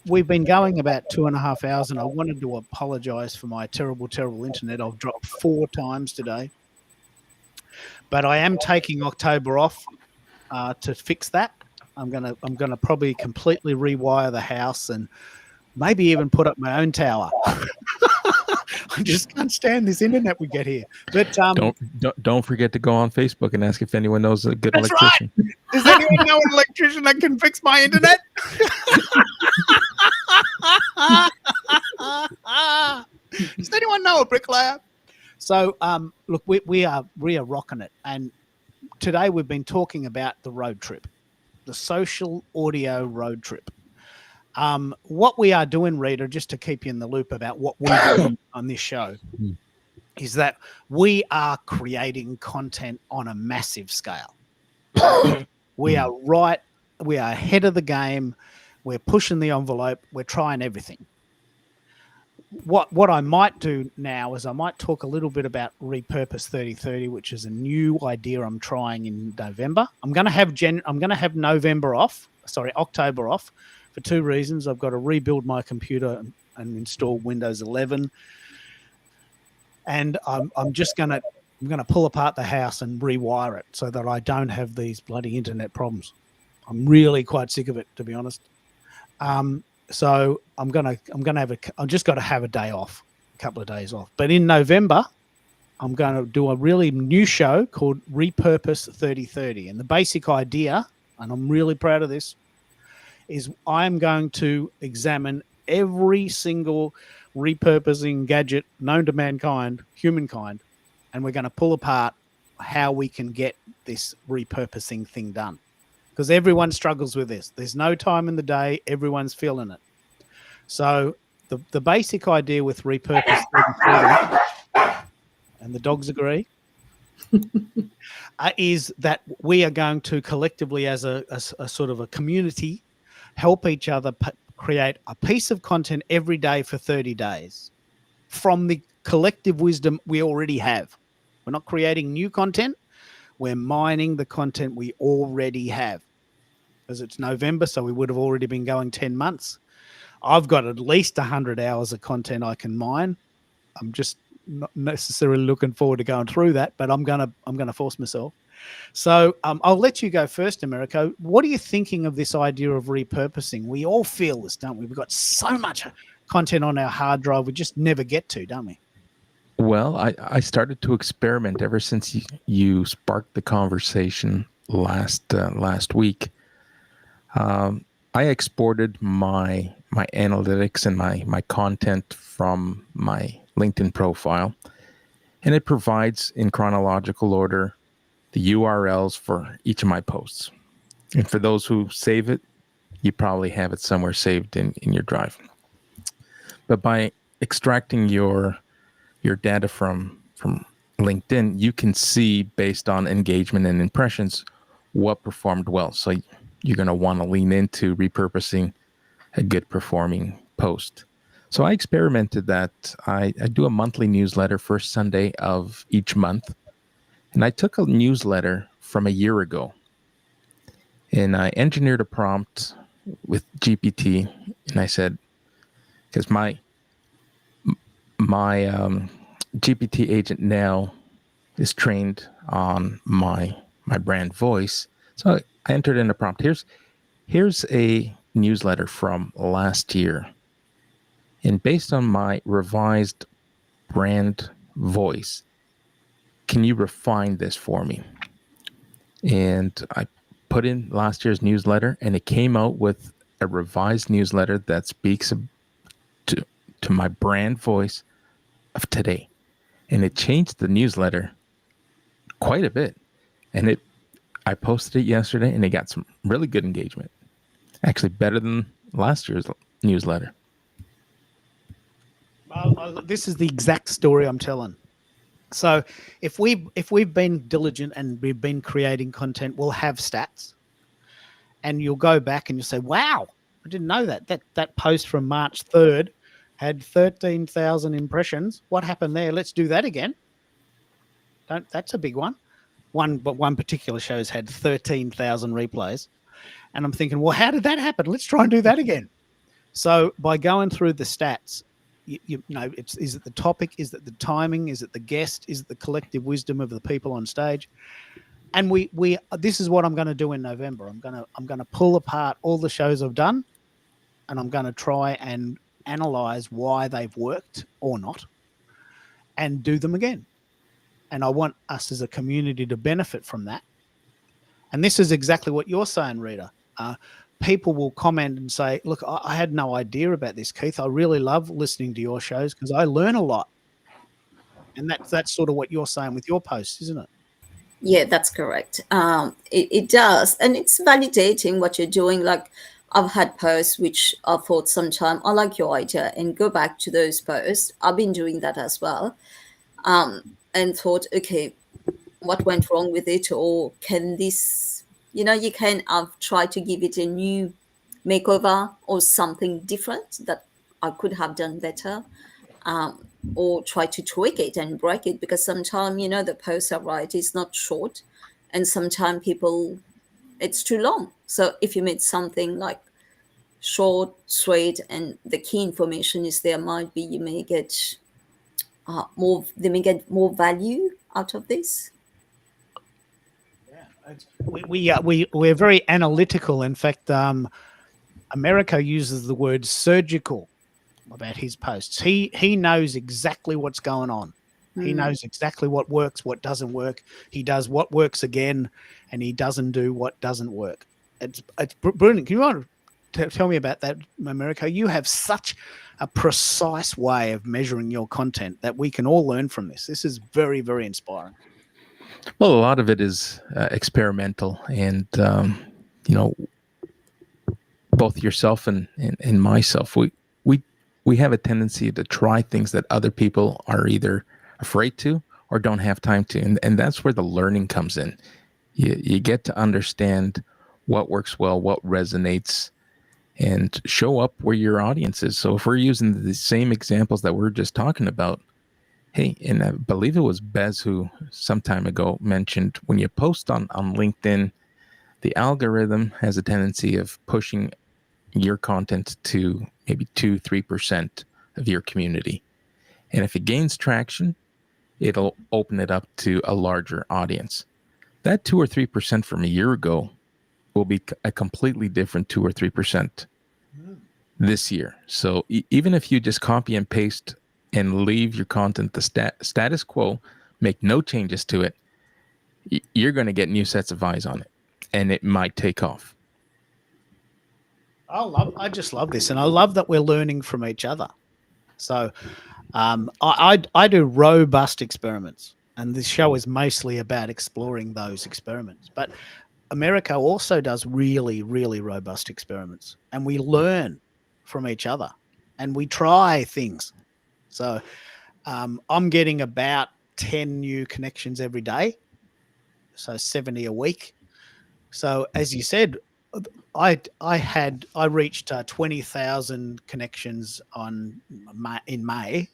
we've been going about 2.5 hours, and I wanted to apologize for my terrible, terrible internet. I've dropped 4 times today. But I am taking October off to fix that. I'm gonna probably completely rewire the house and maybe even put up my own tower. I just can't stand this internet we get here. But don't forget to go on Facebook and ask if anyone knows a good that's electrician. Right. Does anyone know an electrician that can fix my internet? Does anyone know a bricklayer? So look, we are rocking it, and today we've been talking about the road trip, the social audio road trip. What we are doing, Rita, just to keep you in the loop about what we do on this show, is that we are creating content on a massive scale. We are ahead of the game. We're pushing the envelope. We're trying everything. What I might do now is I might talk a little bit about Repurpose 3030, which is a new idea I'm trying in November. I'm going to have October off for 2 reasons. I've got to rebuild my computer and install Windows 11, and I'm going to pull apart the house and rewire it so that I don't have these bloody internet problems. I'm really quite sick of it, to be honest. So I've just got to have a day off, a couple of days off. But in November, I'm going to do a really new show called Repurpose 3030. And the basic idea, and I'm really proud of this, is I'm going to examine every single repurposing gadget known to humankind, and we're going to pull apart how we can get this repurposing thing done. Because everyone struggles with this. There's no time in the day. Everyone's feeling it. So the basic idea with Repurpose 3030, and the dogs agree, is that we are going to collectively, as a sort of a community, help each other create a piece of content every day for 30 days from the collective wisdom we already have. We're not creating new content. We're mining the content we already have. Because it's November, so we would have already been going 10 months. I've got at least 100 hours of content I can mine. I'm just not necessarily looking forward to going through that, but I'm gonna force myself. So I'll let you go first, Americo. What are you thinking of this idea of repurposing? We all feel this, don't we? We've got so much content on our hard drive we just never get to, don't we? Well, I started to experiment ever since you sparked the conversation last week. I exported my analytics and my content from my LinkedIn profile, and it provides in chronological order the URLs for each of my posts. And for those who save it, you probably have it somewhere saved in your drive. But by extracting your data from LinkedIn, you can see based on engagement and impressions what performed well. So you're going to want to lean into repurposing a good performing post. So I experimented that. I do a monthly newsletter first Sunday of each month. And I took a newsletter from a year ago and I engineered a prompt with GPT. And I said, because my my GPT agent now is trained on my brand voice. So I entered in a prompt. Here's a newsletter from last year. And based on my revised brand voice, can you refine this for me? And I put in last year's newsletter, and it came out with a revised newsletter that speaks to my brand voice of today. And it changed the newsletter quite a bit. And I posted it yesterday, and it got some really good engagement. Actually, better than last year's newsletter. This is the exact story I'm telling. So if we've been diligent and we've been creating content, we'll have stats, and you'll go back and you'll say, "Wow, I didn't know that post from March 3rd had 13,000 impressions. What happened there? Let's do that again." That's a big one. One particular show's had 13,000 replays, and I'm thinking, well, how did that happen? Let's try and do that again. So by going through the stats, you know, is it the topic? Is it the timing? Is it the guest? Is it the collective wisdom of the people on stage? And this is what I'm going to do in November. I'm going to pull apart all the shows I've done, and I'm going to try and analyze why they've worked or not, and do them again. And I want us as a community to benefit from that. And this is exactly what you're saying, Rita. People will comment and say, "Look, I had no idea about this, Keith. I really love listening to your shows because I learn a lot." And that's sort of what you're saying with your posts, isn't it? Yeah, that's correct. It does. And it's validating what you're doing. Like, I've had posts which I thought sometime, I like your idea, and go back to those posts. I've been doing that as well. And thought, okay, what went wrong with it? Or can this, you can try to give it a new makeover or something different that I could have done better. Or try to tweak it and break it, because sometimes the posts are right, it's not short, and sometimes it's too long. So if you made something like short, sweet, and the key information is there, might be you may get they may get more value out of this. Yeah, we're very analytical. In fact, America uses the word surgical about his posts. He knows exactly what's going on. He knows exactly what works, what doesn't work. He does what works again, and he doesn't do what doesn't work. It's brilliant. Can you want to tell me about that, America? You have such a precise way of measuring your content that we can all learn from this. This is very, very inspiring. Well, a lot of it is experimental, and both yourself and myself, we have a tendency to try things that other people are either afraid to or don't have time to, and that's where the learning comes in. You get to understand what works well, what resonates, and show up where your audience is. So if we're using the same examples that we're just talking about, hey, and I believe it was Bez who some time ago mentioned, when you post on LinkedIn, the algorithm has a tendency of pushing your content to maybe 2-3% of your community. And if it gains traction, it'll open it up to a larger audience. That 2 or 3% from a year ago will be a completely different 2 or 3% this year. So even if you just copy and paste and leave your content the status quo, make no changes to it, you're going to get new sets of eyes on it, and it might take off. I just love this, and I love that we're learning from each other. So I do robust experiments, and this show is mostly about exploring those experiments. But America also does really, really robust experiments, and we learn from each other, and we try things. So I'm getting about 10 new connections every day, so 70 a week. So as you said, I reached 20,000 connections in May.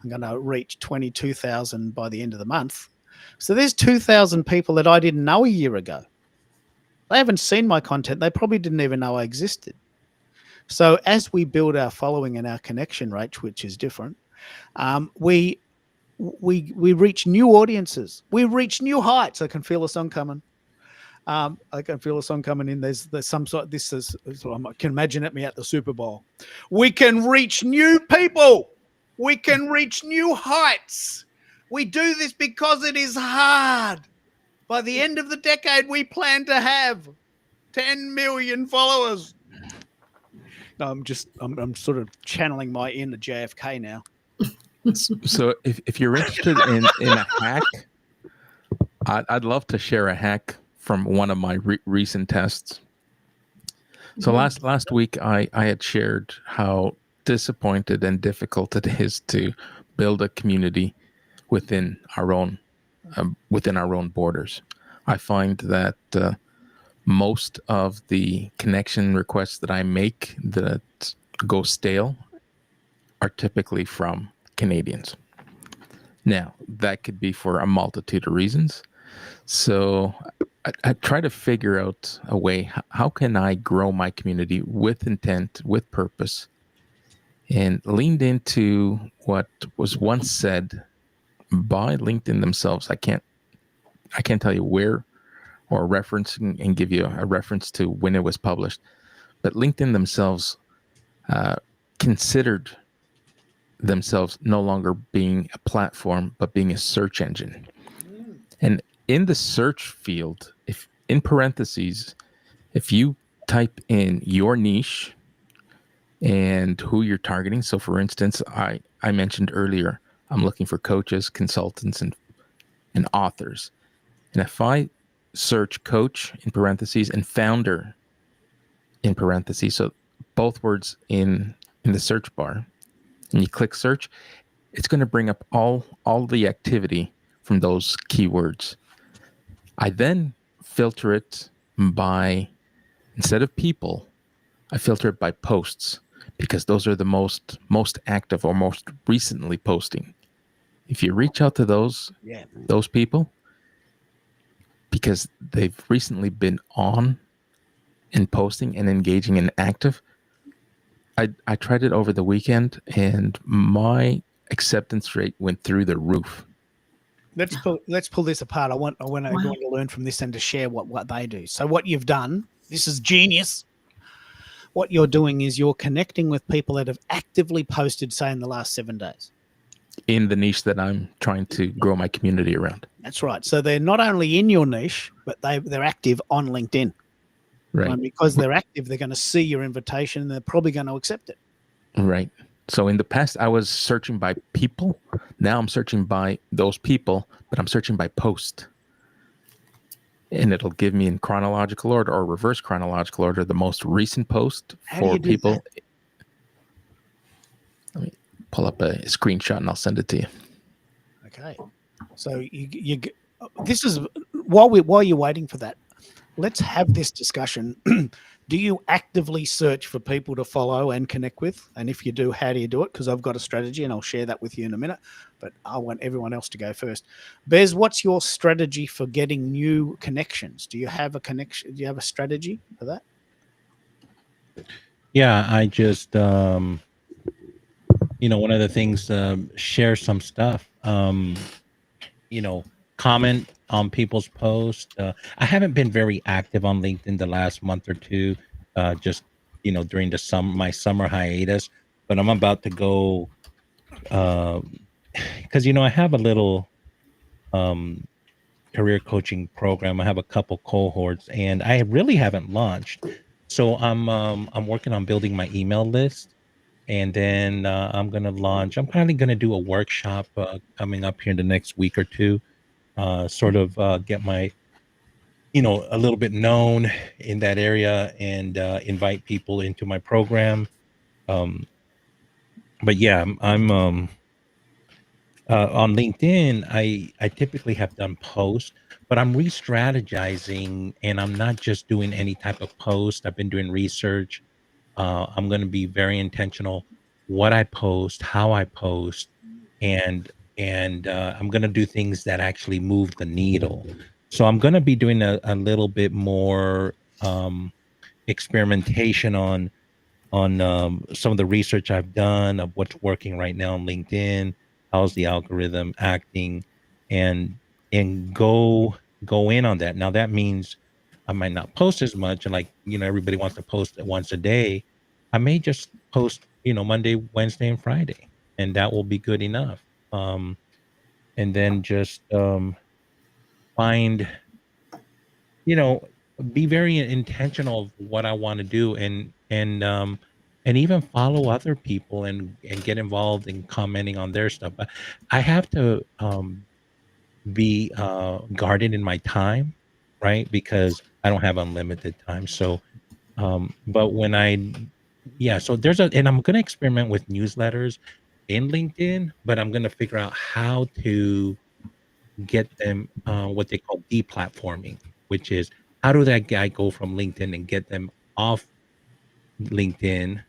I'm going to reach 22,000 by the end of the month. So there's 2,000 people that I didn't know a year ago. They haven't seen my content. They probably didn't even know I existed. So as we build our following and our connection rate, which is different, We reach new audiences. We reach new heights. I can feel a song coming. I can feel a song coming in. There's some sort. This is I can imagine it me at the Super Bowl. We can reach new people. We can reach new heights. We do this because it is hard. By the end of the decade, we plan to have 10 million followers. No, I'm sort of channeling my inner JFK now. So if you're interested in a hack, I'd love to share a hack from one of my recent tests. So last week I had shared how disappointed and difficult it is to build a community within our own borders. I find that most of the connection requests that I make that go stale are typically from Canadians. Now, that could be for a multitude of reasons. So I try to figure out a way, how can I grow my community with intent, with purpose, and leaned into what was once said by LinkedIn themselves. I can't tell you where or reference and give you a reference to when it was published, but LinkedIn themselves considered themselves no longer being a platform, but being a search engine. And in the search field, if in parentheses, if you type in your niche and who you're targeting. So for instance, I mentioned earlier, I'm looking for coaches, consultants, and authors. And if I search coach in parentheses and founder in parentheses, so both words in the search bar, and you click search, it's going to bring up all the activity from those keywords. I then filter it by, instead of people, I filter it by posts, because those are the most active or most recently posting. If you reach out to those people, because they've recently been on and posting and engaging and active, I tried it over the weekend and my acceptance rate went through the roof. Let's pull this apart. I want everyone to learn from this and to share what they do. So what you've done, this is genius. What you're doing is you're connecting with people that have actively posted, say, in the last 7 days. In the niche that I'm trying to grow my community around. That's right. So they're not only in your niche, but they're active on LinkedIn. Right. And because they're active, they're going to see your invitation and they're probably going to accept it. Right. So in the past, I was searching by people. Now I'm searching by those people, but I'm searching by post. And it'll give me in chronological order or reverse chronological order the most recent post for people. That? Let me pull up a screenshot and I'll send it to you. Okay. So you this is while you're waiting for that, let's have this discussion. Do you actively search for people to follow and connect with? And if you do, how do you do it? Because I've got a strategy and I'll share that with you in a minute, but I want everyone else to go first. Bez, what's your strategy for getting new connections? Do you have a connection? Do you have a strategy for that? Yeah, I just, one of the things, share some stuff, comment on people's posts. I haven't been very active on LinkedIn the last month or two, just, during my summer hiatus, but I'm about to go, because, I have a little career coaching program. I have a couple cohorts and I really haven't launched. So I'm working on building my email list. And then I'm going to launch. I'm probably going to do a workshop coming up here in the next week or two. Sort of get my, a little bit known in that area and invite people into my program. But yeah, I'm on LinkedIn. I typically have done posts, but I'm re-strategizing and I'm not just doing any type of post. I've been doing research. I'm going to be very intentional what I post, how I post, and I'm going to do things that actually move the needle. So I'm going to be doing a little bit more experimentation on some of the research I've done of what's working right now on LinkedIn, how's the algorithm acting, and go in on that. Now that means I might not post as much, and like everybody wants to post it once a day. I may just post Monday, Wednesday, and Friday, and that will be good enough. And then just find you know be very intentional of what I want to do, and even follow other people and get involved in commenting on their stuff. But I have to be guarded in my time, right? Because I don't have unlimited time. So but when I yeah, so and I'm going to experiment with newsletters in LinkedIn, but I'm going to figure out how to get them what they call deplatforming, which is how do that guy go from LinkedIn and get them off LinkedIn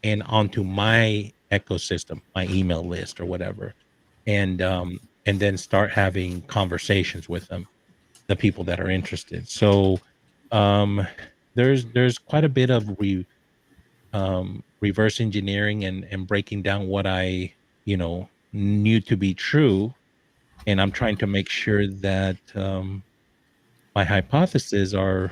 and onto my ecosystem, my email list or whatever, and then start having conversations with them, the people that are interested. So um, there's quite a bit of reverse engineering and breaking down what I knew to be true, and I'm trying to make sure that my hypotheses are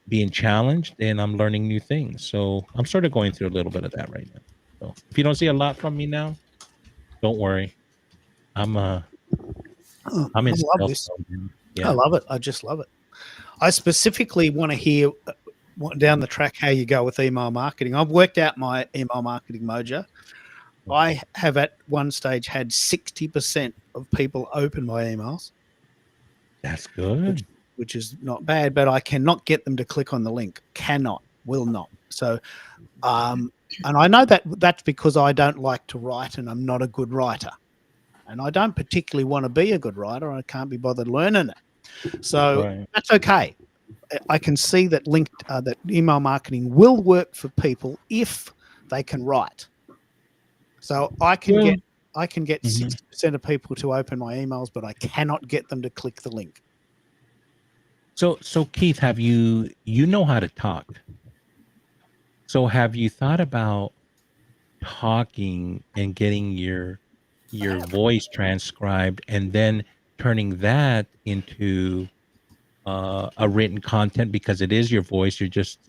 being challenged, and I'm learning new things. So I'm sort of going through a little bit of that right now. So if you don't see a lot from me now, don't worry. I'm Oh, I'm I in love stealth this. mode now. I Yeah. love it. I just love it. I specifically want to hear down the track how you go with email marketing. I've worked out my email marketing mojo. I have at one stage had 60% of people open my emails, That's which, good. which is not bad, but I cannot get them to click on the link. Cannot, will not. So, and I know that that's because I don't like to write and I'm not a good writer. And I don't particularly want to be a good writer. I can't be bothered learning it. So Right. that's okay. I can see that that email marketing will work for people if they can write. So I can Well, get mhm. 60% of people to open my emails, but I cannot get them to click the link. So Keith, have you know how to talk? So have you thought about talking and getting your voice transcribed and then turning that into a written content, because it is your voice. You're just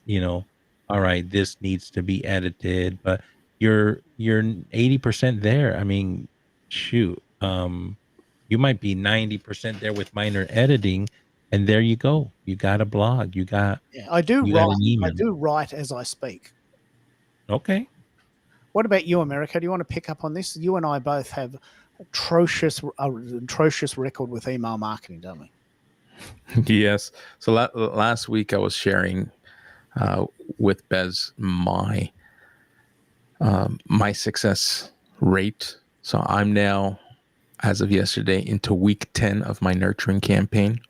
all right, this needs to be edited, but you're 80% there. I mean, shoot, you might be 90% there with minor editing, and there you go. You got a blog. Yeah, I do You got write. an I email. do write as I speak. Okay. What about you, America? Do you want to pick up on this? You and I both have atrocious record with email marketing, don't we? Yes. So last week I was sharing with Bez my success rate. So I'm now, as of yesterday, into week 10 of my nurturing campaign.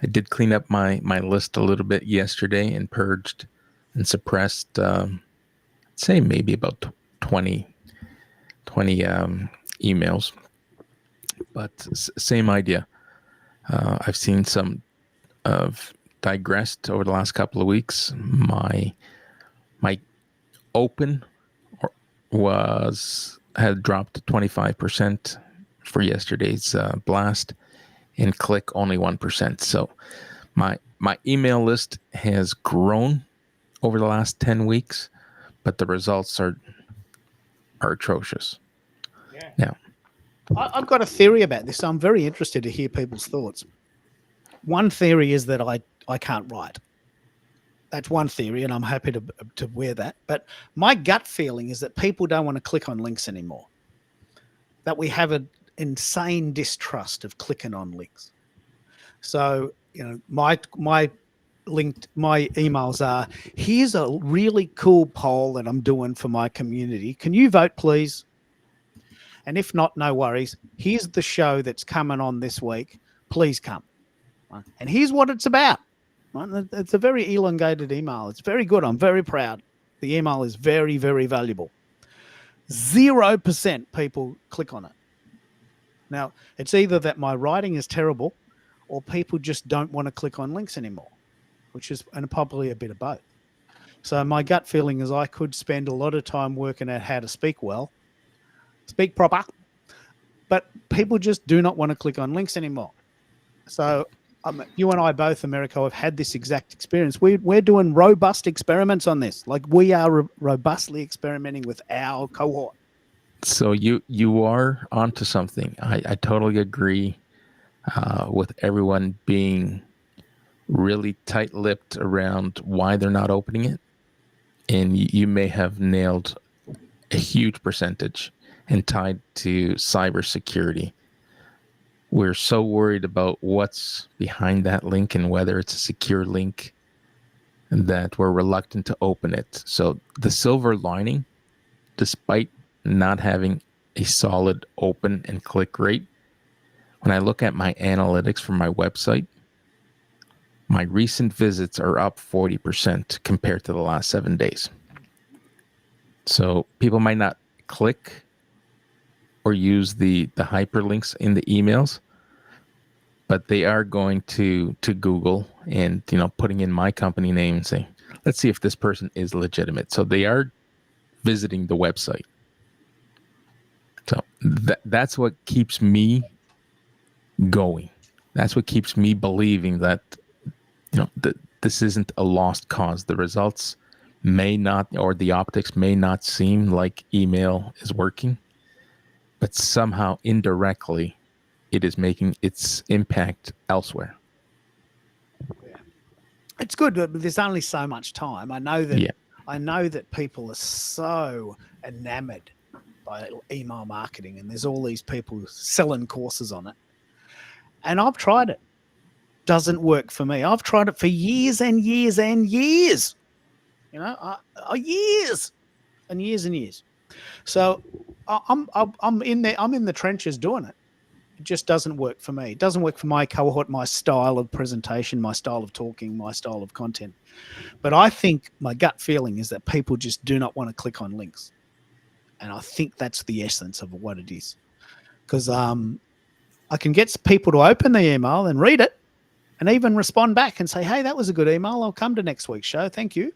I did clean up my list a little bit yesterday and purged and suppressed, I'd say maybe about 20 emails. But same idea. I've seen some of digressed over the last couple of weeks. My open had dropped to 25% for yesterday's blast, and click only 1%. So my email list has grown over the last 10 weeks, but the results are atrocious. Yeah. Now, I've got a theory about this. So I'm very interested to hear people's thoughts. One theory is that I can't write. That's one theory, and I'm happy to wear that. But my gut feeling is that people don't want to click on links anymore. That we have an insane distrust of clicking on links. So my emails are, here's a really cool poll that I'm doing for my community. Can you vote, please? And if not, no worries. Here's the show that's coming on this week. Please come. And here's what it's about. It's a very elongated email. It's very good. I'm very proud. The email is very, very valuable. 0% people click on it. Now, it's either that my writing is terrible or people just don't want to click on links anymore, which is and probably a bit of both. So my gut feeling is I could spend a lot of time working out how to speak well, speak proper, but people just do not want to click on links anymore. So you and I both, Americo, have had this exact experience. We're doing robust experiments on this. Like we are robustly experimenting with our cohort. So you are onto something. I totally agree with everyone being really tight-lipped around why they're not opening it. And you may have nailed a huge percentage and tied to cybersecurity. We're so worried about what's behind that link and whether it's a secure link that we're reluctant to open it. So the silver lining, despite not having a solid open and click rate, when I look at my analytics for my website, my recent visits are up 40% compared to the last 7 days. So people might not click or use the hyperlinks in the emails, but they are going to Google and putting in my company name and saying, let's see if this person is legitimate. So they are visiting the website. So that's what keeps me going. That's what keeps me believing that this isn't a lost cause. The results may not, or the optics may not seem like email is working, but somehow indirectly it is making its impact elsewhere. Yeah. It's good, but there's only so much time. I know that people are so enamored by email marketing, and there's all these people selling courses on it. And I've tried it. Doesn't work for me. I've tried it for years and years and years. Years and years and years. So I'm in there. I'm in the trenches doing it. It just doesn't work for me. It doesn't work for my cohort, my style of presentation, my style of talking, my style of content. But I think my gut feeling is that people just do not want to click on links. And I think that's the essence of what it is. Because I can get people to open the email and read it and even respond back and say, hey, that was a good email. I'll come to next week's show. Thank you.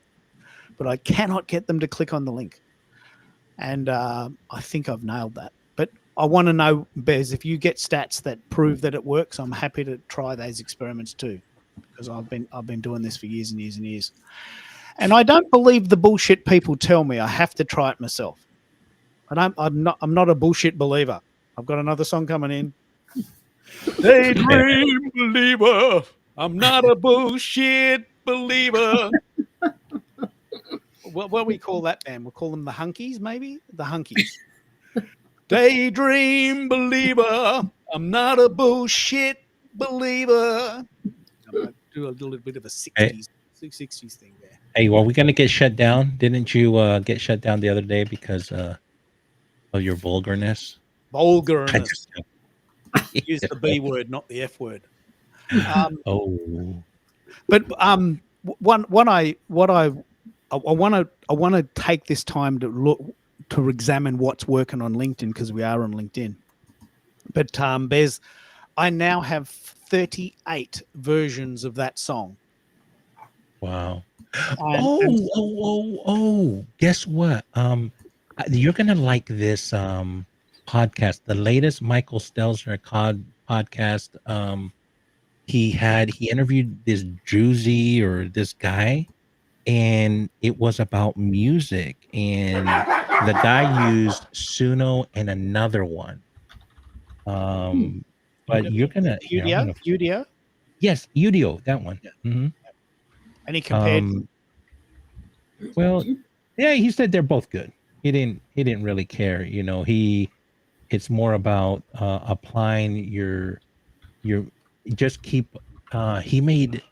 But I cannot get them to click on the link. And I think I've nailed that. But I want to know, Bez, if you get stats that prove that it works, I'm happy to try those experiments too, because I've been doing this for years and years and years. And I don't believe the bullshit people tell me. I have to try it myself. I'm not a bullshit believer. I've got another song coming in. Daydream believer. I'm not a bullshit believer. What do we call that band? We'll call them the Hunkies, maybe? The Hunkies. Daydream believer. I'm not a bullshit believer. I'm going to do a little bit of a 60s thing there. Hey, are we going to get shut down? Didn't you get shut down the other day because of your vulgarness? Vulgarness. Use the B word, not the F word. But I want to take this time to examine what's working on LinkedIn, because we are on LinkedIn. But Bez, I now have 38 versions of that song. Wow. Guess what? You're gonna like this podcast, the latest Michael Stelzner podcast. He interviewed this Druzy or this guy, and it was about music, and the guy used Suno and another one. But you're gonna Udio? Yes, Udio, that one. Yeah. Mm-hmm. And he compared. Well, yeah, he said they're both good. He didn't really care. It's more about applying your just keep. He made.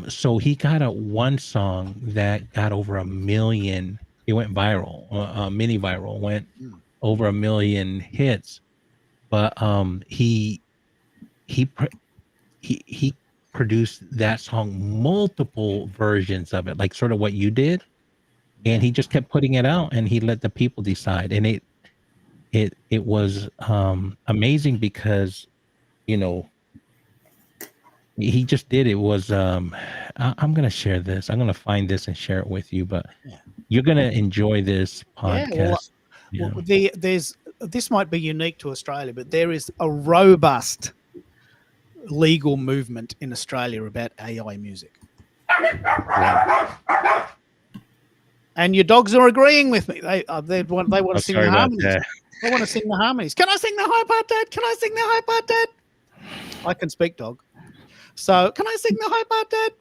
So he got one song that got over 1 million. It went viral, mini viral, went over 1 million hits. But he produced that song, multiple versions of it, like sort of what you did, and he just kept putting it out, and he let the people decide, and it was amazing because he just did. It was I'm gonna share this. I'm gonna find this and share it with you. But Yeah. you're gonna enjoy this Yeah, podcast. well, there's this might be unique to Australia, but there is a robust legal movement in Australia about AI music. And your dogs are agreeing with me. They want to sing the harmonies. They want to sing the harmonies. Can I sing the high part, Dad? Can I sing the high part, Dad? I can speak dog. So can I sing the high part, Dad?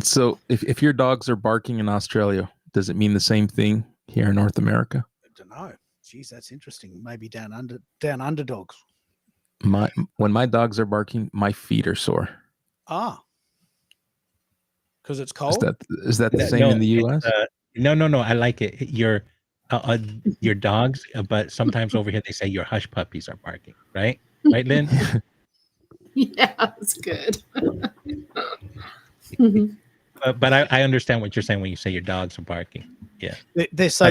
So if your dogs are barking in Australia, does it mean the same thing here in North America? I don't know. Geez, that's interesting. Maybe down under dogs. When my dogs are barking, my feet are sore. Ah. Because it's cold? Is that the same in the US? No. I like it. Your dogs, but sometimes over here they say your hush puppies are barking, right? Right, Lynn? Yeah, that's good. But I understand what you're saying when you say your dogs are barking. Yeah. So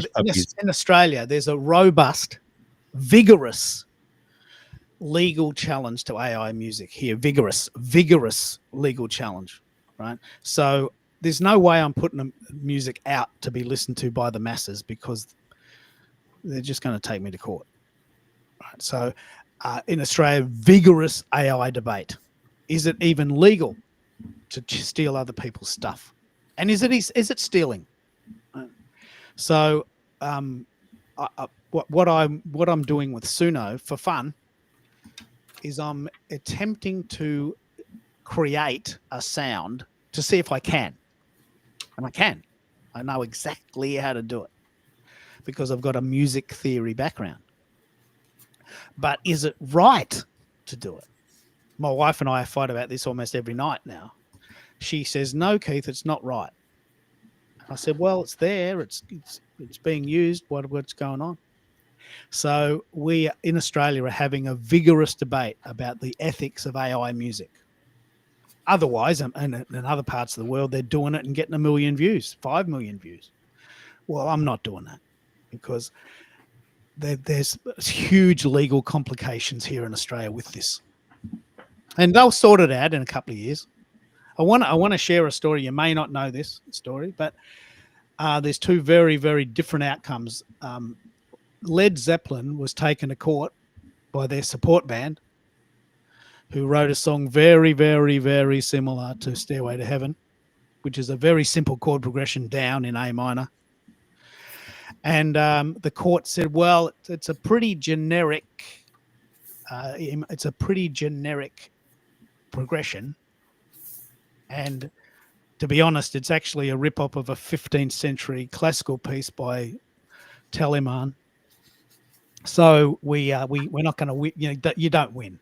in Australia, there's a robust, vigorous legal challenge to AI music here. Vigorous legal challenge, right? So there's no way I'm putting music out to be listened to by the masses because they're just going to take me to court. Right? So in Australia, vigorous AI debate. Is it even legal to steal other people's stuff? And is it stealing? So what I'm doing with Suno for fun is I'm attempting to create a sound to see if I can. And I can. I know exactly how to do it because I've got a music theory background. But is it right to do it? My wife and I fight about this almost every night now. She says, no, Keith, it's not right. I said, well, it's there. It's being used. What's going on? So we in Australia are having a vigorous debate about the ethics of AI music. Otherwise, and in other parts of the world, they're doing it and getting 1 million views, 5 million views. Well, I'm not doing that because there's huge legal complications here in Australia with this. And they'll sort it out in a couple of years. I want to share a story. You may not know this story, but there's two very, very different outcomes. Led Zeppelin was taken to court by their support band, who wrote a song very, very, very similar to Stairway to Heaven, which is a very simple chord progression down in A minor. And the court said, well, it's a pretty generic progression. And to be honest, it's actually a rip-off of a 15th century classical piece by Telemann. So we're not going to win. You don't win.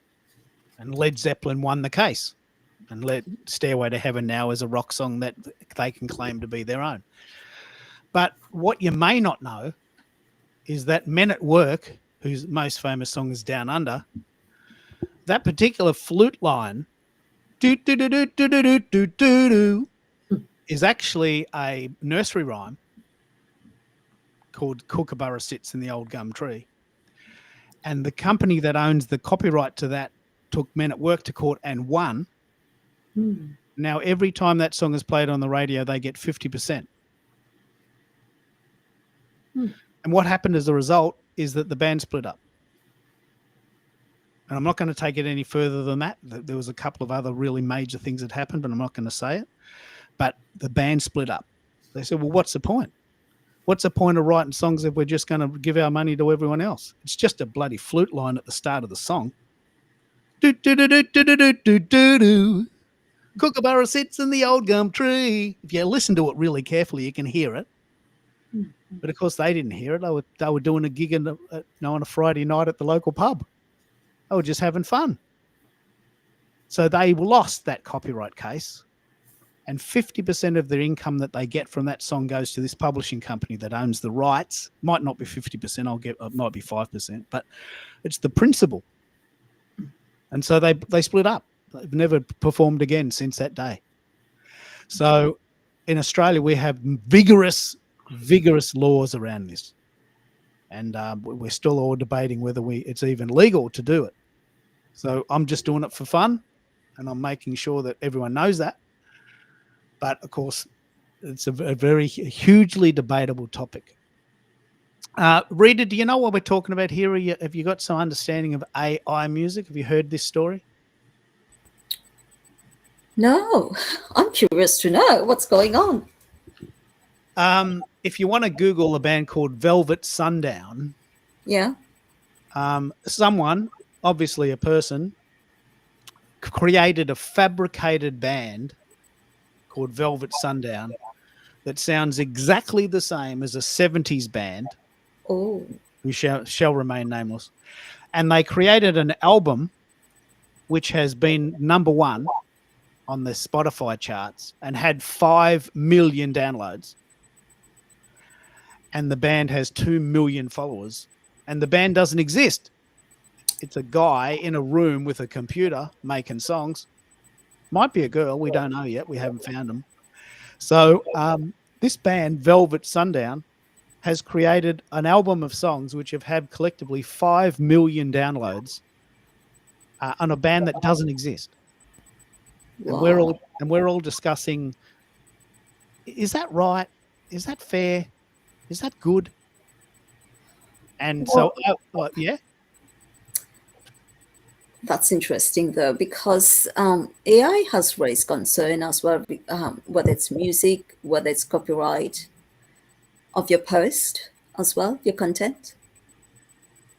And Led Zeppelin won the case, and Stairway to Heaven now is a rock song that they can claim to be their own. But what you may not know is that Men at Work, whose most famous song is Down Under, that particular flute line is actually a nursery rhyme called Kookaburra Sits in the Old Gum Tree. And the company that owns the copyright to that took Men at Work to court and won. Now, every time that song is played on the radio, they get 50%. And what happened as a result is that the band split up. And I'm not going to take it any further than that. There was a couple of other really major things that happened, but I'm not going to say it. But the band split up. They said, well, what's the point? What's the point of writing songs if we're just going to give our money to everyone else? It's just a bloody flute line at the start of the song. Kookaburra sits in the old gum tree. If you listen to it really carefully, you can hear it. But of course, they didn't hear it. They were doing a gig on a Friday night at the local pub. They were just having fun. So they lost that copyright case, and 50% of their income that they get from that song goes to this publishing company that owns the rights. Might not be 50%. It might be 5%, but it's the principle. And so they split up. They've never performed again since that day. So in Australia, we have vigorous laws around this. And we're still all debating whether it's even legal to do it. So I'm just doing it for fun. and I'm making sure that everyone knows that. But of course, it's a very hugely debatable topic. Rita, do you know what we're talking about here? Have you got some understanding of AI music? Have you heard this story? No, I'm curious to know what's going on. If you want to Google a band called Velvet Sundown, Yeah. someone, obviously a person, created a fabricated band called Velvet Sundown that sounds exactly the same as a 70s band Oh, who shall remain nameless. And they created an album which has been number one on the Spotify charts and had 5 million downloads. And the band has 2 million followers. And the band doesn't exist. It's a guy in a room with a computer making songs. Might be a girl. We don't know yet. We haven't found them. So this band, Velvet Sundown, has created an album of songs which have had collectively 5 million downloads on a band that doesn't exist. wow. And we're all discussing, is that right? Is that fair? Is that good? And so, yeah. That's interesting, though, because AI has raised concern as well, whether it's music, whether it's copyright of your post as well, your content.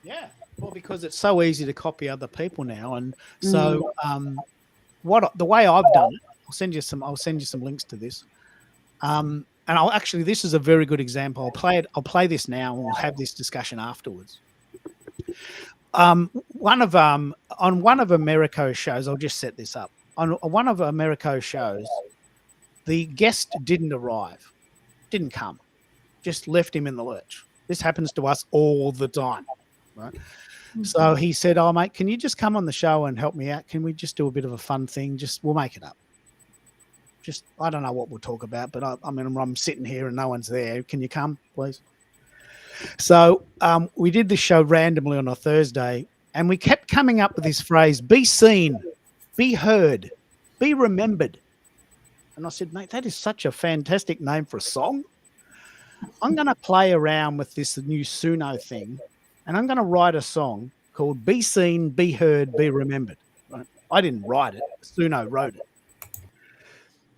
Yeah. Well, because it's so easy to copy other people now, and so the way I've done it, I'll send you some links to this. And this is a very good example. I'll play this now, and we'll have this discussion afterwards. On one of Americo's shows, I'll just set this up. On one of Americo's shows, the guest didn't arrive, didn't come, just left him in the lurch. This happens to us all the time, right? Mm-hmm. So he said, "Oh, mate, can you just come on the show and help me out? Can we just do a bit of a fun thing? We'll make it up. I don't know what we'll talk about, but I'm sitting here and no one's there. Can you come, please?" So we did this show randomly on a Thursday, and we kept coming up with this phrase: be seen, be heard, be remembered. And I said, "Mate, that is such a fantastic name for a song. I'm going to play around with this new Suno thing, and I'm going to write a song called Be Seen, Be Heard, Be Remembered." Right? I didn't write it. Suno wrote it.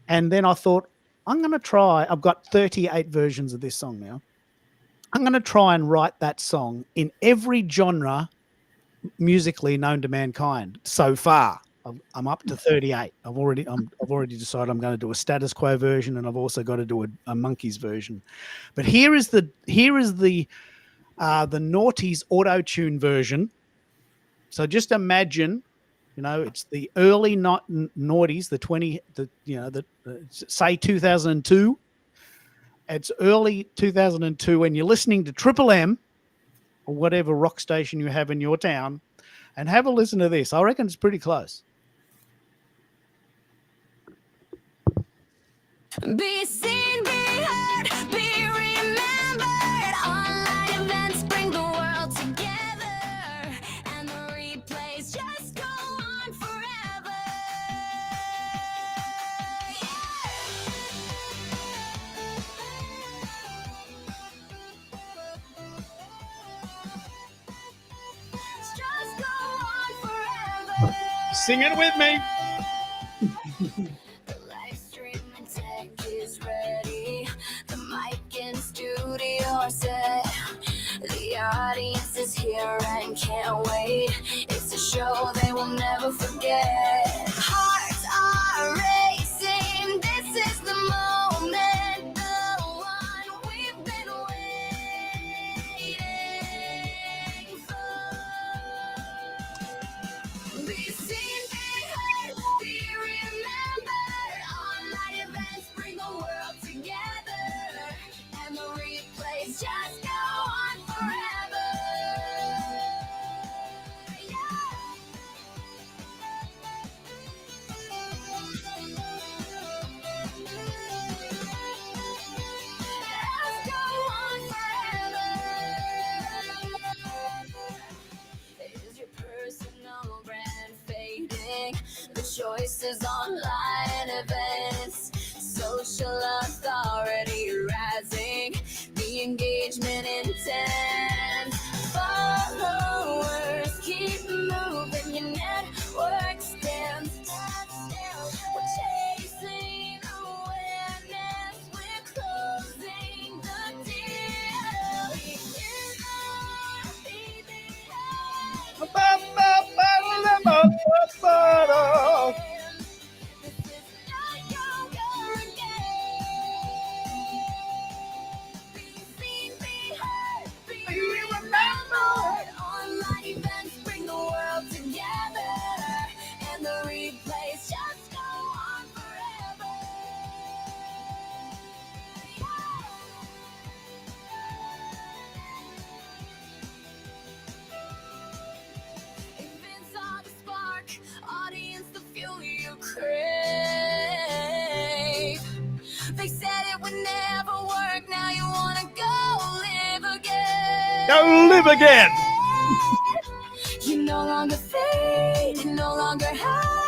And then I thought, I'm going to try. I've got 38 versions of this song now. I'm going to try and write that song in every genre musically known to mankind so far. I'm up to 38. I've already decided I'm going to do a status quo version, and I've also got to do a Monkeys version. But here is the Naughties auto-tune version. So just imagine, it's the early Naughties, say 2002. It's early 2002 when you're listening to Triple M or whatever rock station you have in your town, and have a listen to this. I reckon it's pretty close. Be seen, be heard, be remembered. Online events bring the world together, and the replays just go on forever. Just go on forever. Sing it with me. The live streaming tech is ready. The mic and studio are set. The audience is here and can't wait. It's a show they will never forget. Hearts are racing. This is the moment, the one we've been waiting for. Be seen, be heard, be remembered. Online events bring the world together, and the replays just go on forever. Yeah. choices, online events, social authority rising, the engagement intense. Followers keep moving, your network stands. We're chasing awareness, we're closing the deal. Here's our online events bring the world together, and the replays just go on forever. Events are the spark, audience the fuel you crave. They said it would never work, now you wanna go live again. Go live again. You no longer fade, you no longer hide.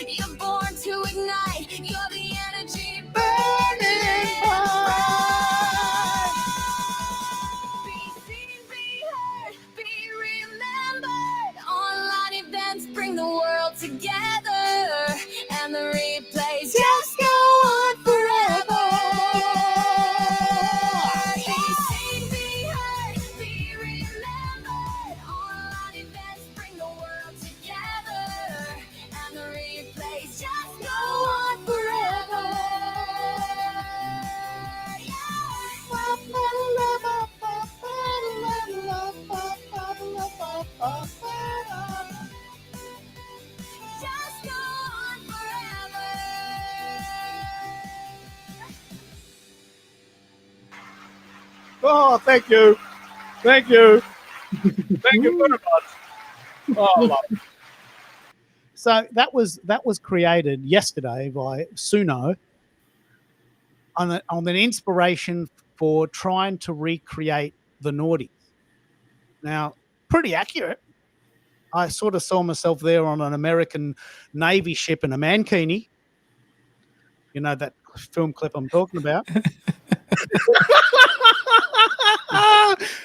You're born to ignite, you're the energy burning bright. Be seen, be heard, be remembered. Online events bring the world together, and the replays just go on forever. Be seen, be heard, be remembered. Online events bring the world together, and the replays just go on forever. Just go on forever. Oh, thank you. Thank you. Thank you very much. Oh, love it. So that was created yesterday by Suno on an inspiration for trying to recreate the noughties. Now, pretty accurate. I sort of saw myself there on an American Navy ship in a mankini. You know that film clip I'm talking about.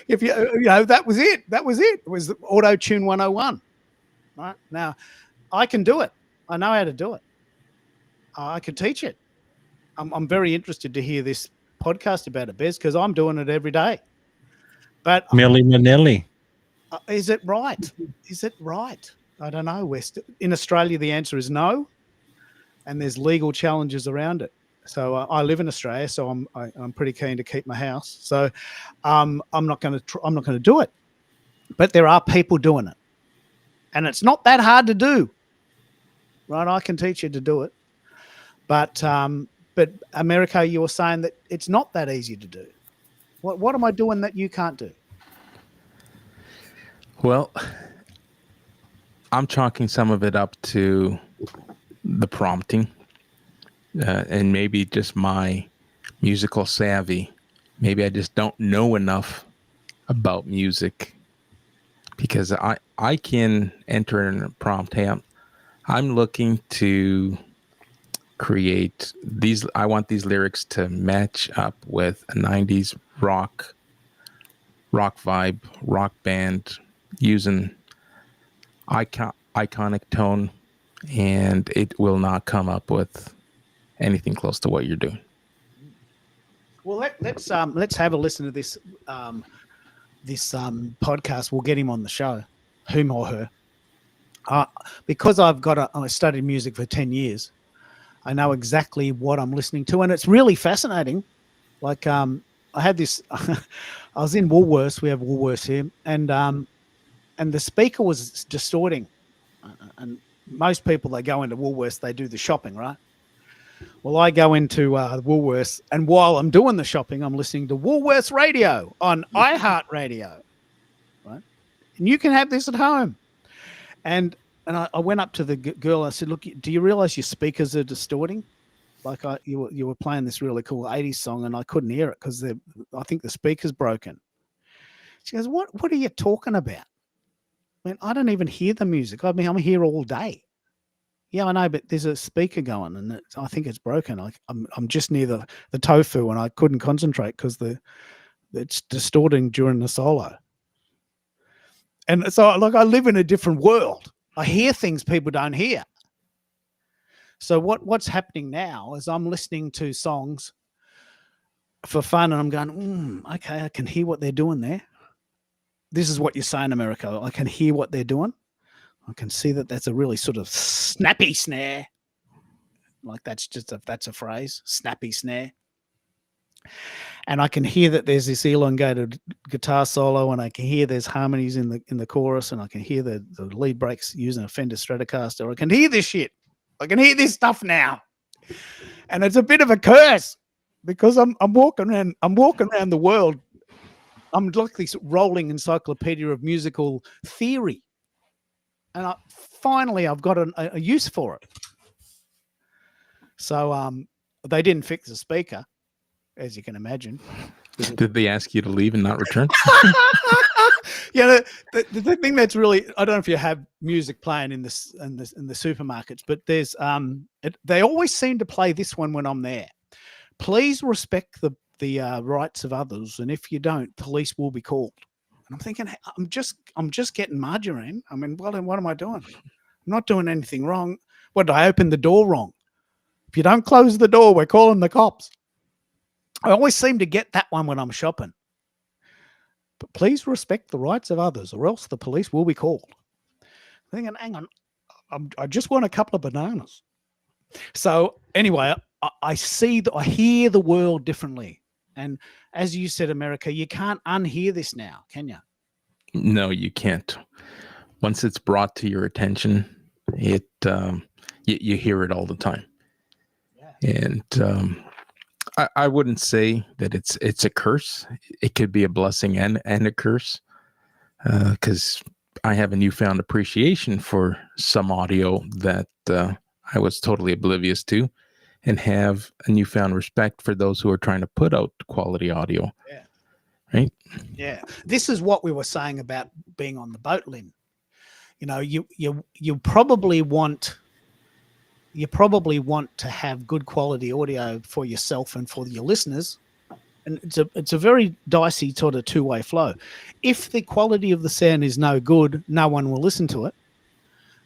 If you know, that was it. That was it. It was Auto Tune 101. Right now, I can do it. I know how to do it. I can teach it. I'm very interested to hear this podcast about it, Bez, because I'm doing it every day. But Milli Vanilli. is it right? Is it right? I don't know. In Australia, the answer is no, and there's legal challenges around it. So I live in Australia, so I'm pretty keen to keep my house. So I'm not going to do it. But there are people doing it, and it's not that hard to do. Right? I can teach you to do it. But America, you were saying that it's not that easy to do. What am I doing that you can't do? Well, I'm chalking some of it up to the prompting and maybe just my musical savvy. Maybe I just don't know enough about music, because I can enter in a prompt. Hey, I'm looking to create these. I want these lyrics to match up with a 90s rock vibe, rock band, using iconic tone, and it will not come up with anything close to what you're doing. Well, let's have a listen to this podcast. We'll get him on the show, him or her. Because I studied music for 10 years. I know exactly what I'm listening to, and it's really fascinating. Like I had this. I was in Woolworths. We have Woolworths here, and the speaker was distorting. And most people, they go into Woolworths, they do the shopping, right? Well, I go into Woolworths, and while I'm doing the shopping, I'm listening to Woolworths radio on iHeartRadio, right? And you can have this at home. And I went up to the girl. I said, "Look, do you realize your speakers are distorting? Like you were playing this really cool 80s song, and I couldn't hear it because I think the speaker's broken." She goes, "What are you talking about?" Man, I don't even hear the music. I mean, I'm here all day. Yeah, I know, but there's a speaker going, and I think it's broken. I'm just near the tofu, and I couldn't concentrate because it's distorting during the solo. And so, like, I live in a different world. I hear things people don't hear. So what's happening now is I'm listening to songs for fun, and I'm going, okay, I can hear what they're doing there. This is what you say in America. I can hear what they're doing. I can see that that's a really sort of snappy snare. Like that's a phrase, snappy snare. And I can hear that there's this elongated guitar solo, and I can hear there's harmonies in the chorus, and I can hear the lead breaks using a Fender Stratocaster. I can hear this shit. I can hear this stuff now. And it's a bit of a curse because I'm walking around the world. I'm like this rolling encyclopedia of musical theory. And finally, I've got a use for it. So they didn't fix the speaker, as you can imagine. Did they ask you to leave and not return? Yeah, the thing that's really, I don't know if you have music playing in the supermarkets, but there's they always seem to play this one when I'm there. Please respect the rights of others, and if you don't, police will be called. And I'm thinking, hey, I'm just getting margarine. I mean, what am I doing? I'm not doing anything wrong. What, did I open the door wrong? If you don't close the door, we're calling the cops. I always seem to get that one when I'm shopping. But please respect the rights of others, or else the police will be called. I'm thinking, hang on, I just want a couple of bananas. So anyway, I hear the world differently. And as you said, America, you can't unhear this now, can you? No, you can't. Once it's brought to your attention, you hear it all the time. Yeah. And I wouldn't say that it's a curse. It could be a blessing and a curse, because I have a newfound appreciation for some audio that I was totally oblivious to, and have a newfound respect for those who are trying to put out quality audio. Yeah. Right? Yeah. This is what we were saying about being on the boat, Lynn. You know, you probably want to have good quality audio for yourself and for your listeners. And it's a very dicey sort of two-way flow. If the quality of the sound is no good, no one will listen to it.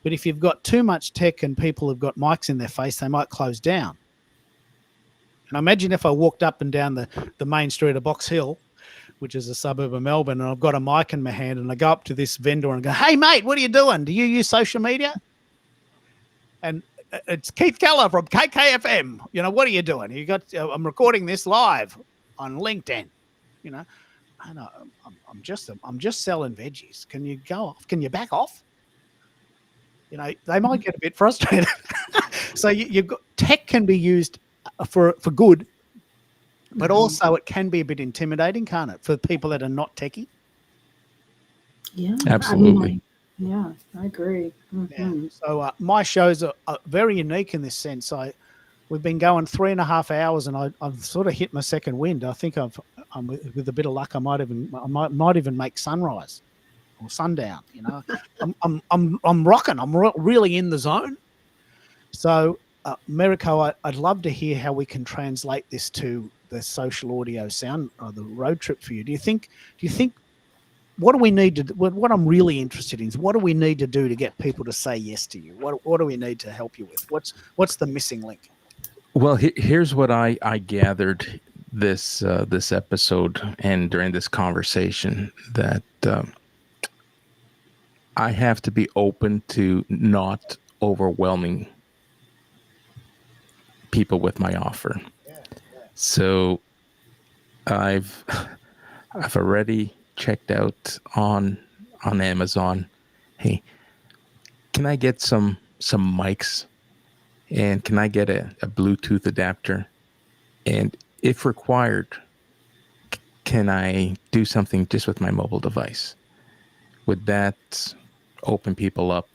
But if you've got too much tech and people have got mics in their face, they might close down. And imagine if I walked up and down the main street of Box Hill, which is a suburb of Melbourne, and I've got a mic in my hand, and I go up to this vendor and go, "Hey, mate, what are you doing? Do you use social media?" And it's Keith Keller from KKFM. You know, what are you doing? I'm recording this live on LinkedIn. You know, I know I'm just selling veggies. Can you go off? Can you back off? You know, they might get a bit frustrated. So you've got tech can be used for good, but also it can be a bit intimidating, can't it, for people that are not techie? Yeah, Absolutely. Yeah, I agree. Mm-hmm. Yeah. So my shows are very unique in this sense. We've been going 3.5 hours, and I've sort of hit my second wind. I think with a bit of luck, I might even make sunrise or sundown. You know, I'm rocking. I'm really in the zone. So, Merico, I'd love to hear how we can translate this to the social audio sound or the road trip for you. Do you think? What do we need to do? What I'm really interested in is what do we need to do to get people to say yes to you? What do we need to help you with? What's the missing link? Well, here's what I gathered this episode and during this conversation, that I have to be open to not overwhelming people with my offer. So I've already checked out on Amazon. Hey, can I get some mics, and can I get a Bluetooth adapter, and if required, can I do something just with my mobile device? Would that open people up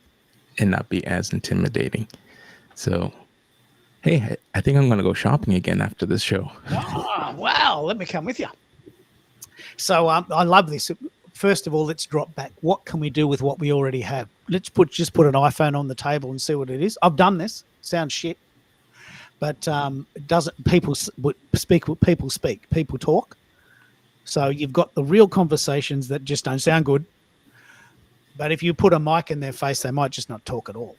and not be as intimidating? So, hey, I think I'm going to go shopping again after this show. Oh, wow, let me come with you. So I love this. first of all, let's drop back. What can we do with what we already have? Let's just put an iPhone on the table and see what it is. I've done this. Sounds shit, but it doesn't. People speak what people speak. People talk. So you've got the real conversations that just don't sound good. But if you put a mic in their face, they might just not talk at all.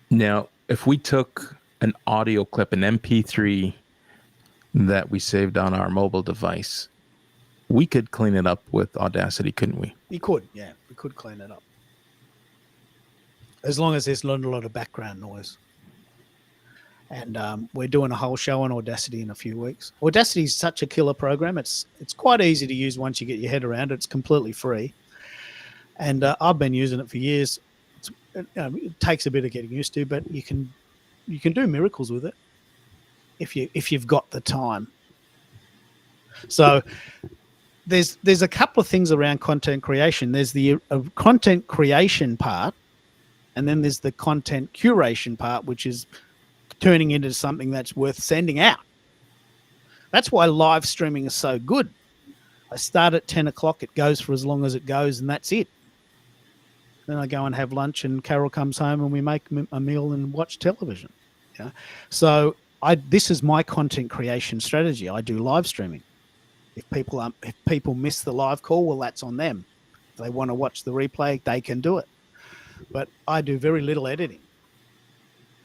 Now, if we took an audio clip, an MP3 that we saved on our mobile device, we could clean it up with Audacity, couldn't we? You could, yeah. We could clean it up. As long as there's not a lot of background noise. And we're doing a whole show on Audacity in a few weeks. Audacity is such a killer program. It's quite easy to use once you get your head around it. It's completely free. And I've been using it for years. It takes a bit of getting used to, but you can do miracles with it if you've got the time. So there's a couple of things around content creation. There's the content creation part, and then there's the content curation part, which is turning into something that's worth sending out. That's why live streaming is so good. I start at 10 o'clock. It goes for as long as it goes, and that's it. Then I go and have lunch, and Carol comes home, and we make a meal and watch television. Yeah. So this is my content creation strategy. I do live streaming. If people miss the live call, well, that's on them. If they want to watch the replay, they can do it. But I do very little editing.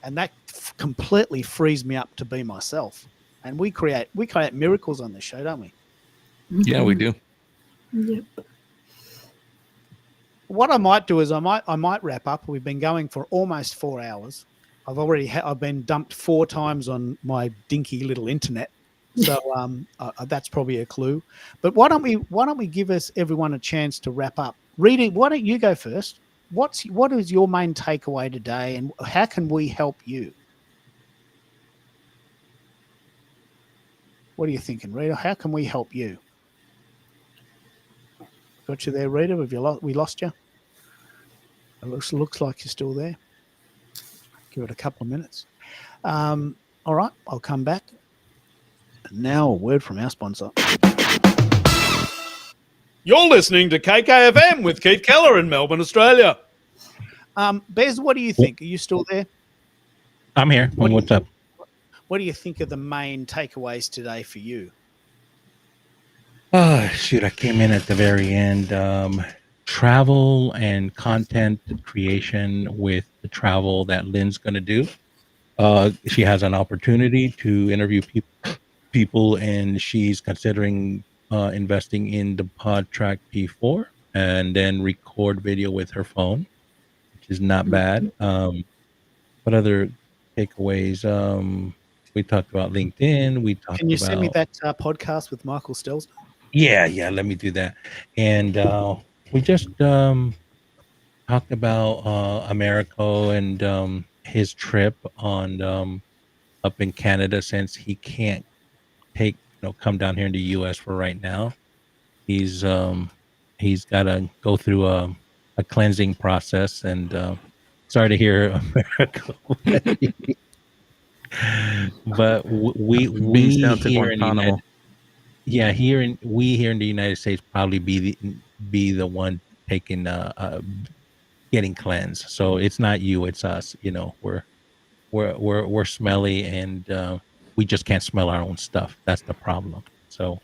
And that completely frees me up to be myself. And we create miracles on this show, don't we? Yeah, we do. Yep. What I might do is I might wrap up. We've been going for almost 4 hours. I've been dumped 4 times on my dinky little internet. So that's probably a clue. But why don't we give everyone a chance to wrap up? Reading, why don't you go first? What is your main takeaway today, and how can we help you? What are you thinking, Rita? How can we help you? Got you there, Rita? We lost you? It looks like you're still there. Give it a couple of minutes. All right, I'll come back. And now a word from our sponsor. You're listening to KKFM with Keith Keller in Melbourne, Australia. Bez, what do you think? Are you still there? I'm here. What's up? What do you think are the main takeaways today for you? Oh, shoot. I came in at the very end. Travel and content creation with the travel that Lynn's going to do. She has an opportunity to interview people, and she's considering investing in the PodTrack P4 and then record video with her phone, which is not bad. What other takeaways? We talked about LinkedIn. Can you send me that podcast with Michael Stelzner? Yeah, let me do that. And we just talked about Americo and his trip on up in Canada, since he can't come down here in the U.S. for right now. He's got to go through a cleansing process, and sorry to hear Americo. But we down to here in the Guantanamo. here in the United States probably be the one taking getting cleansed. So it's not you, it's us. We're smelly, and we just can't smell our own stuff. That's the problem. So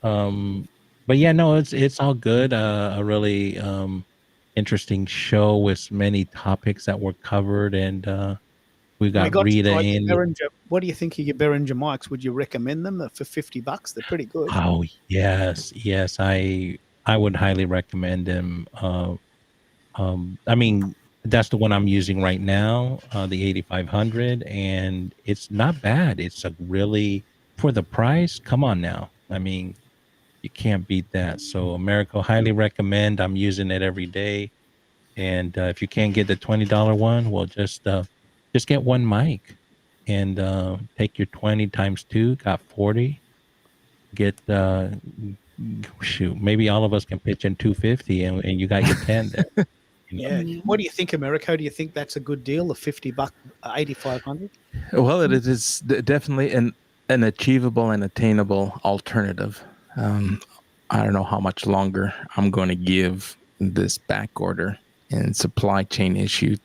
but yeah, no, it's all good. A really interesting show with many topics that were covered, and we got Rita in. What do you think of your Behringer mics? Would you recommend them for $50? They're pretty good. Oh yes, I would highly recommend them. I mean, that's the one I'm using right now, the 8500, and it's not bad. It's a really, for the price, come on now. I mean, you can't beat that. So Americo, highly recommend. I'm using it every day. And if you can't get the $20 one, well, just get one mic and take your 20 times 2, got 40. Get maybe all of us can pitch in 250, and you got your 10 there. Yeah. What do you think, Americo? Do you think that's a good deal, the $50, 8,500? Well, it is definitely an achievable and attainable alternative. I don't know how much longer I'm going to give this back order and supply chain issue,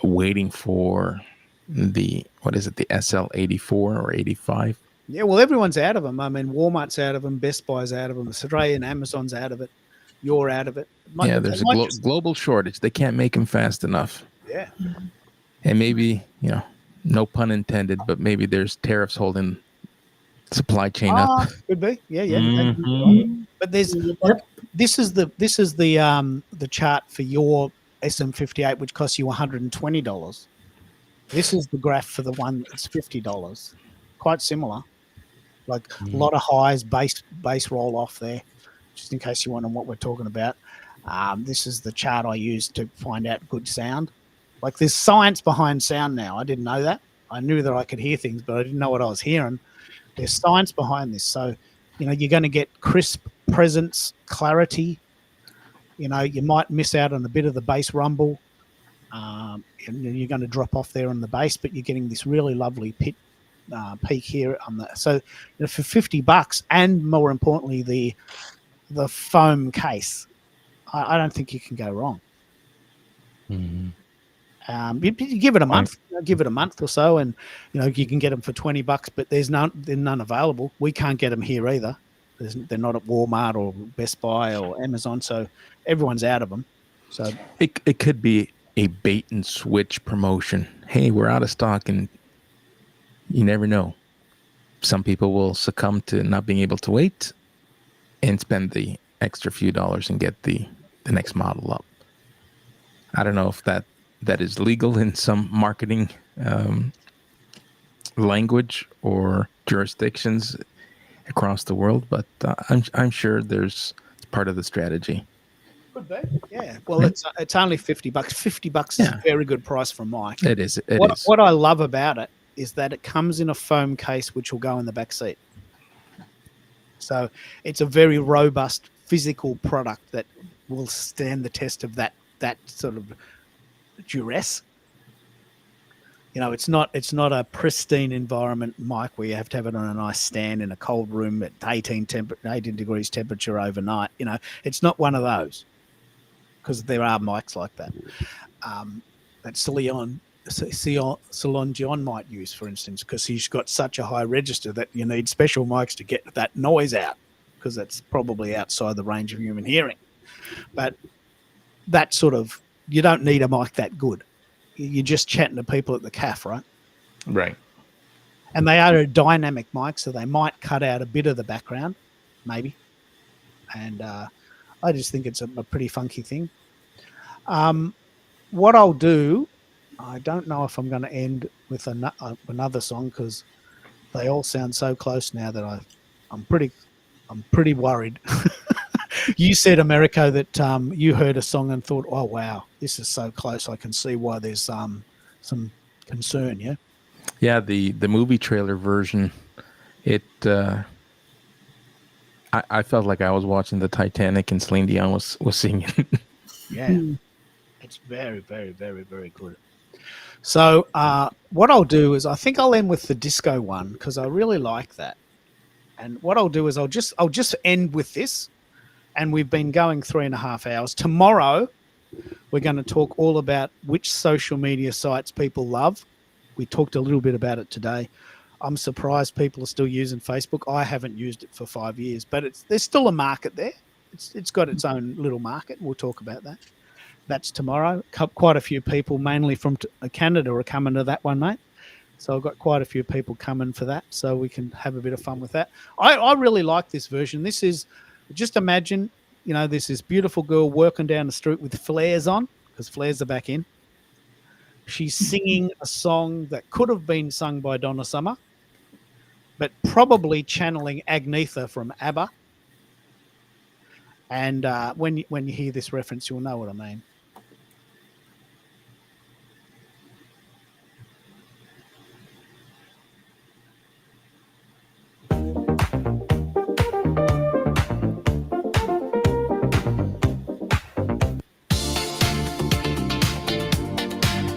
waiting for the SL84 or 85. Yeah, well, everyone's out of them. I mean, Walmart's out of them, Best Buy's out of them, Australia and Amazon's out of it. You're out of it. Yeah, there's a global shortage. They can't make them fast enough. Yeah. And maybe, no pun intended, but maybe there's tariffs holding supply chain up. Could be. Yeah. Mhm. But this is the chart for your SM58, which costs you $120. This is the graph for the one that's $50. Quite similar. Like a lot of highs, base roll off there, just in case you want to know what we're talking about. This is the chart I use to find out good sound. Like there's science behind sound now. I didn't know that. I knew that I could hear things, but I didn't know what I was hearing. There's science behind this. So, you're going to get crisp presence, clarity. You might miss out on a bit of the bass rumble. And you're going to drop off there on the bass, but you're getting this really lovely peak here on the. So, for $50, and more importantly, the foam case, I don't think you can go wrong. Mhm. You give it a month, give it a month or so, and you can get them for $20, but there's none available. We can't get them here either. They're not at Walmart or Best Buy or Amazon, so everyone's out of them. So it could be a bait and switch promotion. Hey, we're out of stock, and you never know. Some people will succumb to not being able to wait and spend the extra few dollars and get the next model up. I don't know if that is legal in some marketing language or jurisdictions across the world, but I'm sure it's part of the strategy. Could be, yeah. Well, it's only $50. $50 is a very good price for a mic. It is. What I love about it is that it comes in a foam case, which will go in the back seat. So it's a very robust physical product that will stand the test of that sort of duress. It's not a pristine environment mic where you have to have it on a nice stand in a cold room at 18 degrees temperature overnight. It's not one of those, because there are mics like that. That Celine Dion might use, for instance, because he's got such a high register that you need special mics to get that noise out, because that's probably outside the range of human hearing. But that sort of, you don't need a mic that good. You're just chatting to people at the cafe, right? Right. And they are a dynamic mic, so they might cut out a bit of the background, maybe. And I just think it's a pretty funky thing. What I'll do, I don't know if I'm going to end with another song, because they all sound so close now that I'm pretty worried. You said, Americo, that you heard a song and thought, oh, wow, this is so close. I can see why there's some concern, yeah? Yeah, the movie trailer version, I felt like I was watching the Titanic and Celine Dion was singing. Yeah, it's very, very, very, very good. So what I'll do is I think I'll end with the disco one, because I really like that. And what I'll do is I'll just end with this. And we've been going 3.5 hours. Tomorrow, we're going to talk all about which social media sites people love. We talked a little bit about it today. I'm surprised people are still using Facebook. I haven't used it for 5 years, but there's still a market there. It's got its own little market. We'll talk about that. That's tomorrow. Quite a few people, mainly from Canada, are coming to that one, mate. So I've got quite a few people coming for that, so we can have a bit of fun with that. I really like this version. This is... Just imagine, there's this beautiful girl working down the street with flares on, because flares are back in. She's singing a song that could have been sung by Donna Summer, but probably channeling Agnetha from ABBA. And when you hear this reference, you'll know what I mean.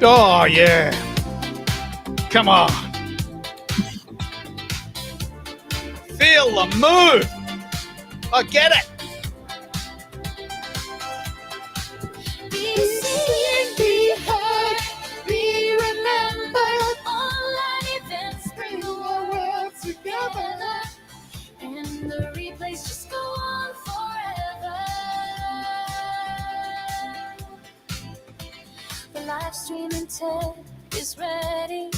Oh, yeah. Come on. Feel the move. I get it. Be seen, be heard, be remembered. Online events bring the world together, and the replays just go on forever. The live streaming tech is ready.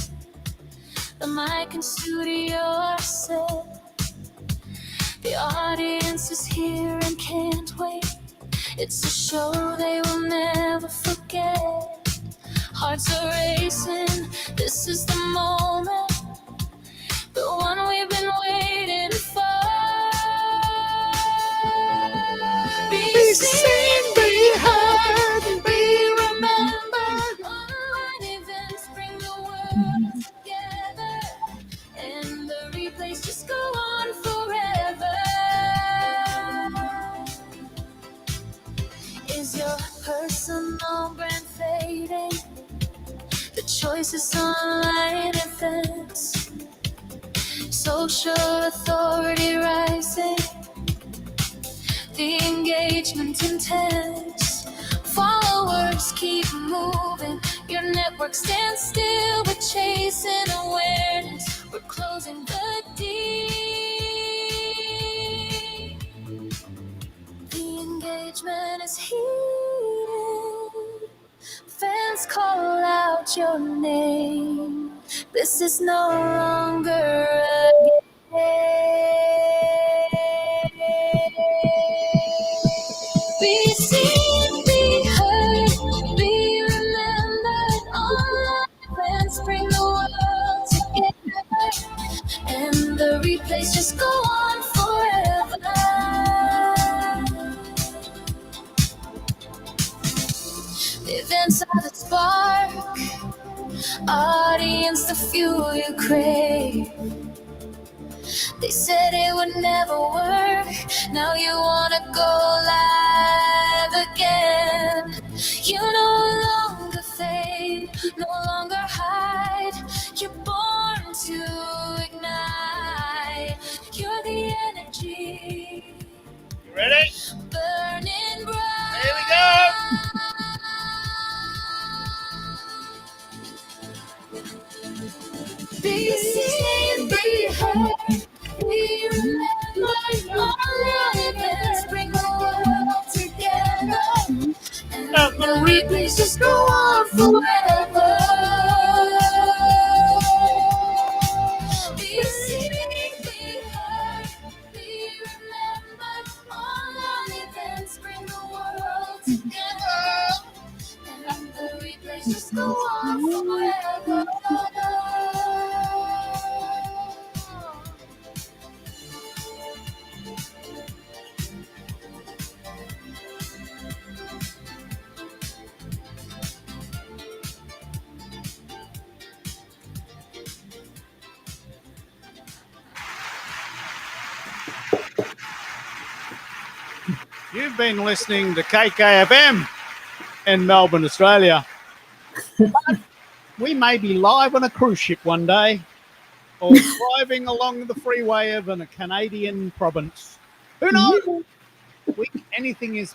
The mic and studio are set. The audience is here and can't wait. It's a show they will never forget. Hearts are racing, this is the moment, the one we've been waiting for. Be seen, be heard, be remembered. Online events bring the world together, and the replays just go on forever. Is your personal brand fading? The choice is online events. Social authority rising. The engagement intense. Followers keep moving. Your network stands still, but chasing awareness. We're closing the deal. The engagement is heated. Fans call out your name. This is no longer a game. Be seen, be heard, be remembered. Online fans bring the world together, and the replays just go on forever. Events are the spark, audience the fuel you crave. They said it would never work, now you wanna go live again. You no longer fade, no longer hide. You're born to ignite. You're the energy. You ready? Burning bright. Here we go. Be seen, be heard, be remembered. Online events bring the world together, and the replays just go on forever. Be seen, be heard, be remembered. Online events bring the world together, and the replays just go on forever. You've been listening to KKFM in Melbourne, Australia. But we may be live on a cruise ship one day, or driving along the freeway of a Canadian province. Who knows? Anything is